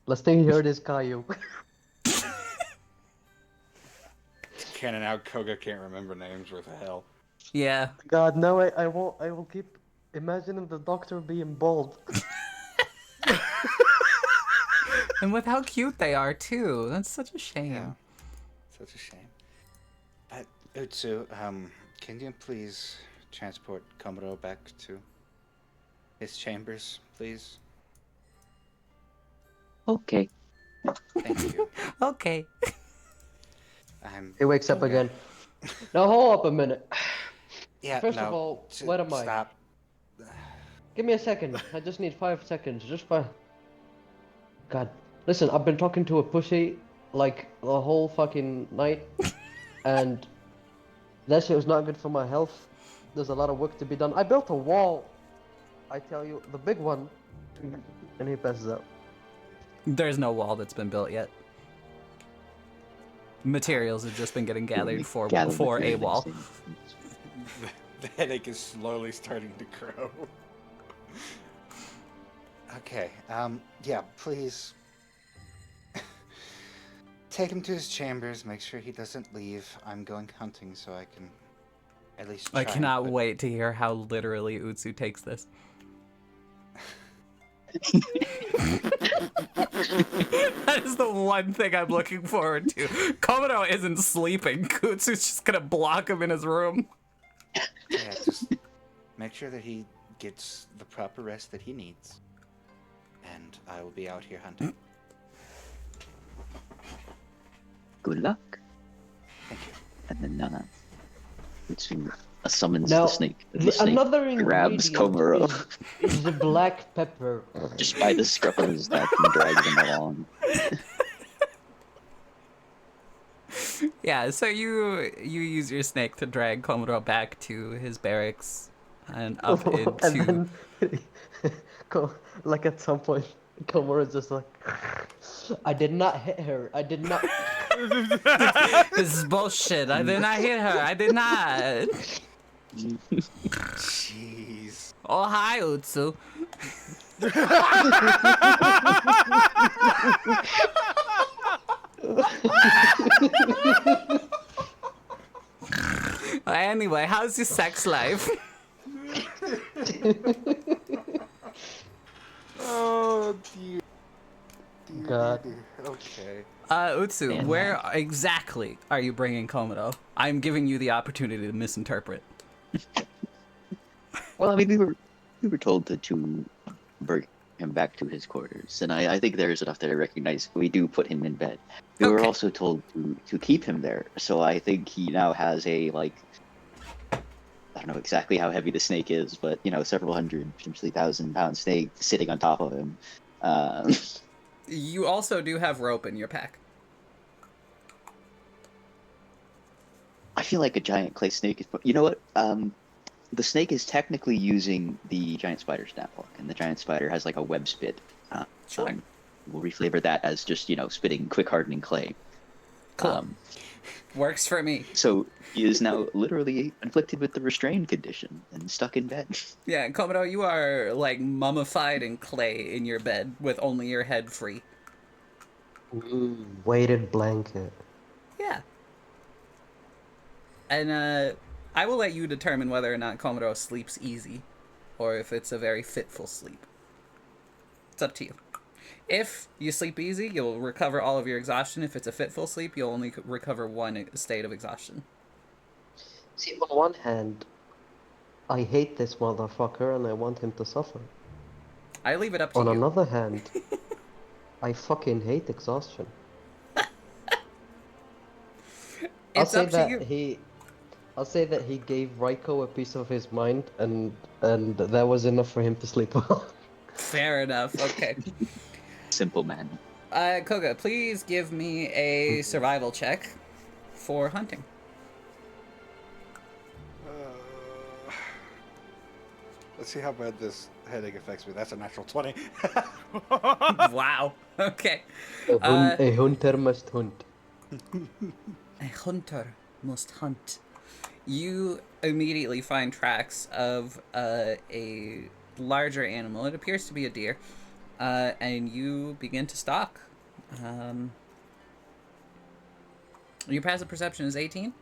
Last thing he heard is Caillou. Canon out, Koga can't remember names worth of hell. Yeah. God, no, I won't. I will keep imagining the doctor being bald. And with how cute they are, too. That's such a shame. Yeah. Such a shame. But, Utsu, can you please transport Komuro back to his chambers, please? Okay. Thank you. Okay. He wakes up Koga. again. Now hold up a minute. Yeah, First no, of all, where am I? Stop. Give me a second. I just need 5 seconds. Just for. God. Listen, I've been talking to a pussy like the whole fucking night, and that shit was not good for my health. There's a lot of work to be done. I built a wall. I tell you, the big one. And he passes out. There's no wall that's been built yet. Materials have just been getting gathered for Gather a materials wall. and- The headache is slowly starting to grow. Okay, yeah, please. Take him to his chambers, make sure he doesn't leave. I'm going hunting so I can at least try. I cannot but- wait to hear how literally Utsu takes this. That is the one thing I'm looking forward to. Komodo isn't sleeping. Utsu's just gonna block him in his room. Yeah, just make sure that he gets the proper rest that he needs. And I will be out here hunting. Good luck. Thank you. And then Utsu summons Now, the snake. And the snake another grabs ingredient Komuro is the black pepper. just by the scruff of his neck and drags him along. Yeah, so you use your snake to drag Komodo back to his barracks and up into. And then, like at some point, Komora's just like, I did not hit her. I did not. This is bullshit. I did not hit her. I did not. Jeez. Oh, hi, Utsu. Anyway, how's your sex life? Oh dear. God. Okay. Utsu, Man. where exactly are you bringing Komodo? I'm giving you the opportunity to misinterpret. Well, I mean, we were told to bring him back to his quarters, and I think there is enough that I recognize. We do put him in bed. We were Okay. also told to keep him there, so I think he now has a like. I don't know exactly how heavy the snake is, but several hundred, potentially 1,000-pound snake sitting on top of him. You also do have rope in your pack. I feel like a giant clay snake is. You know what? The snake is technically using the giant spider snap hook, and the giant spider has like a web spit. Sure. We'll reflavor that as just spitting quick hardening clay. Cool. Works for me. So he is now literally inflicted with the restrained condition and stuck in bed. Yeah, Komodo, you are like mummified in clay in your bed with only your head free. Weighted blanket. Yeah. And I will let you determine whether or not Komodo sleeps easy or if it's a very fitful sleep. It's up to you. If you sleep easy, you'll recover all of your exhaustion. If it's a fitful sleep, you'll only recover one state of exhaustion. See, on one hand, I hate this motherfucker and I want him to suffer. I leave it up to On you. another hand, I fucking hate exhaustion. It's up to you. I'll say that he gave Ryoko a piece of his mind, and that was enough for him to sleep well. Fair enough. Okay. Simple man. Koga, please give me a survival check for hunting. Let's see how bad this headache affects me. That's a natural 20. Wow. Okay. A hunter must hunt. A hunter must hunt. You immediately find tracks of a larger animal. It appears to be a deer. and you begin to stalk. Your passive perception is 18?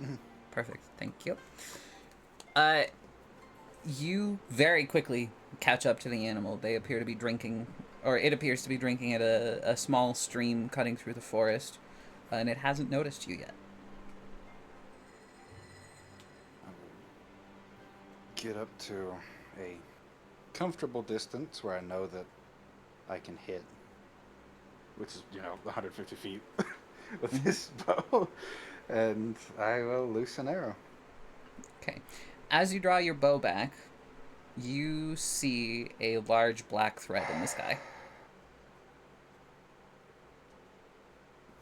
Mhm. Perfect, thank you. You very quickly catch up to the animal. They appear to be drinking, or it appears to be drinking at a small stream cutting through the forest, and it hasn't noticed you yet. I will get up to a comfortable distance where I know that I can hit, which is, 150 feet with this bow, and I will loose an arrow. Okay. As you draw your bow back, you see a large black thread in the sky.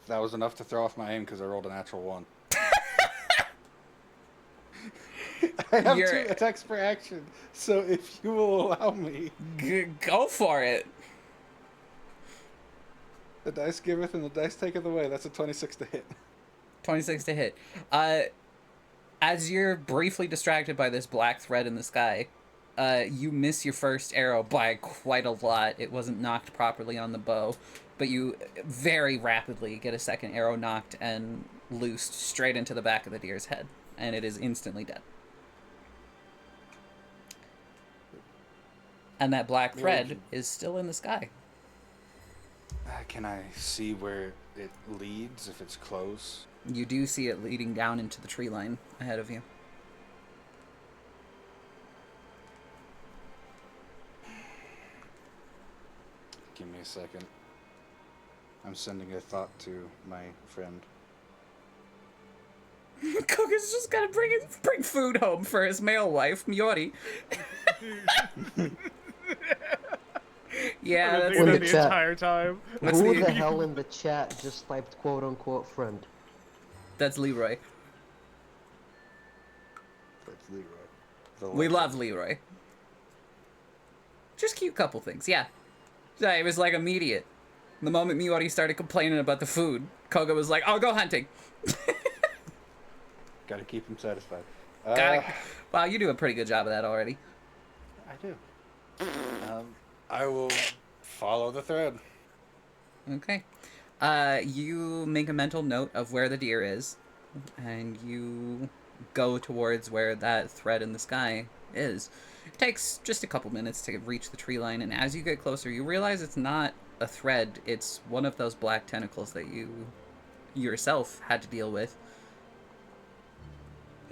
That was enough to throw off my aim because I rolled a natural 1. I have 2 attacks per action, so if you will allow me. Go for it. The dice giveth and the dice taketh away. That's a 26 to hit. 26 to hit. As you're briefly distracted by this black thread in the sky, you miss your first arrow by quite a lot. It wasn't knocked properly on the bow, but you very rapidly get a second arrow knocked and loosed straight into the back of the deer's head, and it is instantly dead. And that black thread is still in the sky. Can I see where it leads if it's close? You do see it leading down into the tree line ahead of you. Give me a second. I'm sending a thought to my friend. Koga's just gotta bring food home for his male wife, Miori. Yeah, that's In the the chat. entire time. Who the hell in the chat just typed quote unquote friend? That's Leroy. That's Leroy. We love Leroy. Just cute couple things, yeah. Yeah, it was like immediate. The moment Miori started complaining about the food, Koga was like, I'll go hunting. Gotta keep him satisfied. Got it. Wow, you do a pretty good job of that already. I do. I will follow the thread. Okay. You make a mental note of where the deer is, and you go towards where that thread in the sky is. It takes just a couple minutes to reach the tree line, and as you get closer, you realize it's not a thread. It's one of those black tentacles that you yourself had to deal with.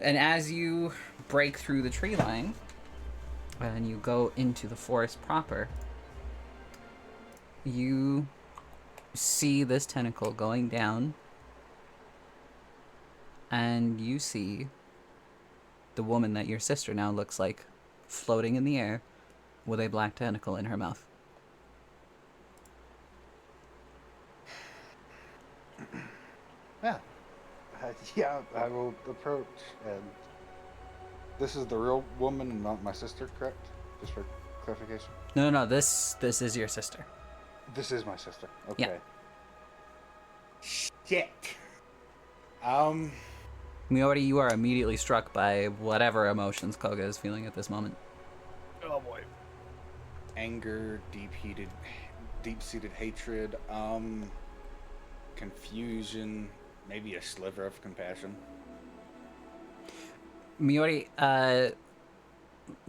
And as you break through the tree line, and you go into the forest proper, you see this tentacle going down, and you see the woman that your sister now looks like floating in the air with a black tentacle in her mouth. Yeah, I will approach, and this is the real woman and not my sister, correct? Just for clarification. No, this is your sister. This is my sister. Okay. Yeah. Shit. Miori, you are immediately struck by whatever emotions Koga is feeling at this moment. Oh boy. Anger, deep-seated hatred, confusion, maybe a sliver of compassion. Miori,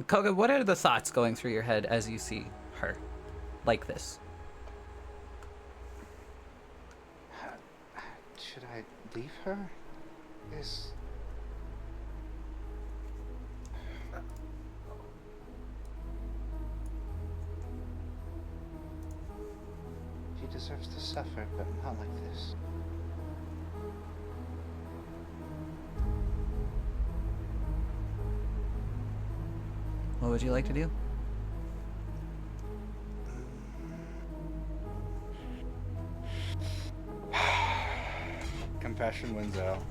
Koga, what are the thoughts going through your head as you see her like this? Should I leave her? She deserves to suffer, but not like this. What would you like to do? Compassion wins out.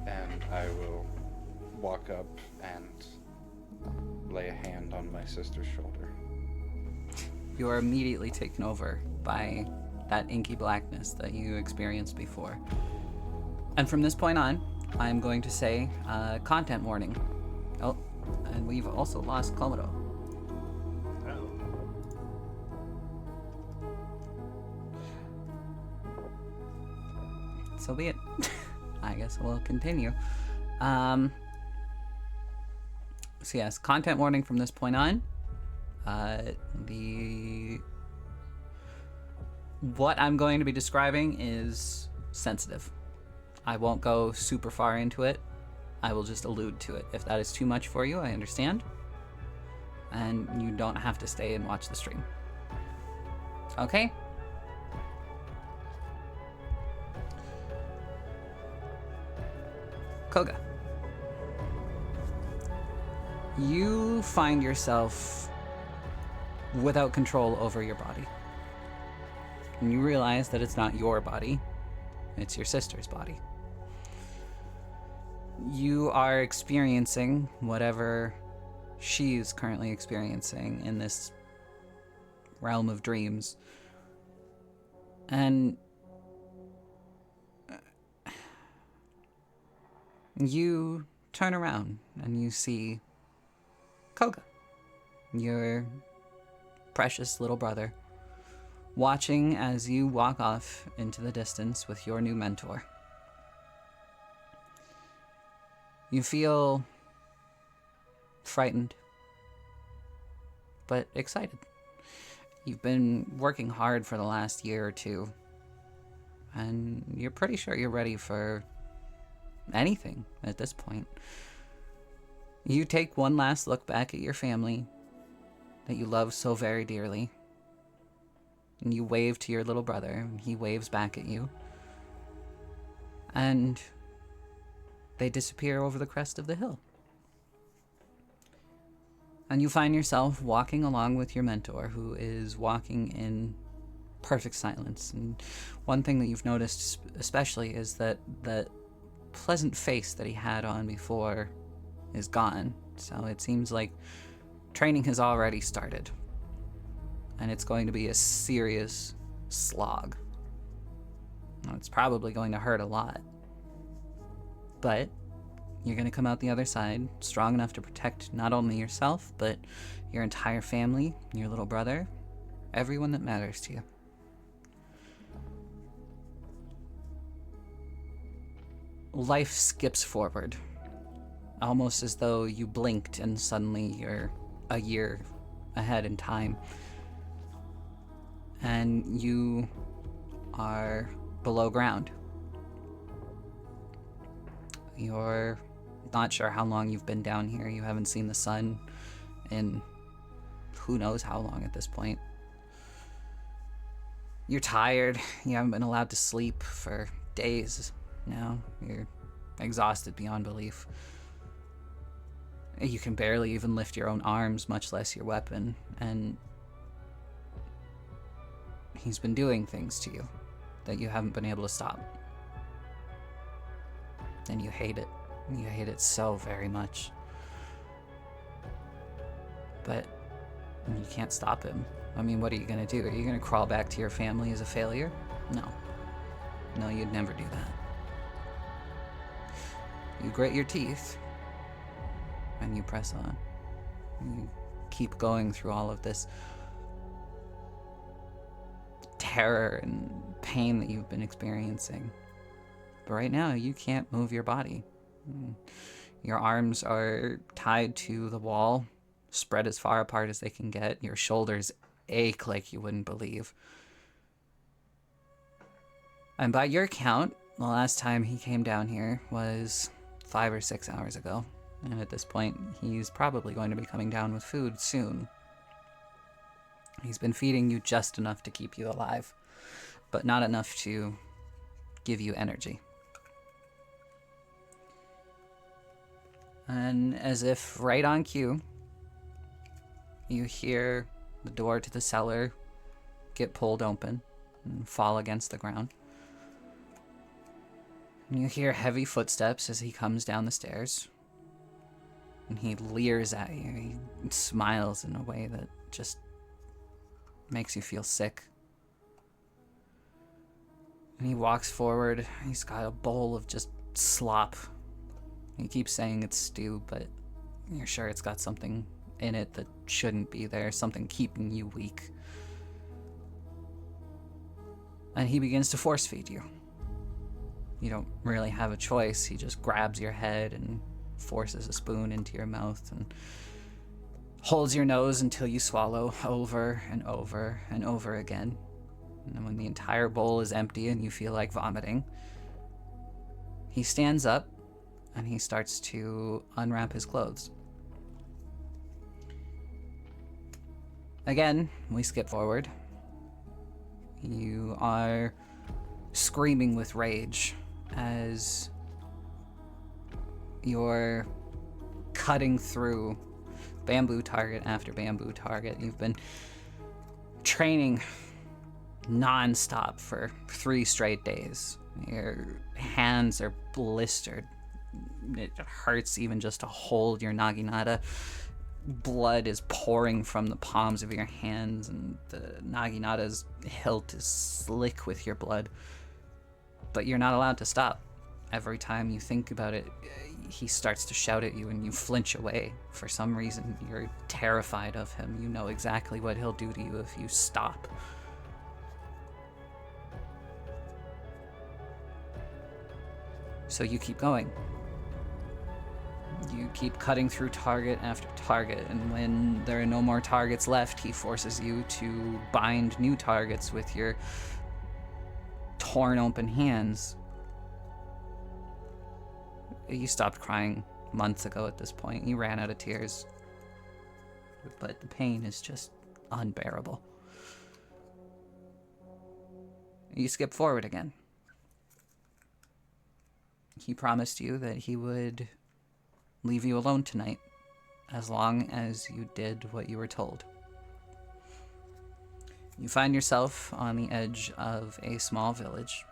And I will walk up and lay a hand on my sister's shoulder. You are immediately taken over by that inky blackness that you experienced before. And from this point on, I'm going to say content warning. Oh, and we've also lost Komodo. Oh. so be it. I guess we'll continue. So yes, content warning from this point on. What I'm going to be describing is sensitive. I won't go super far into it. I will just allude to it. If that is too much for you, I understand. And you don't have to stay and watch the stream. Okay? Koga. You find yourself without control over your body. And you realize that it's not your body, it's your sister's body. You are experiencing whatever she's currently experiencing in this realm of dreams. And you turn around and you see Koga, your precious little brother, watching as you walk off into the distance with your new mentor. You feel frightened, but excited. You've been working hard for the last year or two, and you're pretty sure you're ready for anything at this point. You take one last look back at your family that you love so very dearly, and you wave to your little brother, and he waves back at you, and they disappear over the crest of the hill. And you find yourself walking along with your mentor, who is walking in perfect silence. And one thing that you've noticed especially is that that pleasant face that he had on before is gone. So it seems like training has already started. And it's going to be a serious slog. Now, it's probably going to hurt a lot. But you're going to come out the other side strong enough to protect not only yourself, but your entire family, your little brother, everyone that matters to you. Life skips forward, almost as though you blinked and suddenly you're a year ahead in time. And you are below ground. You're not sure how long you've been down here. You haven't seen the sun in who knows how long at this point. You're tired. You haven't been allowed to sleep for days now. You're exhausted beyond belief. You can barely even lift your own arms, much less your weapon. And he's been doing things to you that you haven't been able to stop. And you hate it. You hate it so very much. But you can't stop him. I mean, what are you gonna do? Are you gonna crawl back to your family as a failure? No. No, you'd never do that. You grit your teeth, and you press on. You keep going through all of this terror and pain that you've been experiencing. But right now, you can't move your body. Your arms are tied to the wall, spread as far apart as they can get. Your shoulders ache like you wouldn't believe. And by your count, the last time he came down here was 5 or 6 hours ago. And at this point, he's probably going to be coming down with food soon. He's been feeding you just enough to keep you alive, but not enough to give you energy. And as if right on cue, you hear the door to the cellar get pulled open and fall against the ground. And you hear heavy footsteps as he comes down the stairs. And he leers at you. He smiles in a way that just makes you feel sick. And he walks forward. He's got a bowl of just slop. He keeps saying it's stew, but you're sure it's got something in it that shouldn't be there, something keeping you weak. And he begins to force feed you. you don't really have a choice. He just grabs your head and forces a spoon into your mouth and holds your nose until you swallow over and over and over again. And then when the entire bowl is empty and you feel like vomiting, he stands up and he starts to unwrap his clothes. Again, we skip forward. You are screaming with rage as you're cutting through bamboo target after bamboo target. You've been training non-stop for 3 straight days. Your hands are blistered. It hurts even just to hold your naginata. Blood is pouring from the palms of your hands, and the naginata's hilt is slick with your blood. But you're not allowed to stop. Every time you think about it, he starts to shout at you and you flinch away. For some reason, you're terrified of him. You know exactly what he'll do to you if you stop. So you keep going. You keep cutting through target after target, and when there are no more targets left, he forces you to bind new targets with your torn open hands. You stopped crying months ago at this point. You ran out of tears. But the pain is just unbearable. You skip forward again. He promised you that he would leave you alone tonight, as long as you did what you were told. You find yourself on the edge of a small village.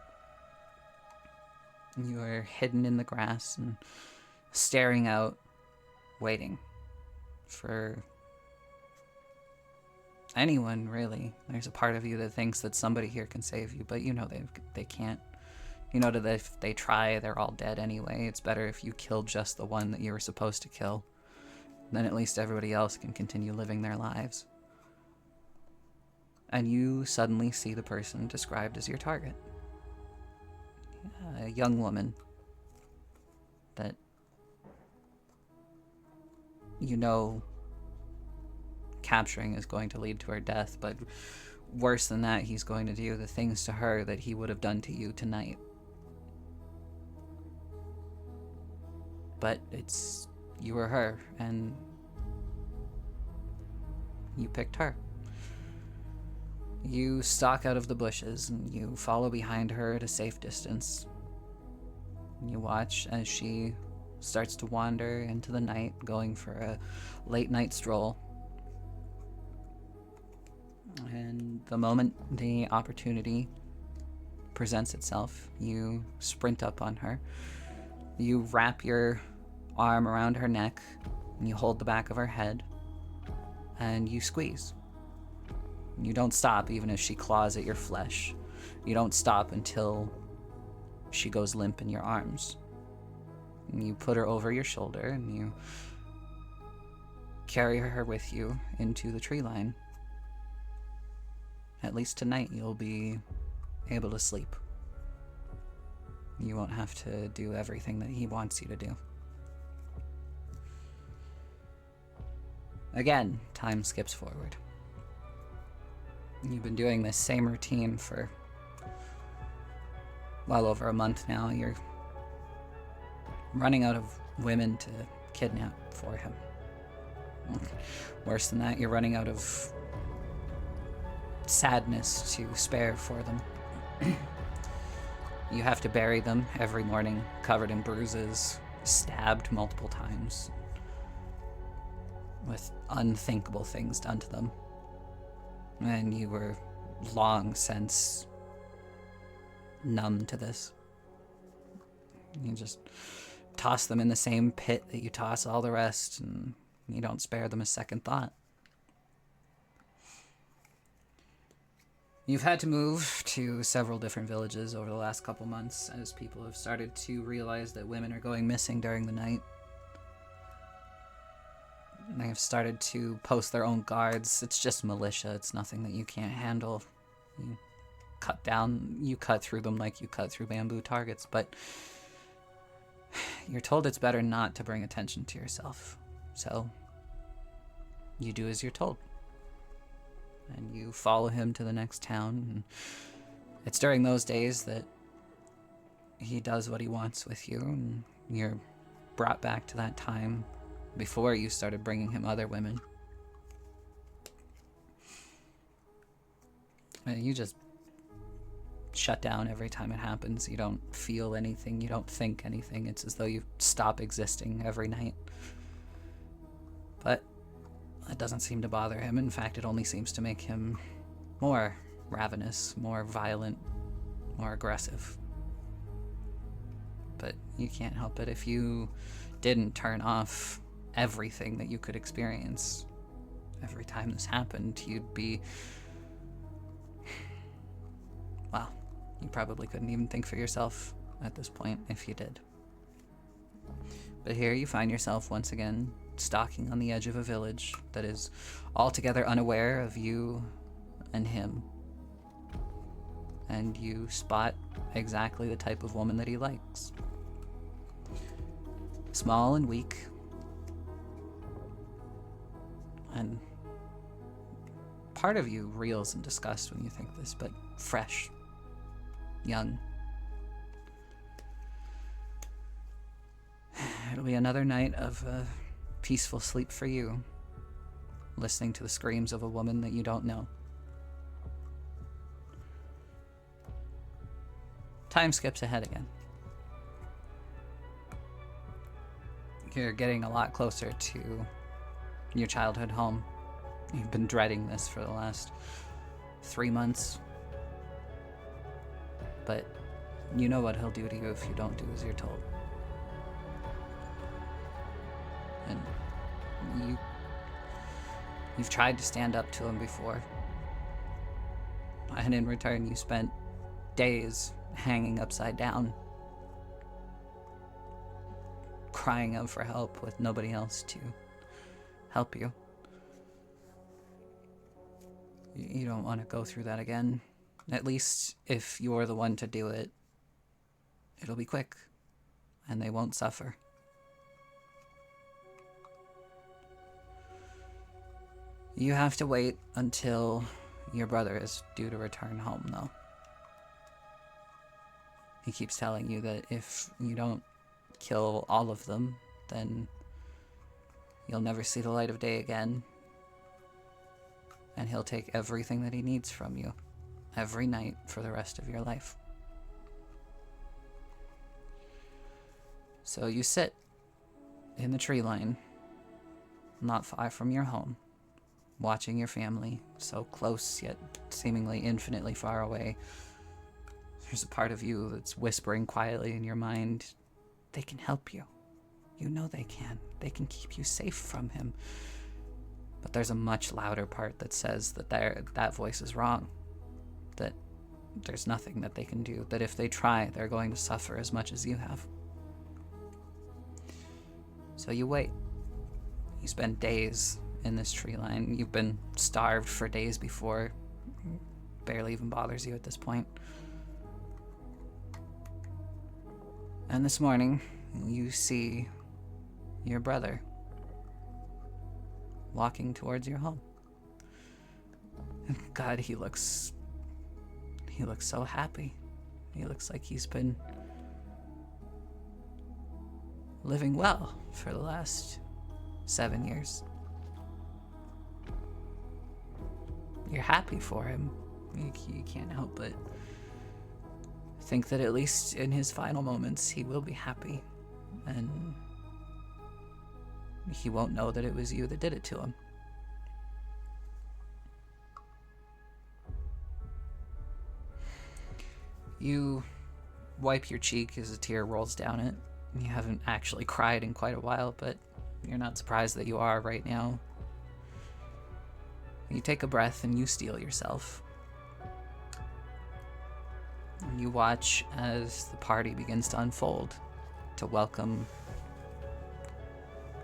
You are hidden in the grass and staring out, waiting for anyone, really. There's a part of you that thinks that somebody here can save you, but you know they can't. You know that if they try, they're all dead anyway. It's better if you kill just the one that you were supposed to kill. Then at least everybody else can continue living their lives. And you suddenly see the person described as your target. A young woman that you know capturing is going to lead to her death, but worse than that, he's going to do the things to her that he would have done to you tonight. But it's you or her, and you picked her. You stalk out of the bushes, and you follow behind her at a safe distance. You watch as she starts to wander into the night, going for a late night stroll. And the moment the opportunity presents itself, you sprint up on her. You wrap your arm around her neck, and you hold the back of her head, and you squeeze. You don't stop even as she claws at your flesh. You don't stop until she goes limp in your arms. And you put her over your shoulder, and you carry her with you into the tree line. At least tonight you'll be able to sleep. You won't have to do everything that he wants you to do. Again, time skips forward. You've been doing this same routine for well over a month now. You're running out of women to kidnap for him. Worse than that, you're running out of sadness to spare for them. You have to bury them every morning, covered in bruises, stabbed multiple times, with unthinkable things done to them. And you were long since numb to this. You just toss them in the same pit that you toss all the rest, and you don't spare them a second thought. You've had to move to several different villages over the last couple months as people have started to realize that women are going missing during the night. They have started to post their own guards. It's just militia. It's nothing that you can't handle. You you cut through them like you cut through bamboo targets, but you're told it's better not to bring attention to yourself. So you do as you're told. And you follow him to the next town. And it's during those days that he does what he wants with you, and you're brought back to that time before you started bringing him other women. And you just shut down every time it happens. You don't feel anything. You don't think anything. It's as though you stop existing every night. But that doesn't seem to bother him. In fact, it only seems to make him more ravenous, more violent, more aggressive. But you can't help it. If you didn't turn off everything that you could experience every time this happened, you'd be... well, you probably couldn't even think for yourself at this point if you did. But here you find yourself once again stalking on the edge of a village that is altogether unaware of you and him. And you spot exactly the type of woman that he likes. Small and weak. And part of you reels in disgust when you think this, but fresh. Young. It'll be another night of peaceful sleep for you, listening to the screams of a woman that you don't know. Time skips ahead again. You're getting a lot closer to your childhood home. You've been dreading this for the last 3 months. But you know what he'll do to you if you don't do as you're told. And you've tried to stand up to him before. And in return, you spent days hanging upside down, crying out for help with nobody else to help you. You don't want to go through that again. At least if you're the one to do it, it'll be quick, and they won't suffer. You have to wait until your brother is due to return home, though. He keeps telling you that if you don't kill all of them, then you'll never see the light of day again. And he'll take everything that he needs from you, every night for the rest of your life. So you sit in the tree line, not far from your home, watching your family, so close yet seemingly infinitely far away. There's a part of you that's whispering quietly in your mind, they can help you. You know they can. They can keep you safe from him. But there's a much louder part that says that that voice is wrong. That there's nothing that they can do. That if they try, they're going to suffer as much as you have. So you wait. You spend days in this tree line. You've been starved for days before. Barely even bothers you at this point. And this morning, you see your brother walking towards your home. And God, he looks so happy. He looks like he's been living well for the last 7 years. You're happy for him. You can't help but think that at least in his final moments, he will be happy. And he won't know that it was you that did it to him. You wipe your cheek as a tear rolls down it. You haven't actually cried in quite a while, but you're not surprised that you are right now. You take a breath and you steel yourself. And you watch as the party begins to unfold to welcome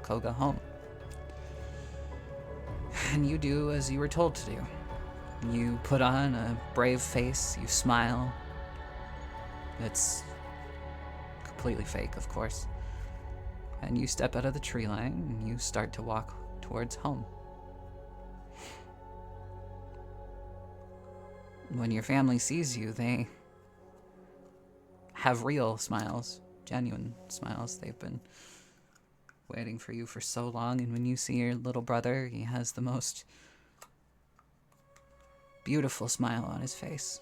Koga home. And you do as you were told to do. You put on a brave face, you smile. It's completely fake, of course. And you step out of the tree line and you start to walk towards home. When your family sees you, they have real smiles, genuine smiles. They've been waiting for you for so long, and when you see your little brother, he has the most beautiful smile on his face.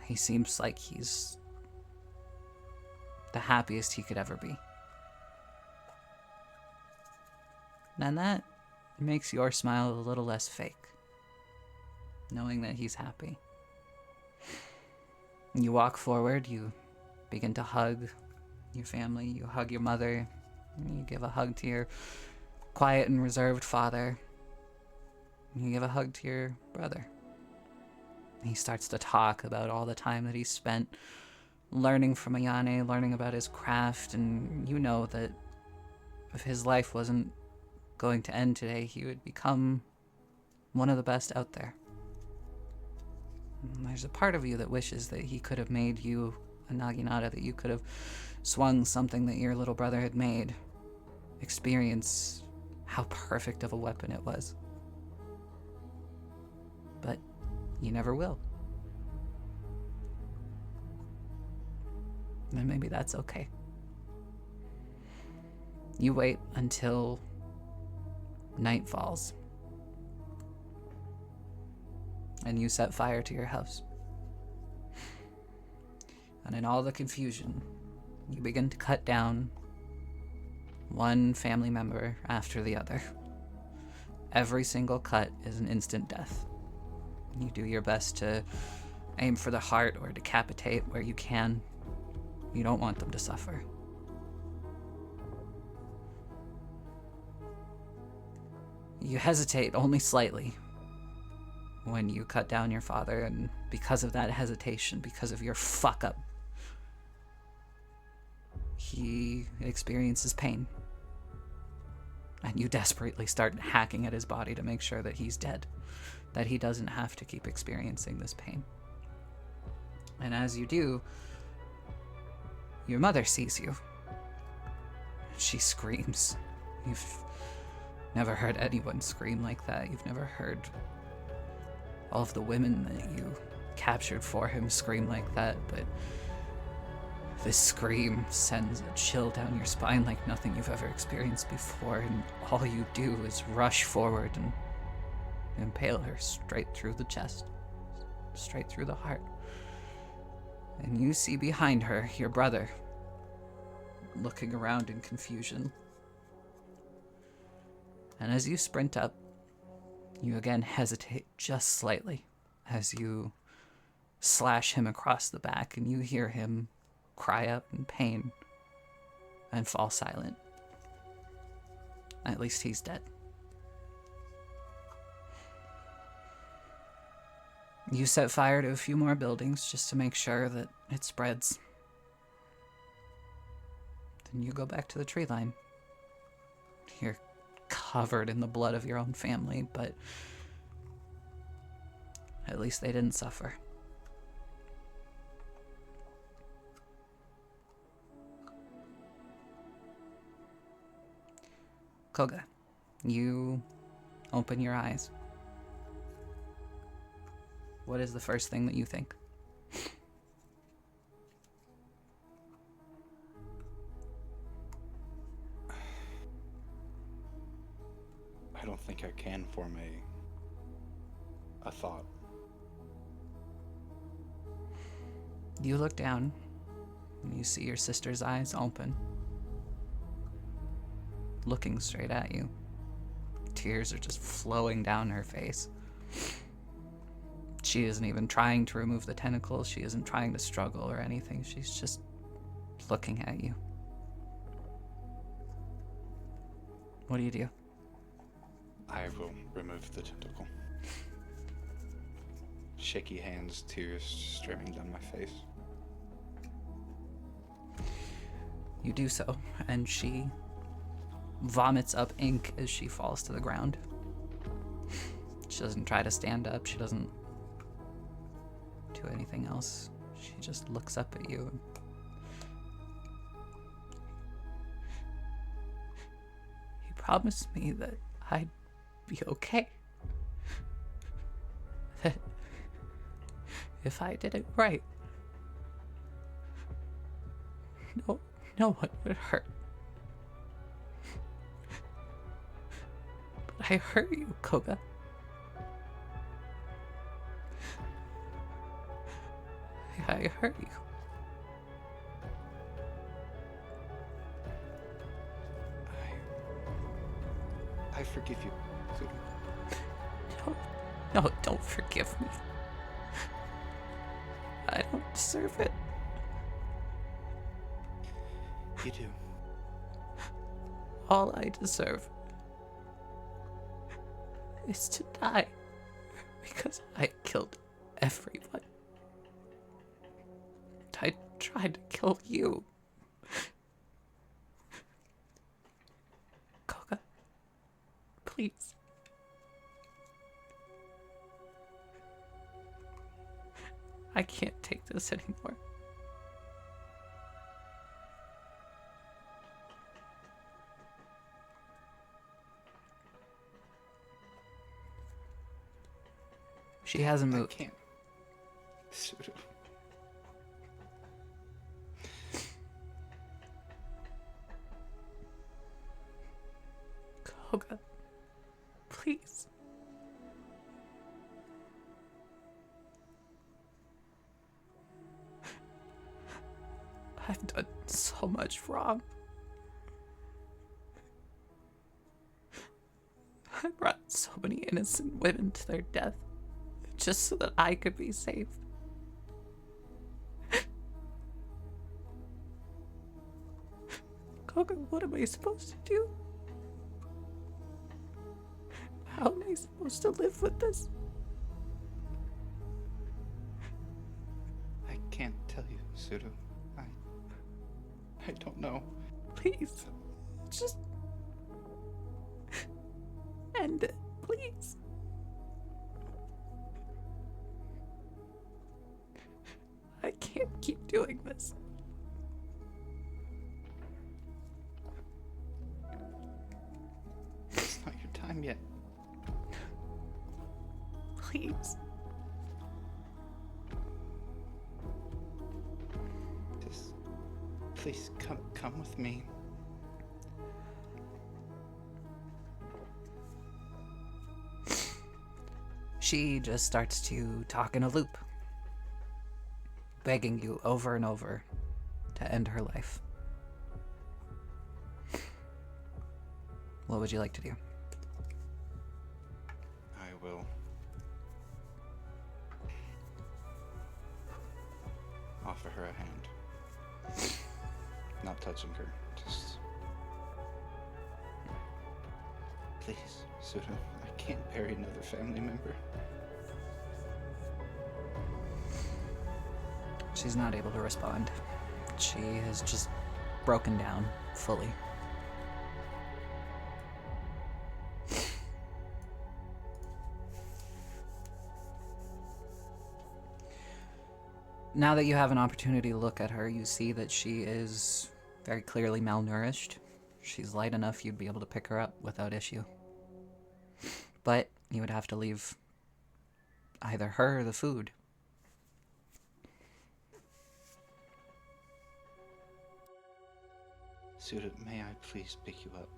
He seems like he's the happiest he could ever be. And that makes your smile a little less fake, knowing that he's happy. You walk forward, you begin to hug your family, you hug your mother, you give a hug to your quiet and reserved father, you give a hug to your brother. He starts to talk about all the time that he spent learning from Ayane, learning about his craft, and you know that if his life wasn't going to end today, he would become one of the best out there. And there's a part of you that wishes that he could have made you a Naginata, that you could have swung something that your little brother had made. Experience how perfect of a weapon it was. But you never will. And maybe that's okay. You wait until night falls. And you set fire to your house. And in all the confusion, you begin to cut down one family member after the other. Every single cut is an instant death. You do your best to aim for the heart or decapitate where you can. You don't want them to suffer. You hesitate only slightly when you cut down your father, and because of that hesitation, because of your fuck up, he experiences pain. And you desperately start hacking at his body to make sure that he's dead, that he doesn't have to keep experiencing this pain. And as you do, your mother sees you. She screams. You've never heard anyone scream like that. You've never heard all of the women that you captured for him scream like that, but this scream sends a chill down your spine like nothing you've ever experienced before, and all you do is rush forward and impale her straight through the chest, straight through the heart. And you see behind her your brother, looking around in confusion. And as you sprint up, you again hesitate just slightly as you slash him across the back, and you hear him cry out in pain and fall silent. At least he's dead. You set fire to a few more buildings just to make sure that it spreads. Then you go back to the tree line. You're covered in the blood of your own family, but at least they didn't suffer. Koga, you open your eyes. What is the first thing that you think? I don't think I can form a thought. You look down and you see your sister's eyes open, looking straight at you. Tears are just flowing down her face. She isn't even trying to remove the tentacles. She isn't trying to struggle or anything. She's just looking at you. What do you do? I will remove the tentacle. Shaky hands, tears streaming down my face. You do so, and she vomits up ink as she falls to the ground. She doesn't try to stand up. She doesn't do anything else. She just looks up at you. He promised me that I'd be okay. That if I did it right, no one would hurt. But I hurt you, Koga. I hurt you. I forgive you, Suda. No, don't forgive me. I don't deserve it. You do. All I deserve is to die because I killed everyone. I tried to kill you. Koga, please. I can't take this anymore. She hasn't I moved. can't. Suda. Koga, please. I've done so much wrong. I brought so many innocent women to their death just so that I could be safe. Koga, what am I supposed to do? How am I supposed to live with this? I can't tell you, Suda. I don't know. Please, just end it, please. I can't keep doing this. It's not your time yet. Please. Just please come with me. She just starts to talk in a loop, begging you over and over to end her life. What would you like to do? I will offer her a hand. Not touching her, just please, Suda. I can't bury another family member. She's not able to respond. She has just broken down fully. Now that you have an opportunity to look at her, you see that she is very clearly malnourished. She's light enough you'd be able to pick her up without issue. But you would have to leave either her or the food. Suda, may I please pick you up?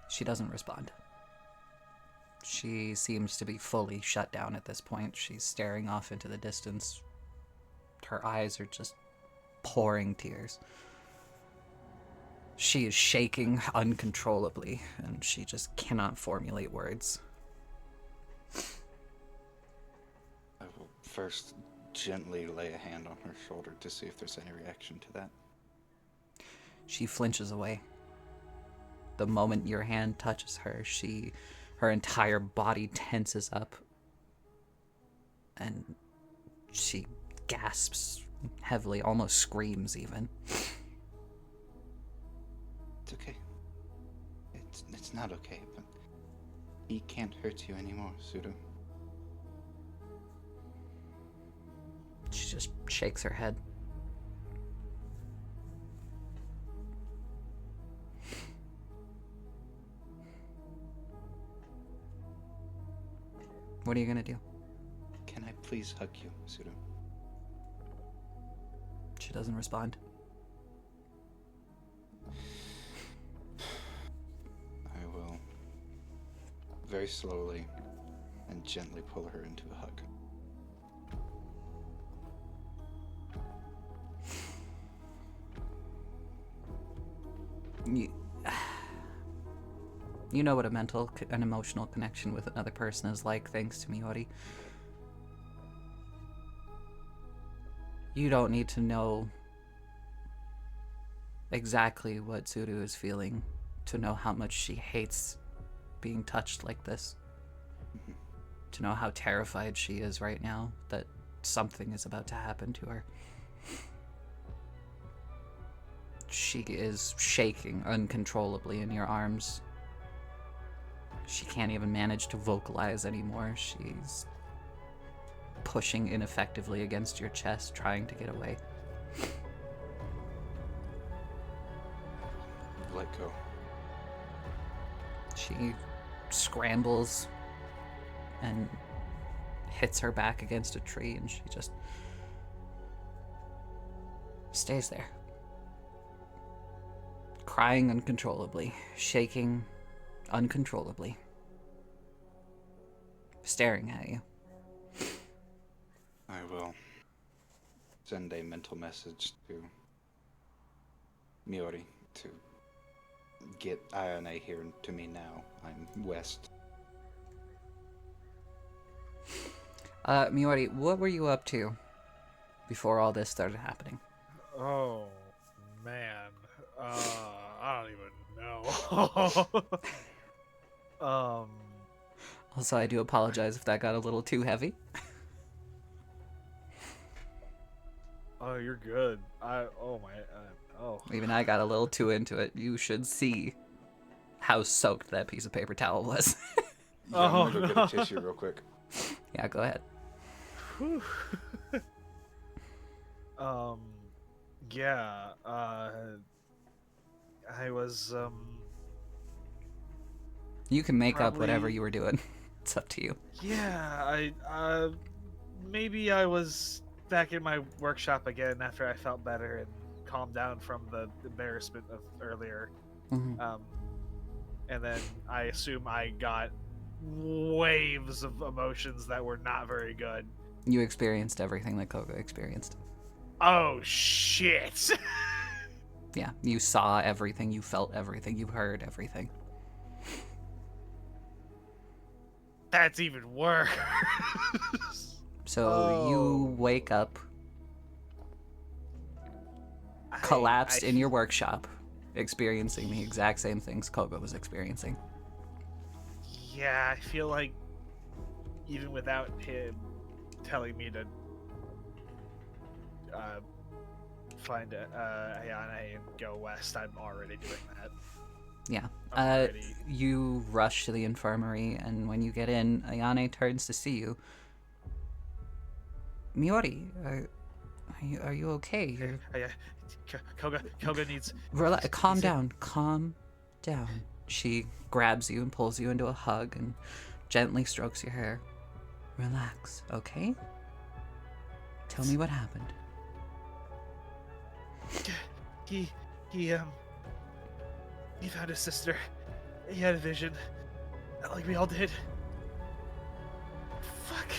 She doesn't respond. She seems to be fully shut down at this point. She's staring off into the distance. Her eyes are just pouring tears. She is shaking uncontrollably, and she just cannot formulate words. I will first gently lay a hand on her shoulder to see if there's any reaction to that. She flinches away. The moment your hand touches her, her entire body tenses up, and she gasps heavily, almost screams even. It's okay. It's It's not okay, but he can't hurt you anymore, Sudo. She just shakes her head. What are you gonna do? Can I please hug you, Sudo? She doesn't respond. I will very slowly and gently pull her into a hug. You know what a mental and emotional connection with another person is like, thanks to Miori. You don't need to know exactly what Tsuru is feeling to know how much she hates being touched like this. To know how terrified she is right now that something is about to happen to her. She is shaking uncontrollably in your arms. She can't even manage to vocalize anymore. She's pushing ineffectively against your chest, trying to get away. Let go. She scrambles and hits her back against a tree, and she just stays there. Crying uncontrollably, shaking uncontrollably, staring at you. I will send a mental message to Miori to get Ayane here to me now. I'm west. Miori, what were you up to before all this started happening? Oh, man. I don't even know. Also, I do apologize if that got a little too heavy. Oh, you're good. Even I got a little too into it. You should see how soaked that piece of paper towel was. Yeah, I'm gonna go get a tissue real quick. Yeah, go ahead. Whew. Yeah, I was, You can make up whatever probably- you were doing. It's up to you. yeah, maybe I was back in my workshop again after I felt better and calmed down from the embarrassment of earlier. Mhm. And then I assume I got waves of emotions that were not very good. You experienced everything that Koga experienced. Oh, shit! Yeah, you saw everything, you felt everything, you heard everything. That's even worse. So you wake up, collapsed in your workshop, experiencing the exact same things Koga was experiencing. Yeah, I feel like even without him telling me to find Ayane and go west, I'm already doing that. Yeah. I'm already... You rush to the infirmary, and when you get in, Ayane turns to see you. Miori, are you okay? You're... Koga needs... Calm down. Calm down. She grabs you and pulls you into a hug and gently strokes your hair. Relax, okay? Tell me what happened. He found his sister. He had a vision, like we all did. Fuck.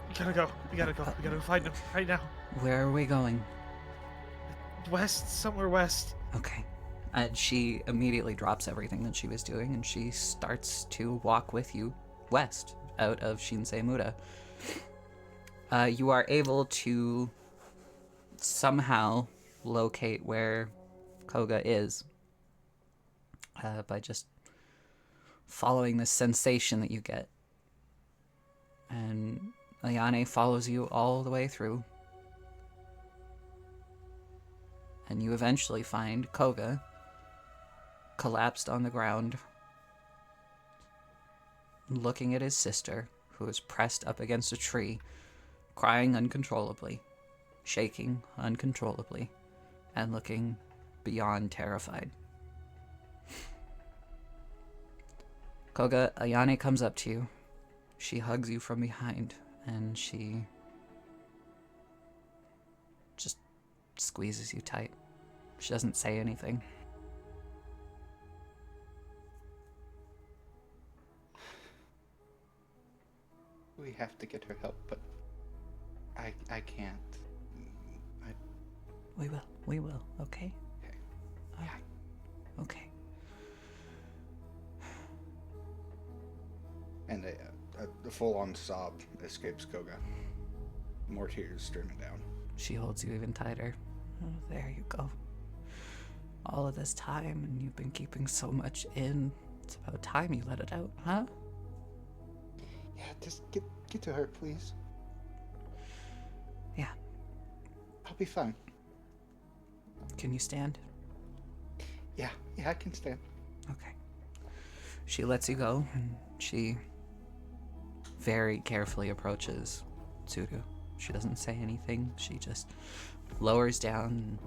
We gotta go. We gotta go find him right now. Where are we going? West, somewhere west. Okay. And she immediately drops everything that she was doing and she starts to walk with you west out of Shinsei Mura. You are able to somehow locate where Koga is by just following the sensation that you get. And Ayane follows you all the way through. And you eventually find Koga collapsed on the ground, looking at his sister, who is pressed up against a tree, crying uncontrollably, shaking uncontrollably, and looking beyond terrified. Koga, Ayane comes up to you. She hugs you from behind, and she just squeezes you tight. She doesn't say anything. We have to get her help, but I can't. We will, okay? Okay. Alright. Okay. And a full-on sob escapes Koga. More tears streaming down. She holds you even tighter. Oh, there you go. All of this time, and you've been keeping so much in. It's about time you let it out, huh? Yeah, just get to her, please. Yeah. I'll be fine. Can you stand? Yeah, I can stand. Okay. She lets you go, and she very carefully approaches Tsuru. She doesn't say anything. She just lowers down and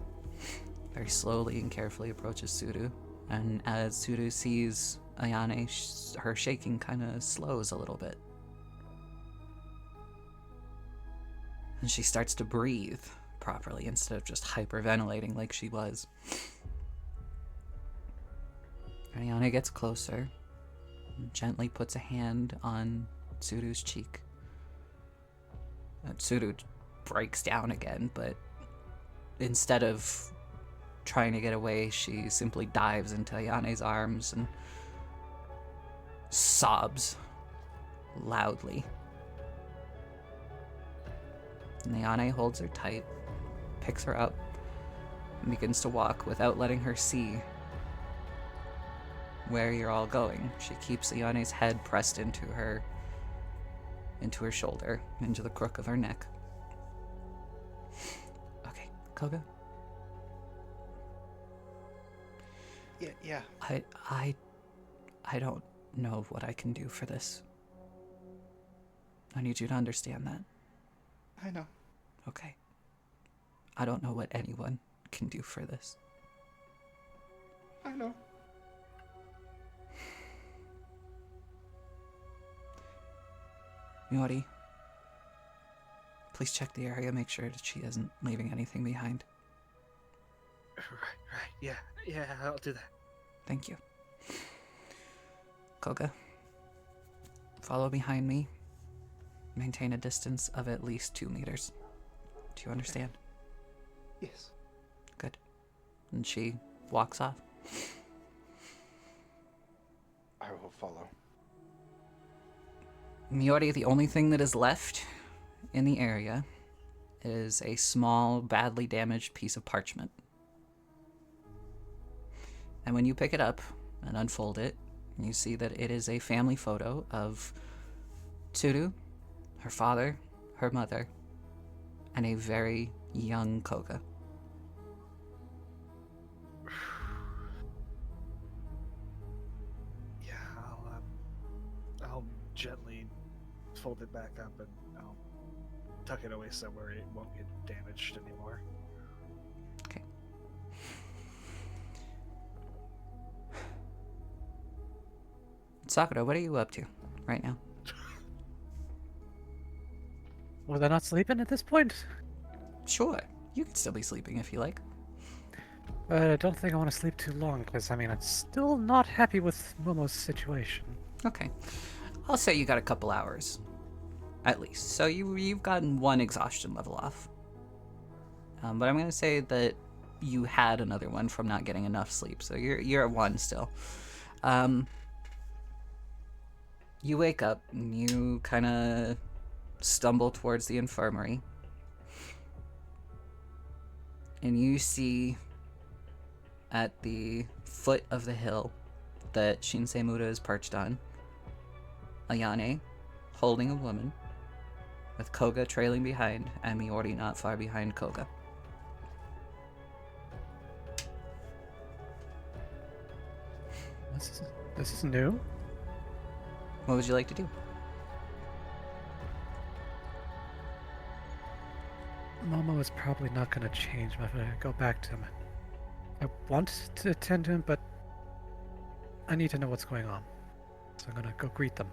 very slowly and carefully approaches Tsuru. And as Tsuru sees Ayane, her shaking kind of slows a little bit. And she starts to breathe properly instead of just hyperventilating like she was. Ayane gets closer and gently puts a hand on Tsuru's cheek. Tsuru breaks down again, but instead of trying to get away, she simply dives into Ayane's arms and sobs loudly. And Ayane holds her tight, picks her up, and begins to walk without letting her see where you're all going. She keeps Ayane's head pressed into her shoulder, into the crook of her neck. Okay, Koga? Yeah. I don't know what I can do for this. I need you to understand that. I know. Okay. I don't know what anyone can do for this. I know. Miori, please check the area, make sure that she isn't leaving anything behind. Right. Yeah, I'll do that. Thank you. Koga, follow behind me. Maintain a distance of at least 2 meters. Do you understand? Yes. Good. And she walks off. I will follow. Miori, the only thing that is left in the area is a small, badly damaged piece of parchment. And when you pick it up and unfold it, you see that it is a family photo of Tsuru, her father, her mother, and a very young Koga. Yeah, I'll gently fold it back up and I'll tuck it away somewhere it won't get damaged anymore. Okay. Sakura, what are you up to right now? Was I not sleeping at this point? Sure, you can still be sleeping if you like. But I don't think I want to sleep too long, because, I'm still not happy with Momo's situation. Okay. I'll say you got a couple hours, at least. So you've gotten 1 exhaustion level off. But I'm going to say that you had another one from not getting enough sleep, so you're at 1 still. You wake up, and you kind of stumble towards the infirmary. And you see at the foot of the hill that Shinsei Muda is perched on, Ayane holding a woman, with Koga trailing behind, and Miori not far behind Koga. This is new? What would you like to do? Momo is probably not going to change if I go back to him. I want to attend to him, but I need to know what's going on. So I'm going to go greet them.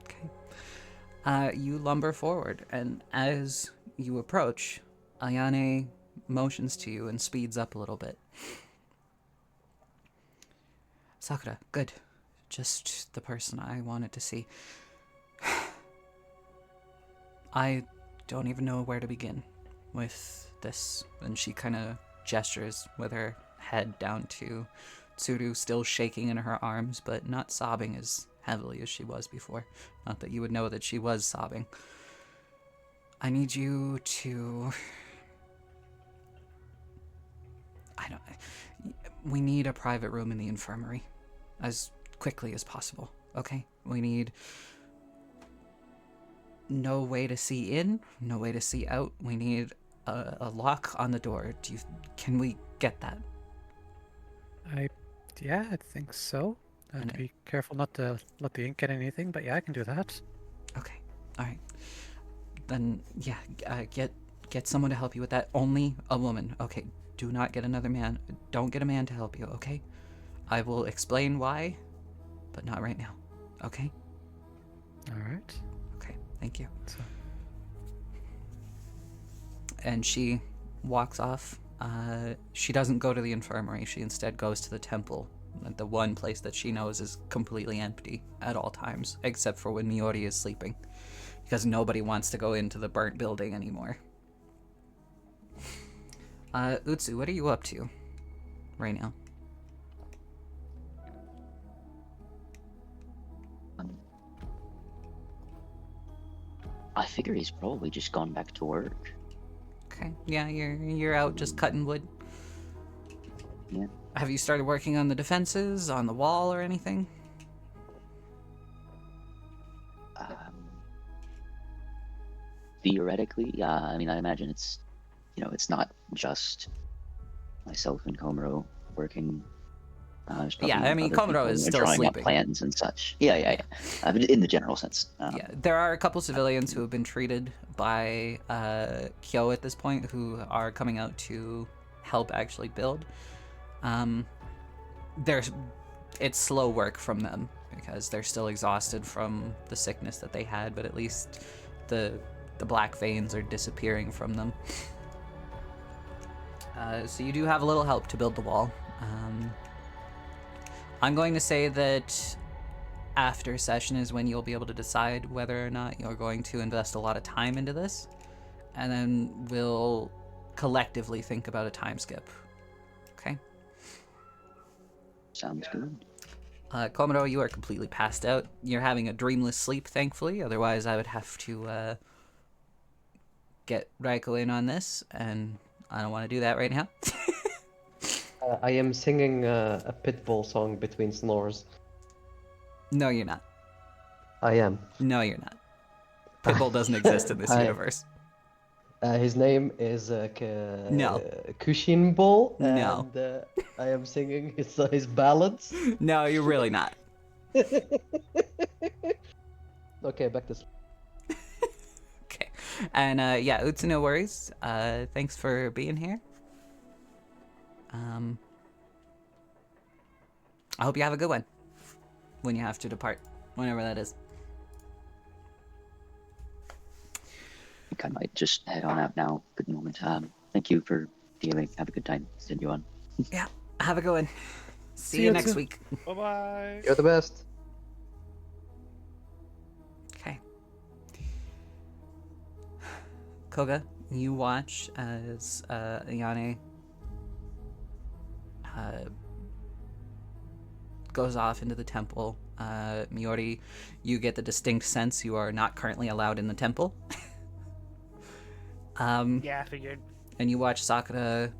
Okay. You lumber forward, and as you approach, Ayane motions to you and speeds up a little bit. Sakura, good. Just the person I wanted to see. I don't even know where to begin with this. And she kind of gestures with her head down to Tsuru, still shaking in her arms, but not sobbing as heavily as she was before. Not that you would know that she was sobbing. I need you to... We need a private room in the infirmary as quickly as possible, okay? We need no way to see in, no way to see out. We need a lock on the door. Can we get that? Yeah, I think so. I have to be careful not to let the ink get anything, but yeah, I can do that. Okay, all right. Then, yeah, get someone to help you with that. Only a woman, okay? Do not get another man. Don't get a man to help you, okay? I will explain why, but not right now, okay? All right. Okay, thank you. So, and she walks off. She doesn't go to the infirmary. She instead goes to the temple, the one place that she knows is completely empty at all times, except for when Miori is sleeping, because nobody wants to go into the burnt building anymore. Utsu, what are you up to right now? I figure he's probably just gone back to work. Okay, yeah, you're out just cutting wood. Yeah. Have you started working on the defenses, on the wall, or anything? Theoretically, yeah. I mean, I imagine it's, it's not just myself and Komuro working. There's probably I mean, other Komuro people, is still drawing sleeping. up plans and such. Yeah. But in the general sense. Yeah, there are a couple civilians who have been treated by Kyo at this point who are coming out to help actually build. It's slow work from them because they're still exhausted from the sickness that they had, but at least the black veins are disappearing from them. So you do have a little help to build the wall. I'm going to say that after session is when you'll be able to decide whether or not you're going to invest a lot of time into this, and then we'll collectively think about a time skip. Okay? Sounds good. Komuro, you are completely passed out. You're having a dreamless sleep, thankfully. Otherwise, I would have to get Ryoko in on this, and I don't want to do that right now. I am singing a Pitbull song between snores. No, you're not. I am. No, you're not. Pitbull doesn't exist in this universe. His name is No. Kushin Bull, No. and I am singing his ballads. No, you're really not. Okay, back to sleep. Okay. And yeah, Utsu, no worries. Thanks for being here. I hope you have a good one when you have to depart, whenever that is. I think I might just head on out now. Good moment. Thank you for dealing. Have a good time. Send you on. Yeah, have a good one. See you next week. Bye-bye. You're the best. Okay. Koga, you watch as Ayane goes off into the temple. Miori, you get the distinct sense you are not currently allowed in the temple. Yeah, I figured. And you watch Sakura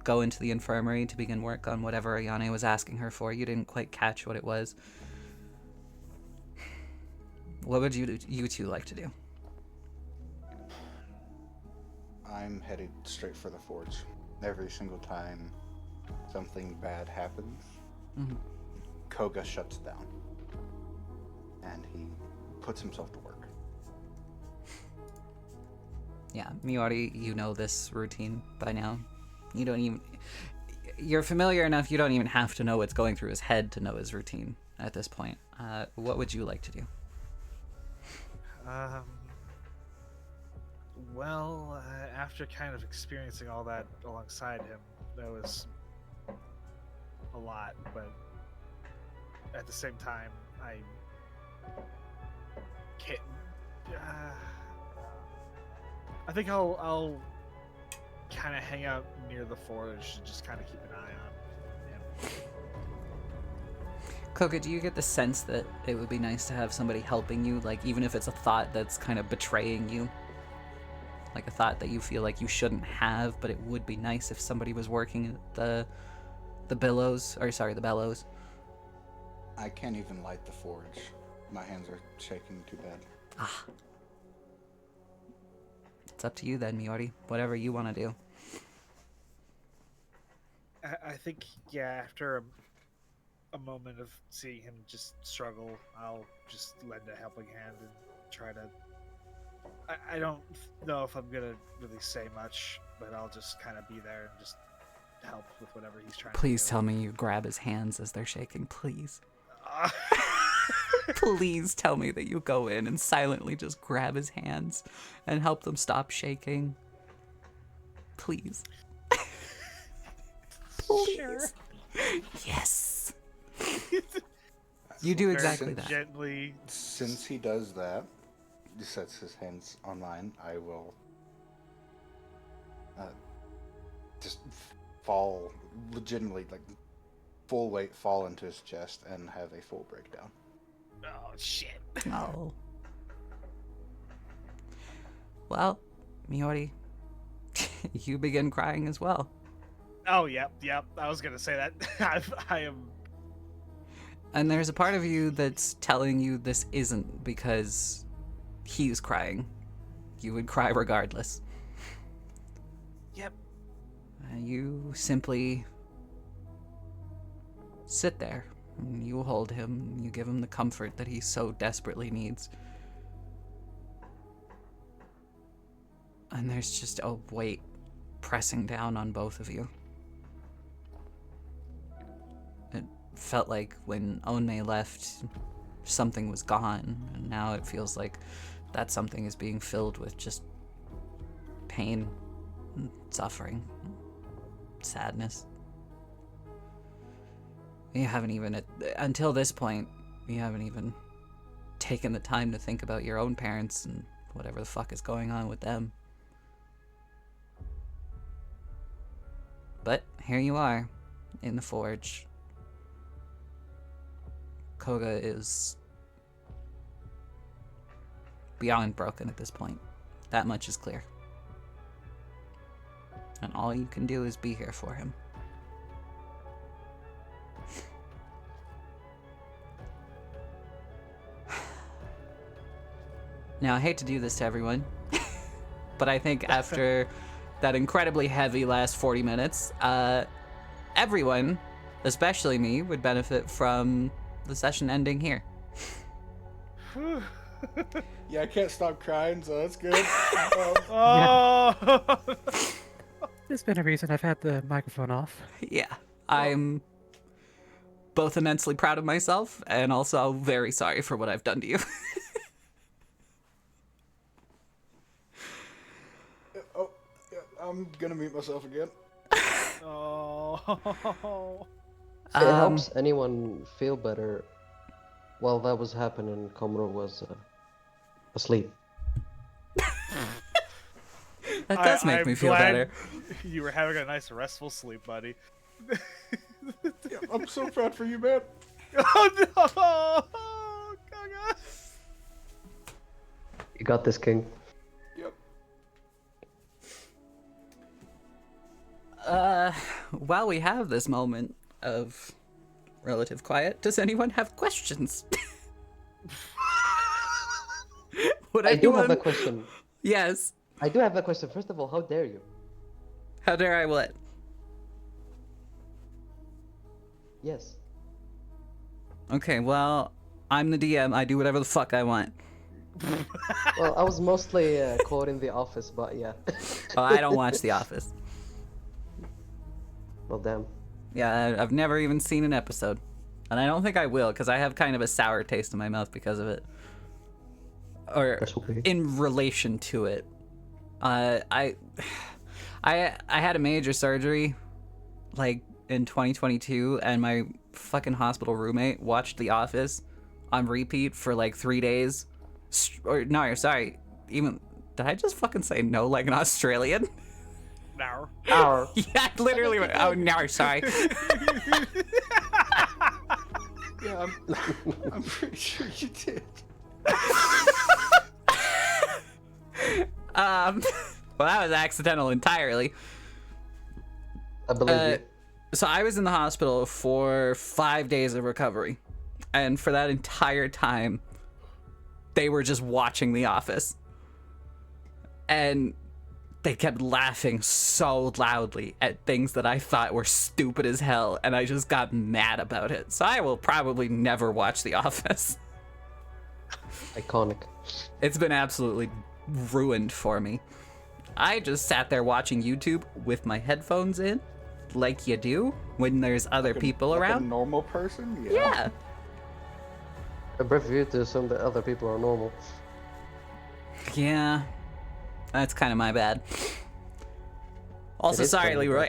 go into the infirmary to begin work on whatever Ayane was asking her for. You didn't quite catch what it was. What would you two like to do? I'm headed straight for the forge. Every single time something bad happens, Mm-hmm. Koga shuts down. and he puts himself to work. Yeah, Miori, you know this routine by now. You don't even... You're familiar enough, you don't even have to know what's going through his head to know his routine at this point. What would you like to do? Well, after kind of experiencing all that alongside him, that was a lot, but at the same time, I can't. I think I'll kind of hang out near the forge and just kind of keep an eye on him. Koga, do you get the sense that it would be nice to have somebody helping you, like even if it's a thought that's kind of betraying you? Like a thought that you feel like you shouldn't have, but it would be nice if somebody was working at the bellows. I can't even light the forge. My hands are shaking too bad. Ah. It's up to you then, Miori. Whatever you want to do. I think, yeah, after a moment of seeing him just struggle, I'll just lend a helping hand and try to... I don't know if I'm going to really say much, but I'll just kind of be there and just help with whatever he's trying to do. Please tell me you grab his hands as they're shaking, please. Please tell me that you go in and silently just grab his hands and help them stop shaking. Please. Please. Sure. Yes. You do exactly that. Gently. Since he does that, he sets his hands on mine, I will just fall, legitimately, like, full weight fall into his chest and have a full breakdown. Oh, shit. Oh. Well, Miori, you begin crying as well. Oh, yep. I was going to say that. I am... And there's a part of you that's telling you this isn't because he's crying. You would cry regardless. Yep. You simply sit there. And you hold him. You give him the comfort that he so desperately needs. And there's just a weight pressing down on both of you. It felt like when Onmei left, something was gone, and now it feels like that something is being filled with just pain, and suffering, sadness. You haven't even, until this point, you haven't even taken the time to think about your own parents and whatever the fuck is going on with them. But here you are, in the forge. Koga is beyond broken at this point. That much is clear. And all you can do is be here for him. Now, I hate to do this to everyone, but I think after that incredibly heavy last 40 minutes, everyone, especially me, would benefit from the session ending here. Yeah, I can't stop crying, so that's good. Oh! There's been a reason I've had the microphone off. Yeah, I'm both immensely proud of myself and also very sorry for what I've done to you. Oh, yeah, I'm gonna mute myself again. Oh. It helps anyone feel better. While that was happening, Komuro was asleep. That does make me feel glad better. You were having a nice restful sleep, buddy. Yeah, I'm so proud for you, man. Oh no! Oh, Gaga. You got this, King. Yep. While we have this moment of relative quiet, does anyone have questions? Would I do have anyone- a question. Yes. I do have a question. First of all, how dare you? How dare I what? Yes. Okay, well, I'm the DM. I do whatever the fuck I want. Well, I was mostly quoting The Office, but yeah. Oh, I don't watch The Office. Well, damn. Yeah, I've never even seen an episode. And I don't think I will, because I have kind of a sour taste in my mouth because of it. Or That's okay. in relation to it. I had a major surgery, like, in 2022, and my fucking hospital roommate watched The Office on repeat for, like, 3 days. Or, no, sorry, even... Did I just fucking say no like an Australian? No. Our. Yeah, I literally went, oh, no, sorry. Yeah, I'm pretty sure you did. Well, that was accidental entirely. I believe you. So I was in the hospital for 5 days of recovery. And for that entire time, they were just watching The Office. And they kept laughing so loudly at things that I thought were stupid as hell, and I just got mad about it. So I will probably never watch The Office. Iconic. It's been absolutely ruined for me. I just sat there watching YouTube with my headphones in, like you do when there's other people Like a around. normal person? Yeah. A brief view to assume that other people are normal. Yeah. That's kind of my bad. Also, It is sorry, kinda Leroy.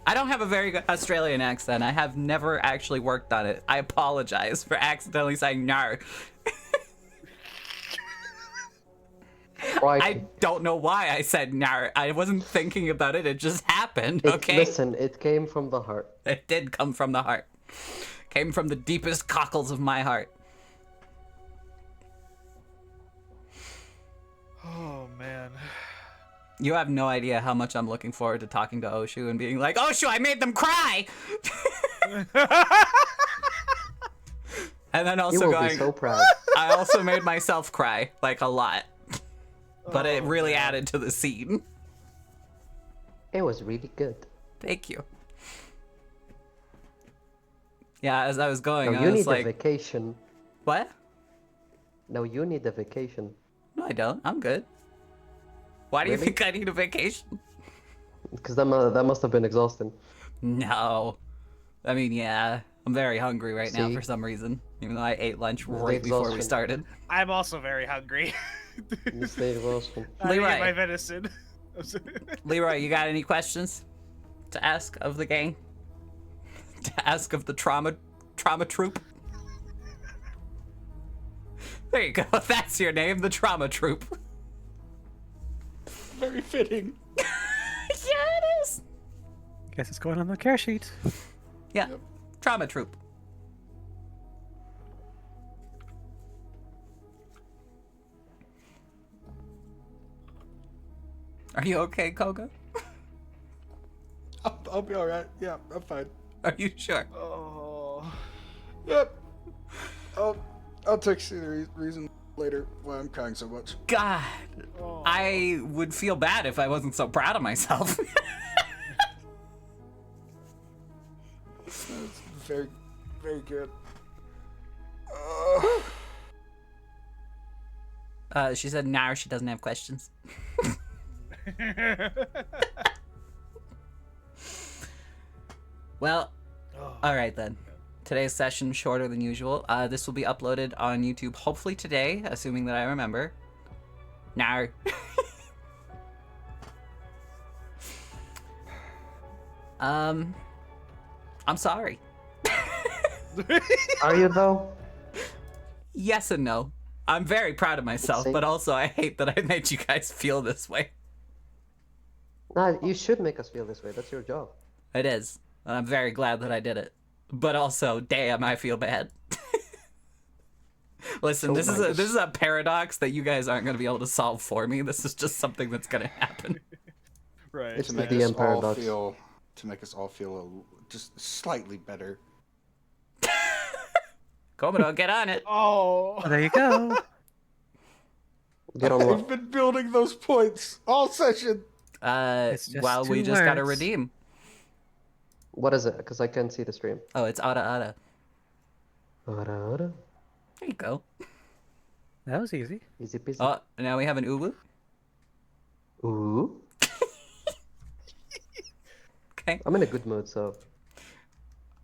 I don't have a very good Australian accent. I have never actually worked on it. I apologize for accidentally saying no. Right. I don't know why I said no. I wasn't thinking about it. It just happened, okay? Listen, it came from the heart. It did come from the heart. Came from the deepest cockles of my heart. Oh man. You have no idea how much I'm looking forward to talking to Oshu and being like, Oshu, I made them cry! And then You also will going, be so proud. I also made myself cry, like a lot. But it really man. added to the scene. It was really good. Thank you. Yeah, as I was going, No, I you was need a like, vacation. what? No, you need a vacation. No, I don't. I'm good. Why do you Really? think I need a vacation? Because that must have been exhausting. No. I mean, yeah. I'm very hungry right now See? for some reason. Even though I ate lunch The right before we exhaustion. started. I'm also very hungry. You stay exhausting. I need to Leroy. get my venison. Leroy, you got any questions to ask of the gang? To ask of the trauma troop? There you go. That's your name, the trauma troop. Very fitting. Yeah, it is. Guess it's going on the care sheet. Yeah, trauma troop. Are you okay, Koga? I'll be alright. Yeah, I'm fine. Are you sure? Oh. Yep. I'll text you the reason later why I'm crying so much. God, I would feel bad if I wasn't so proud of myself. It's very, very good. She said now she doesn't have questions. Well, all right then. Today's session shorter than usual. This will be uploaded on YouTube hopefully today, assuming that I remember. No. I'm sorry. Are you though? Yes and no. I'm very proud of myself, See? but also I hate that I made you guys feel this way. Nah, you should make us feel this way. That's your job. It is. And I'm very glad that I did it. But also, damn, I feel bad. Listen, So this minus. is a paradox that you guys aren't going to be able to solve for me. This is just something that's going to happen. Right. It's To the make DM us all paradox. feel, just slightly better. Komodo, get on it. Oh. There you go. Get on I've what? been building those points all session. It's just Well, we 2 just got to words. redeem. What is it? Because I can't see the stream. Oh, it's Ada Ada. Ara, ara. There you go. That was easy. Easy peasy. Oh, now we have an uwu. Ooh. Okay. I'm in a good mood, so.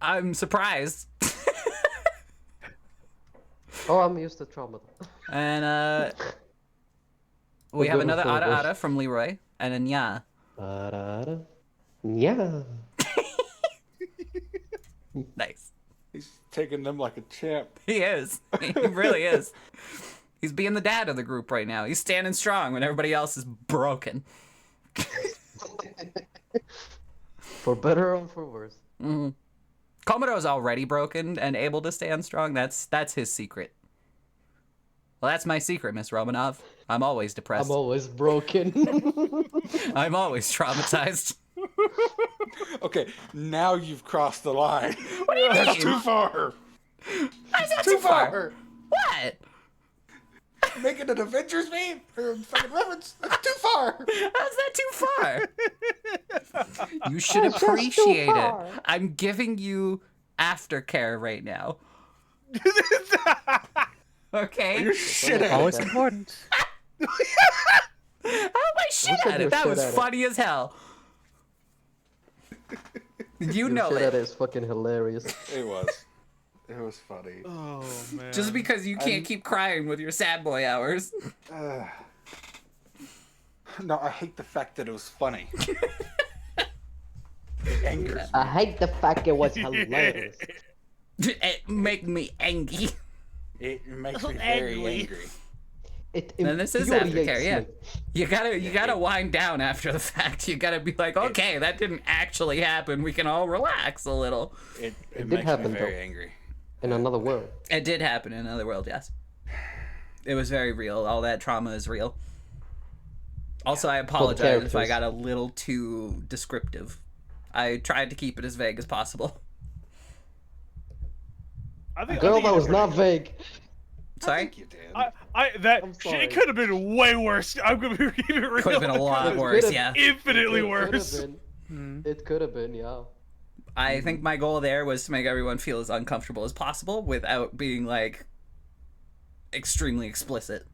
I'm surprised. Oh, I'm used to trauma. And we We're have good with another Ada syllables. Ada from Leroy and a Nya. Da-da-da. Yeah. Nice. He's taking them like a champ. He is. He really is. He's being the dad of the group right now. He's standing strong when everybody else is broken. For better or for worse. Komodo's already broken and able to stand strong. That's his secret. Well, that's my secret, Miss Romanov. I'm always depressed. I'm always broken. I'm always traumatized. Okay, now you've crossed the line. What do you That's mean? too far. That's not too far. What? Make it an Avengers meme or fucking reference. That's too far. How's that too far? You should That's just too appreciate it. far. I'm giving you aftercare right now. Okay? You're shit at Always it. important. How am I shit said at you're it? That shit was at it? funny as hell. You know Shit at it. it is fucking hilarious. It was. It was funny. Oh man. Just because you can't keep crying with your sad boy hours. No, I hate the fact that it was funny. It angers me. I hate the fact it was hilarious. It make me angry. It makes me very Angry. angry. It And this is infuriates aftercare, yeah. me. You gotta wind down after the fact. You gotta be like, okay, that didn't actually happen. We can all relax a little. It did makes happen, me very though. angry. In another world. It did happen in another world, yes. It was very real. All that trauma is real. Also, I apologize if I characters. got a little too descriptive. I tried to keep it as vague as possible. I think, Girl, I think that you was did not pretty- vague. I Sorry? think you did. That I'm shit sorry. could have been way worse. I'm gonna keep it real. Could have been a lot It worse, could've- yeah. Infinitely It could've worse. been. It could have been, yeah. I think my goal there was to make everyone feel as uncomfortable as possible without being, like, extremely explicit.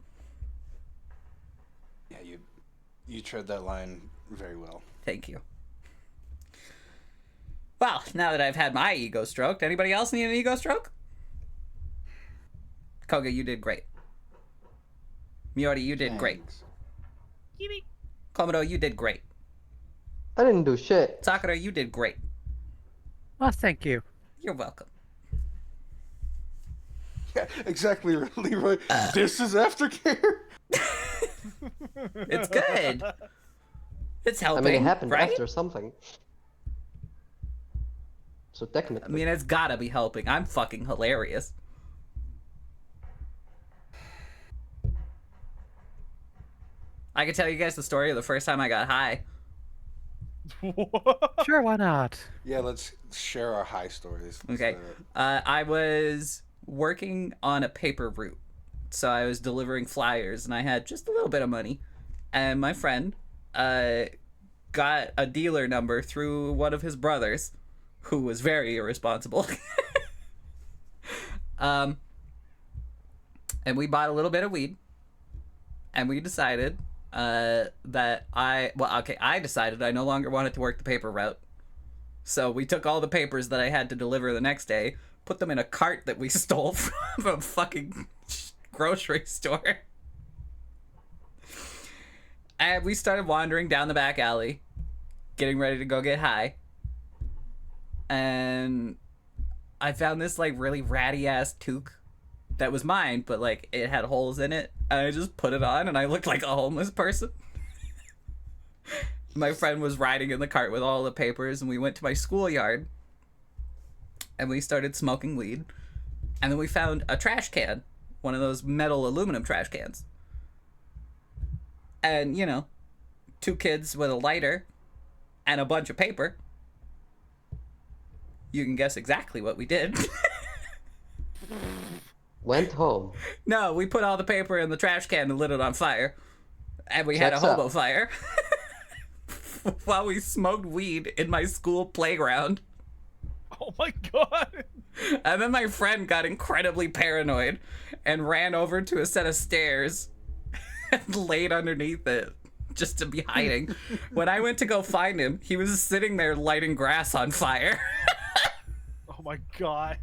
Yeah, you tread that line very well. Thank you. Well, now that I've had my ego stroked, anybody else need an ego stroke? Koga, you did great. Miori, you did great. Thanks. Komodo, you did great. I didn't do shit. Sakura, you did great. Well, thank you. You're welcome. Yeah, exactly, Leroy. This is aftercare. It's good. It's I helping, mean, it happened right? after something. So I technically. mean, it's gotta be helping. I'm fucking hilarious. I can tell you guys the story of the first time I got high. Sure, why not? Yeah, let's share our high stories. Okay. I was working on a paper route. So I was delivering flyers and I had just a little bit of money. And my friend got a dealer number through one of his brothers, who was very irresponsible. And we bought a little bit of weed. And we decided that I decided I no longer wanted to work the paper route. So we took all the papers that I had to deliver the next day, put them in a cart that we stole from a fucking grocery store. And we started wandering down the back alley, getting ready to go get high. And I found this like really ratty ass toque that was mine, but like it had holes in it. And I just put it on and I looked like a homeless person. My friend was riding in the cart with all the papers and we went to my schoolyard and we started smoking weed. And then we found a trash can, one of those metal aluminum trash cans. And, you know, two kids with a lighter and a bunch of paper. You can guess exactly what we did. Went home. No, we put all the paper in the trash can and lit it on fire. And we had a Checks hobo out. fire. While we smoked weed in my school playground. Oh my god. And then my friend got incredibly paranoid and ran over to a set of stairs and laid underneath it just to be hiding. When I went to go find him, he was sitting there lighting grass on fire. Oh my god.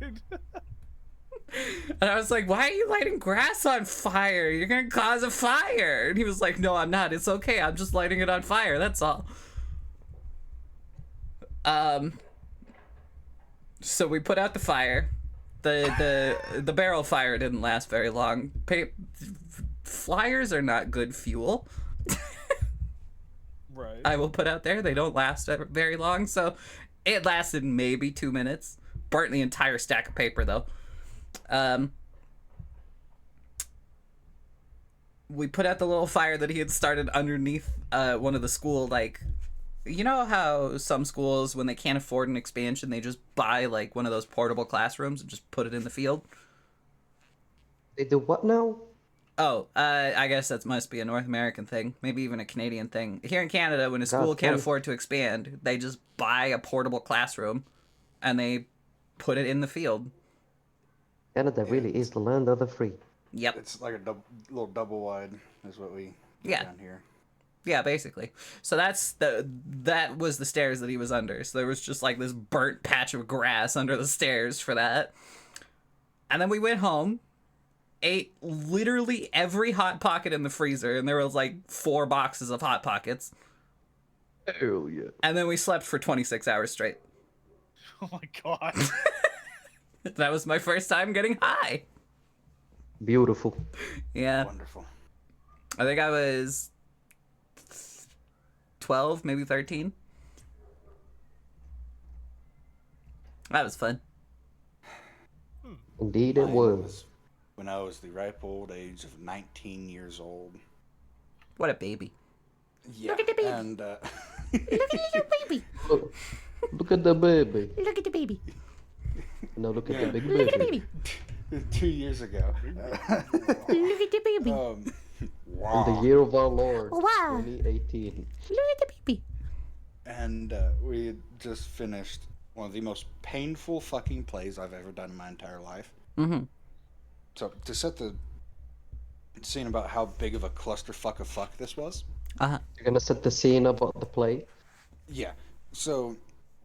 And I was like, why are you lighting grass on fire? You're gonna cause a fire. And he was like, no, I'm not. It's okay. I'm just lighting it on fire. That's all. So we put out the fire. The barrel fire didn't last very long. Flyers are not good fuel. Right. I will put out there. They don't last very long. So it lasted maybe 2 minutes. Burnt the entire stack of paper though. We put out the little fire that he had started underneath one of the school, like, you know how some schools, when they can't afford an expansion, they just buy like one of those portable classrooms and just put it in the field? They do what now? Oh, I guess that must be a North American thing, maybe even a Canadian thing. Here in Canada, when a school can't afford to expand, they just buy a portable classroom and they put it in the field. Canada really is the land of the free. Yep. It's like a little double wide is what we do Yeah. down here. Yeah, basically. So that was the stairs that he was under. So there was just like this burnt patch of grass under the stairs for that. And then we went home, ate literally every Hot Pocket in the freezer, and there was like 4 boxes of Hot Pockets. Hell yeah. And then we slept for 26 hours straight. Oh my god. That was my first time getting high. Beautiful. Yeah. Wonderful. I think I was 12, maybe 13. That was fun. Indeed it Mine was. when I was the ripe old age of 19 years old. What a baby. Yeah. Look at the baby. And, Look at the little baby. Look at the baby. Look at the baby. No, look at the big Look at the baby. baby. 2 years ago. Look at the baby. In Wow. the year of our Lord, Wow. 2018. Look at the baby. And we had just finished one of the most painful fucking plays I've ever done in my entire life. Mm-hmm. So to set the scene about how big of a clusterfuck of fuck this was. Uh-huh. You're gonna set the scene about the play. Yeah. So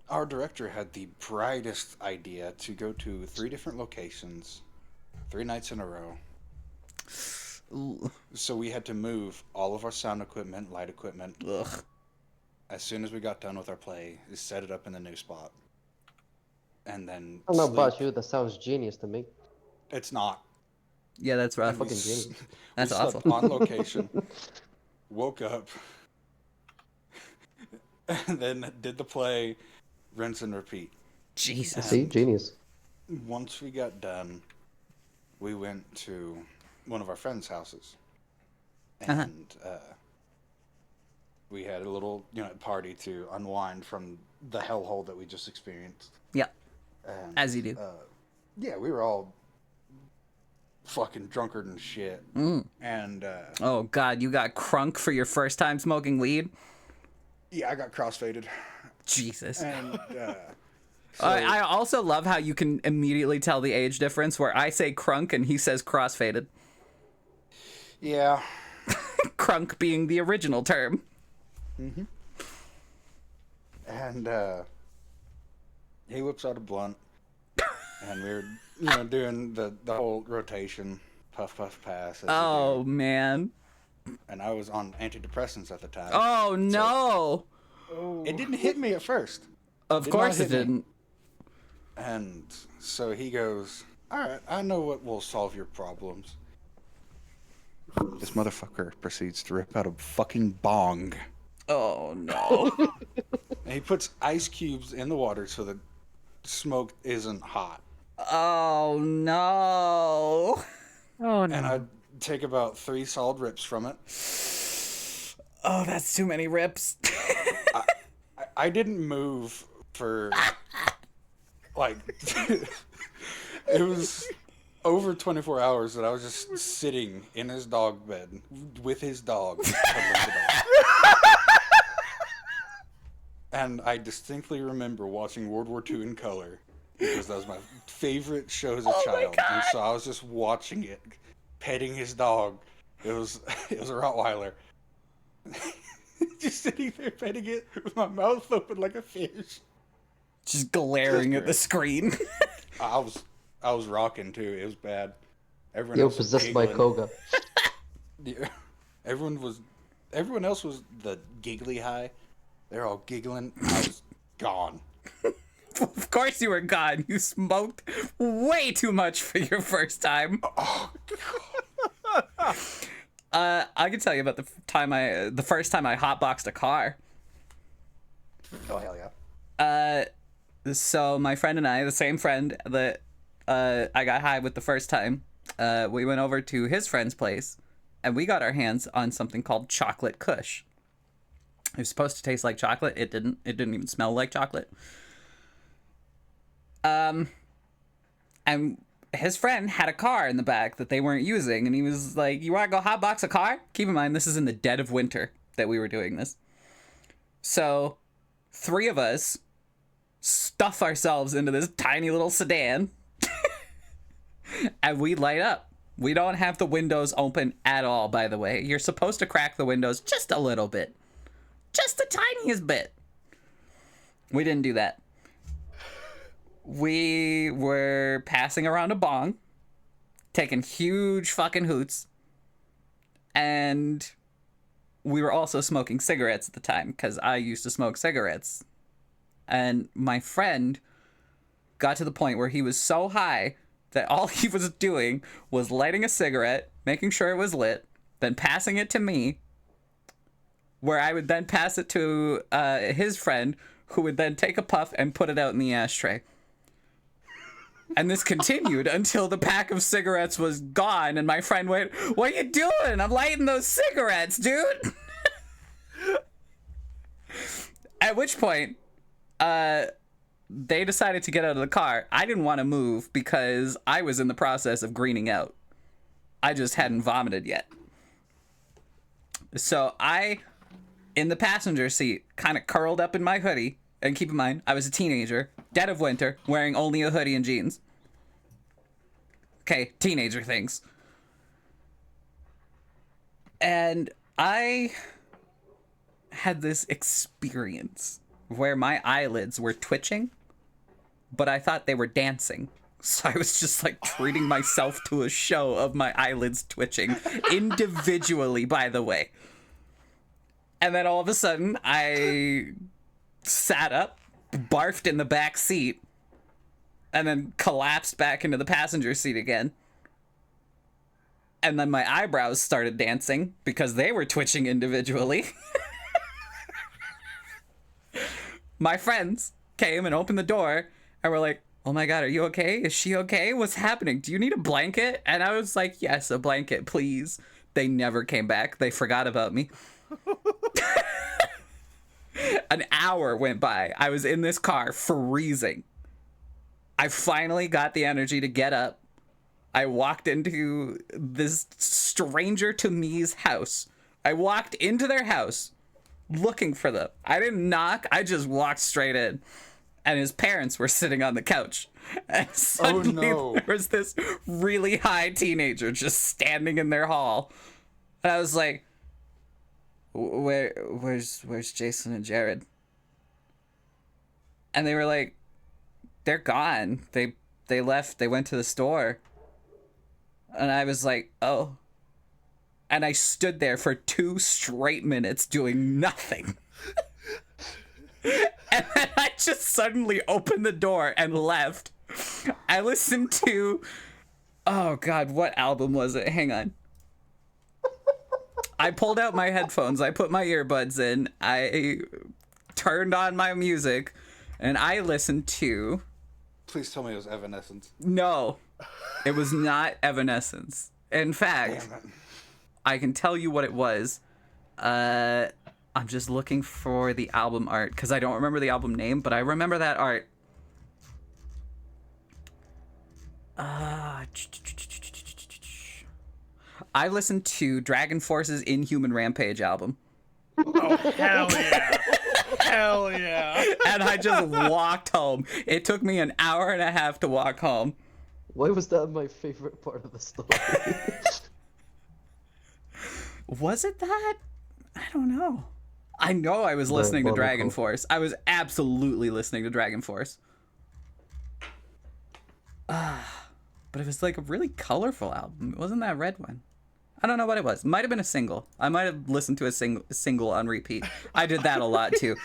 our director had the brightest idea to go to 3 different locations, 3 nights in a row. Ooh. So we had to move all of our sound equipment, light equipment, Ugh. as soon as we got done with our play, is set it up in the new spot. And then I don't know about sleep. you, that sounds genius to me. It's not. Yeah, that's rough. Fucking genius. That's we awful. slept on location, woke up, and then did the play, rinse and repeat. Jesus. See, genius. Once we got done, we went to one of our friends' houses, and we had a little, party to unwind from the hellhole that we just experienced. Yeah, And, as you do. Yeah, we were all fucking drunkard and shit. Mm. And Oh, God, you got crunk for your first time smoking weed? yeah, I got crossfaded. Jesus. And I also love how you can immediately tell the age difference where I say crunk and he says crossfaded. yeah, Crunk being the original term. and he whips out a blunt, and we were doing the whole rotation, puff puff pass. As you Oh, do. man. And I was on antidepressants at the time. Oh, no. It didn't hit me at first. Of Did course not it hit me. didn't. And so he goes, all right, I know what will solve your problems. This motherfucker proceeds to rip out a fucking bong. Oh, no. And he puts ice cubes in the water so the smoke isn't hot. Oh, no. Oh no. And I take about 3 solid rips from it. Oh, that's too many rips. I didn't move for like it was over 24 hours that I was just sitting in his dog bed with his dog. cuddling the dog. And I distinctly remember watching World War II in color because that was my favorite show as a Oh my child. God. And so I was just watching it, petting his dog. It was a Rottweiler. Just sitting there petting it with my mouth open like a fish. Just glaring Just at the screen. I was rocking too. It was bad. Everyone You're else was possessed by giggling. Koga. Yeah. Everyone else was the giggly high. They're all giggling. I was gone. Of course you were gone. You smoked way too much for your first time. Oh, I can tell you about the first time I hotboxed a car. oh hell yeah. So my friend and I, the same friend that I got high with the first time, we went over to his friend's place, and we got our hands on something called chocolate Kush. It was supposed to taste like chocolate. It didn't. It didn't even smell like chocolate. And his friend had a car in the back that they weren't using, and he was like, "You want to go hotbox a car?" Keep in mind, this is in the dead of winter that we were doing this. So, 3 of us stuff ourselves into this tiny little sedan, and we light up. We don't have the windows open at all, by the way. You're supposed to crack the windows just a little bit. Just the tiniest bit. We didn't do that. We were passing around a bong, taking huge fucking hoots, and we were also smoking cigarettes at the time, because I used to smoke cigarettes. And my friend got to the point where he was so high that all he was doing was lighting a cigarette, making sure it was lit, then passing it to me, where I would then pass it to his friend, who would then take a puff and put it out in the ashtray. And this continued until the pack of cigarettes was gone, and my friend went, "What are you doing? I'm lighting those cigarettes, dude." At which point, they decided to get out of the car. I didn't want to move because I was in the process of greening out. I just hadn't vomited yet. So I, in the passenger seat, kind of curled up in my hoodie. And keep in mind, I was a teenager, dead of winter, wearing only a hoodie and jeans. Okay, teenager things. And I had this experience where my eyelids were twitching, but I thought they were dancing. So I was just like treating myself to a show of my eyelids twitching, individually, by the way. And then all of a sudden, I sat up, barfed in the back seat, and then collapsed back into the passenger seat again. And then my eyebrows started dancing because they were twitching individually. My friends came and opened the door and were like, "Oh my God, are you okay? Is she okay? What's happening? Do you need a blanket?" And I was like, "Yes, a blanket, please." They never came back. They forgot about me. An hour went by. I was in this car freezing. I finally got the energy to get up. I walked into this stranger to me's house. I walked into their house looking for them. I didn't knock. I just walked straight in. And his parents were sitting on the couch. And suddenly no. there was this really high teenager just standing in their hall. And I was like, where's Jason and Jared? And they were like, "They're gone. They left. They went to the store." And I was like, "Oh." And I stood there for 2 straight minutes doing nothing. And then I just suddenly opened the door and left. I listened to, oh God, what album was it? Hang on. I pulled out my headphones. I put my earbuds in. I turned on my music, and I listened to... Please tell me it was Evanescence. No, it was not Evanescence. In fact, Damn it. I can tell you what it was. I'm just looking for the album art, because I don't remember the album name, but I remember that art. I listened to Dragon Force's Inhuman Rampage album. Oh, hell yeah. Hell yeah. And I just walked home. It took me an hour and a half to walk home. Why was that my favorite part of the story? Was it that? I don't know. I know I was listening to Dragon Force. I was absolutely listening to Dragon Force. But it was like a really colorful album. It wasn't that red one. I don't know what it was. Might have been a single. I might have listened to a single on repeat. I did that a lot too.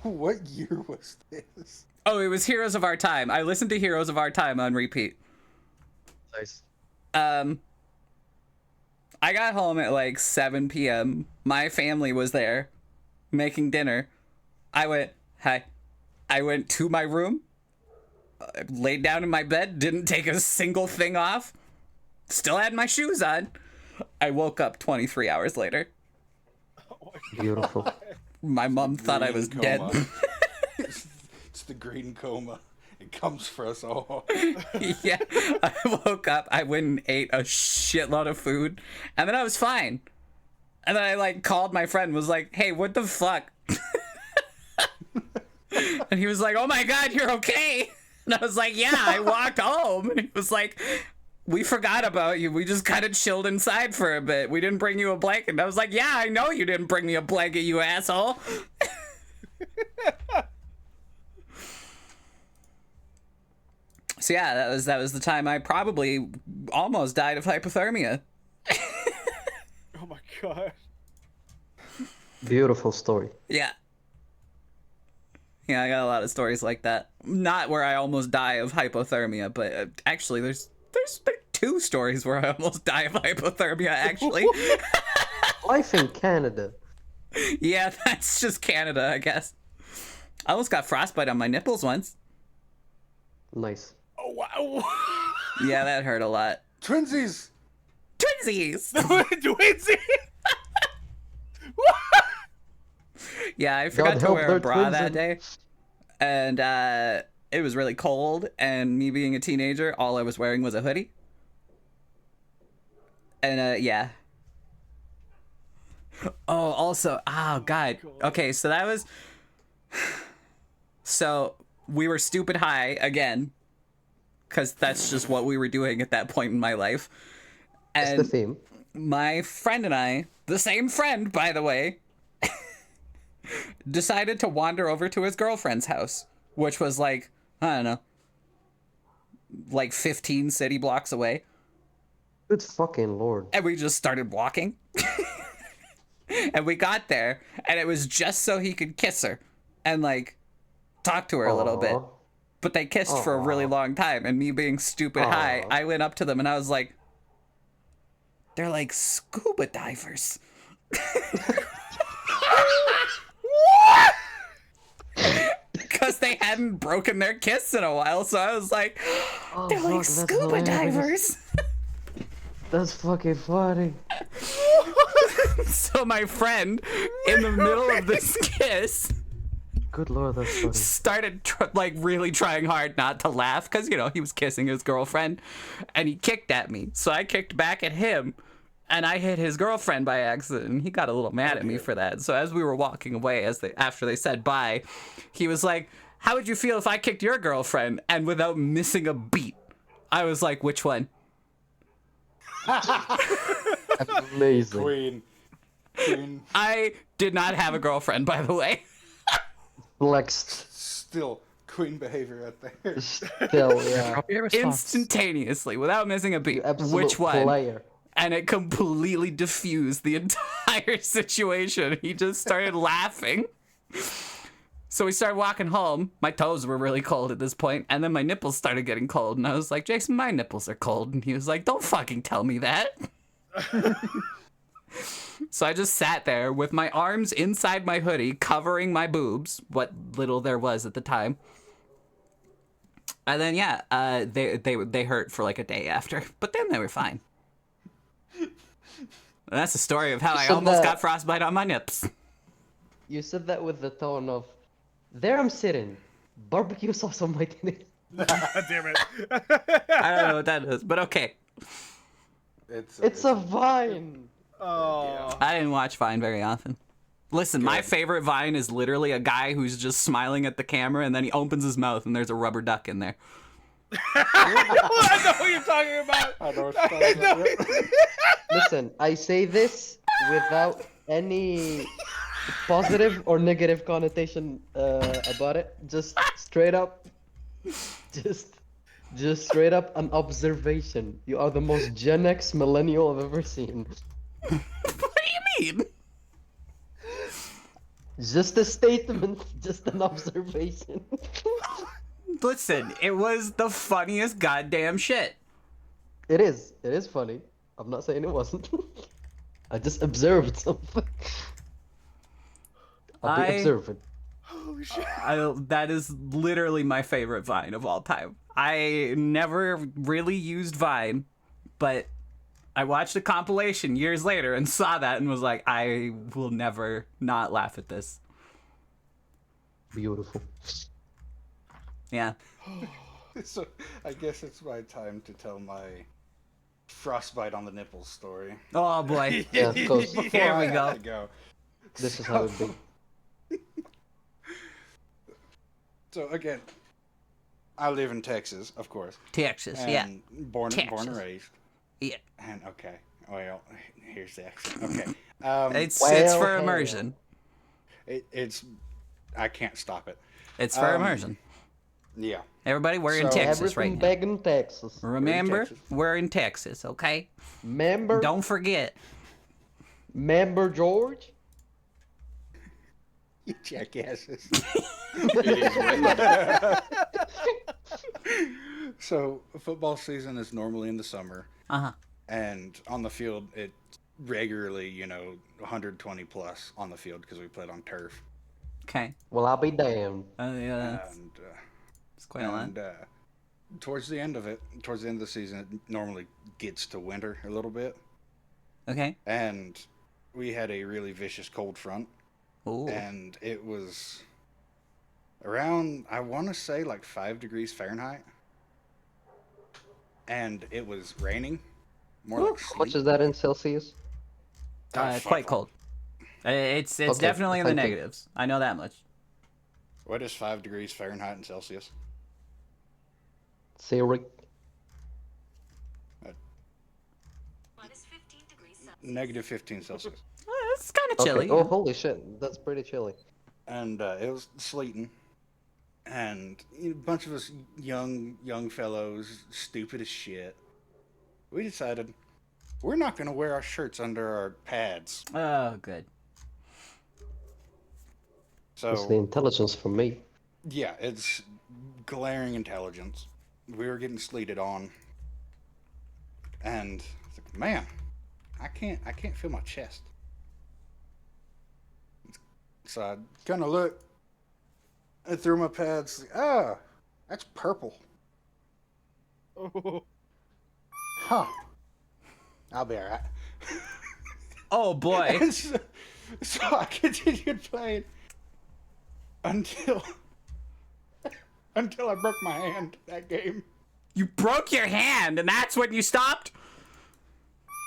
What year was this? Oh, it was Heroes of Our Time. I listened to Heroes of Our Time on repeat. Nice. I got home at like 7 p.m. My family was there making dinner. I went to my room, laid down in my bed, didn't take a single thing off, still had my shoes on. I woke up 23 hours later. Beautiful. My mom thought I was dead. It's the green coma. It comes for us all. Yeah, I woke up, I went and ate a shitload of food, and then I was fine. And then I like called my friend, was like, hey, what the fuck? And he was like, oh my god, you're okay. And I was like, yeah, I walked home. And he was like, we forgot about you. We just kind of chilled inside for a bit. We didn't bring you a blanket. And I was like, yeah, I know you didn't bring me a blanket, you asshole. So yeah, that was the time I probably almost died of hypothermia. Oh my god. Beautiful story. Yeah. Yeah, I got a lot of stories like that. Not where I almost die of hypothermia, but actually there's two stories where I almost die of hypothermia, actually. Life in Canada. Yeah, that's just Canada, I guess. I almost got frostbite on my nipples once. Nice. Oh wow. Yeah, that hurt a lot. Twinsies! Twinsies! Twinsies. Yeah, I forgot to help wear a their bra twins that and- day. And it was really cold, and me being a teenager, all I was wearing was a hoodie. And yeah. Oh, also, oh god. Okay, so that was so we were stupid high again, because that's just what we were doing at that point in my life. That's And the theme. my friend and I, the same friend, by the way, decided to wander over to his girlfriend's house, which was like, I don't know, like 15 city blocks away. Good fucking lord. And we just started walking. And we got there, and it was just so he could kiss her and like talk to her a little bit. Aw. But they kissed for a really long time, and me being stupid high, Aw. I went up to them and I was like, they're like scuba divers. Because they hadn't broken their kiss in a while, so I was like, Oh, they're fuck, like that's scuba hilarious. divers. That's fucking funny. So my friend, in the middle of this kiss, Good lord, that's funny. started like really trying hard not to laugh because, you know, he was kissing his girlfriend, and he kicked at me. So I kicked back at him, and I hit his girlfriend by accident, and he got a little mad at me for that. So as we were walking away, after they said bye, he was like, how would you feel if I kicked your girlfriend? And without missing a beat, I was like, which one? Amazing. Queen. I did not have a girlfriend, by the way. Flexed. Still, queen behavior out there. Still, yeah. Appropriate response. Instantaneously, without missing a beat. Absolute Which one? player. And it completely diffused the entire situation. He just started laughing. So we started walking home. My toes were really cold at this point, and then my nipples started getting cold. And I was like, Jason, my nipples are cold. And he was like, don't fucking tell me that. So I just sat there with my arms inside my hoodie, covering my boobs, what little there was at the time. And then, yeah, they hurt for like a day after. But then they were fine. And that's the story of how I So almost the- got frostbite on my nips. You said that with the tone of, there I'm sitting, barbecue sauce on my titties. Damn it. I don't know what that is, but okay. It's a vine. Oh. I didn't watch Vine very often. Listen, my Good. favorite Vine is literally a guy who's just smiling at the camera and then he opens his mouth and there's a rubber duck in there. I know what you're talking about. I know what you're talking about. Listen, I say this without any positive or negative connotation about it. Just straight up, just straight up an observation. You are the most Gen X millennial I've ever seen. What do you mean? Just a statement, just an observation. Listen, it was the funniest goddamn shit. It is funny. I'm not saying it wasn't. I just observed something. I'll be observant. Holy shit. That is literally my favorite Vine of all time. I never really used Vine, but I watched a compilation years later and saw that and was like, I will never not laugh at this. Beautiful. Yeah. So I guess it's my time to tell my frostbite on the nipples story. Oh boy. Yeah, of course. Here Before we I go. have to go. This is how it be. So again, I live in Texas, of course. Texas, And yeah. born and Texas. raised. Yeah. And okay, well, here's the accent. Okay, It's Well, for hell. immersion. it's I can't stop it. It's for immersion. Yeah. Everybody, we're in So- Texas right Everything now. back in Texas. Remember, Texas. we're in Texas, okay? Member, Don't forget. member George. You jackasses. So football season is normally in the summer, Uh-huh. and on the field it's regularly, 120 plus on the field because we played on turf. Okay. Well, I'll be damned. Yeah, And it's quite a lot. and towards the end of the season, it normally gets to winter a little bit, Okay. and we had a really vicious cold front. Ooh. And it was around, I want to say, like 5 degrees Fahrenheit. And it was raining. More like How much sleet. is that in Celsius? Quite cold. It's Okay, definitely in the thank you. negatives. I know that much. What is 5 degrees Fahrenheit in Celsius? Siri. Negative 15 Celsius. It's kind of Okay. chilly. Oh, holy shit. That's pretty chilly. And it was sleeting. And a bunch of us young fellows, stupid as shit, we decided we're not going to wear our shirts under our pads. Oh, good. That's the So, intelligence for me. yeah, it's glaring intelligence. We were getting sleeted on. And it's like, man, I can't feel my chest. So I kind of look and through my pads. Ah, that's purple. Oh. Huh. I'll be all right. Oh, boy. And so I continued playing until I broke my hand that game. You broke your hand, and that's when you stopped?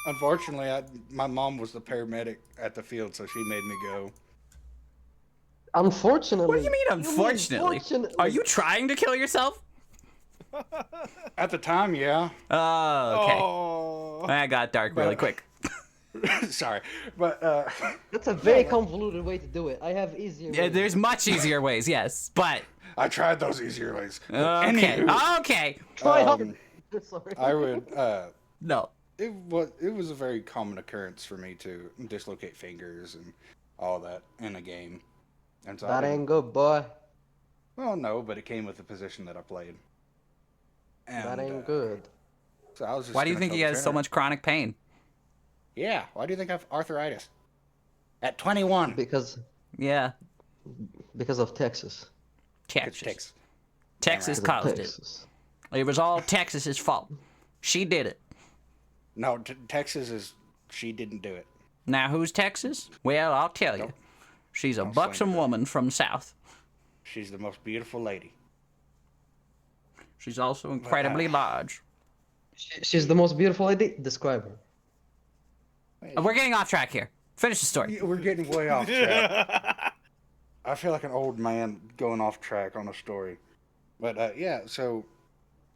Unfortunately, my mom was the paramedic at the field, so she made me go. Unfortunately. What do you mean, unfortunately? Are you trying to kill yourself? At the time, yeah. Oh, okay. Oh. That got dark really quick. Sorry, but That's a very convoluted way to do it. I have easier. Yeah, ways. there's much easier ways, yes, but I tried those easier ways. okay, Anywho, okay. Try hard. Sorry. I would. No, It was a very common occurrence for me to dislocate fingers and all that in a game. And so I That didn't- ain't good, boy. well, no, but it came with the position that I played. And, That ain't good. So I was just why do you gonna think he tell the has so trainer, much chronic pain? Yeah, why do you think I have arthritis? At 21. Because Yeah, of Texas. Texas. Texas. Texas Because of caused it. Texas. It was all Texas's fault. She did it. No, Texas is. She didn't do it. Now, who's Texas? Well, I'll tell you. She's a Don't buxom slander her. woman from the South. She's the most beautiful lady. She's also incredibly large. She's the most beautiful lady. Describe her. We're getting off track here. Finish the story. Yeah, we're getting way off track. I feel like an old man going off track on a story. But yeah, so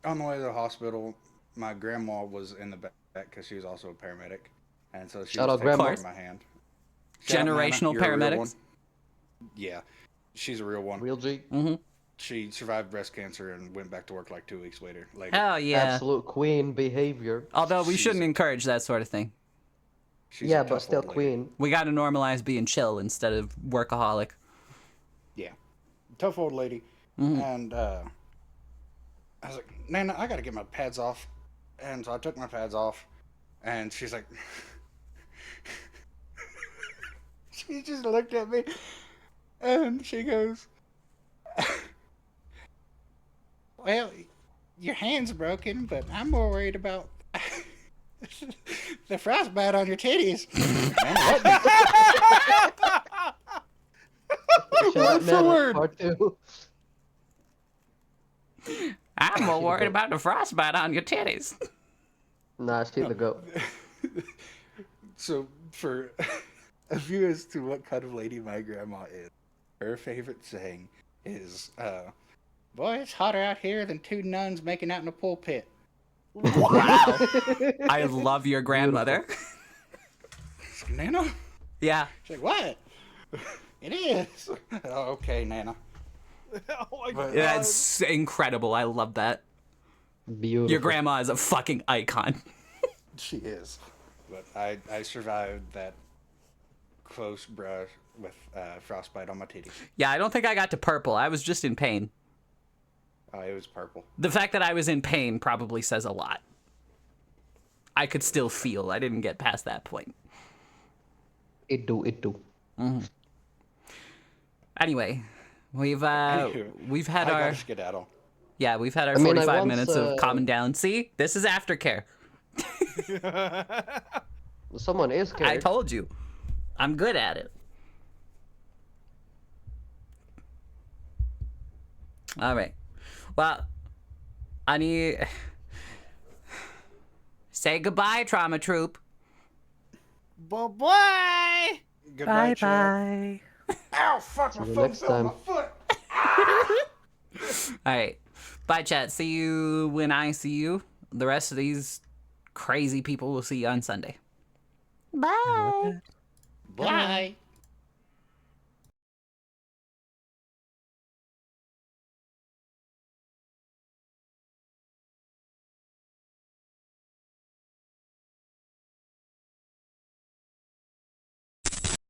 on the way to the hospital, my grandma was in the back because she was also a paramedic. And so she Shout was out taking Grandma. care of my hand. Shout out, Nana. Generational You're a real paramedics. one. Yeah, she's a real one. Real G. Mm-hmm. She survived breast cancer and went back to work like 2 weeks later. Hell yeah. Absolute queen behavior. Although we She's shouldn't a- encourage that sort of thing. She's Yeah, a but tough still old lady. queen. We got to normalize being chill instead of workaholic. Yeah, tough old lady. Mhm. And I was like, Nana, I gotta get my pads off. And so I took my pads off, and she's like, she just looked at me, and she goes, well, your hand's broken, but I'm more worried about the frostbite on your titties. Man, what? Word for word. Part 2. I'm more worried about the frostbite on your titties. Nah, she the goat. So, for a view as to what kind of lady my grandma is, her favorite saying is, boy, it's hotter out here than 2 nuns making out in a pulpit. Wow. I love your grandmother. Nana? Yeah. She's like, what? It is. Oh, okay, Nana. Oh my But- god. That's incredible. I love that. Beautiful. Your grandma is a fucking icon. She is. But I survived that close brush with frostbite on my titties. Yeah, I don't think I got to purple. I was just in pain. It was purple. The fact that I was in pain probably says a lot. I could still feel. I didn't get past that point. It do. Anyway, we've Anywho, had I our gotta skedaddle. we've had our I mean, I 45 once, minutes of calming down. See, this is aftercare. Someone is I scared. told you, I'm good at it. All right. Well, I need say goodbye, trauma troop. Bye-bye. Goodbye, Chad. Bye. Ow, fuck, my See you phone next fell on my time. foot. All right. Bye, chat. See you when I see you. The rest of these crazy people will see you on Sunday. Bye. Bye.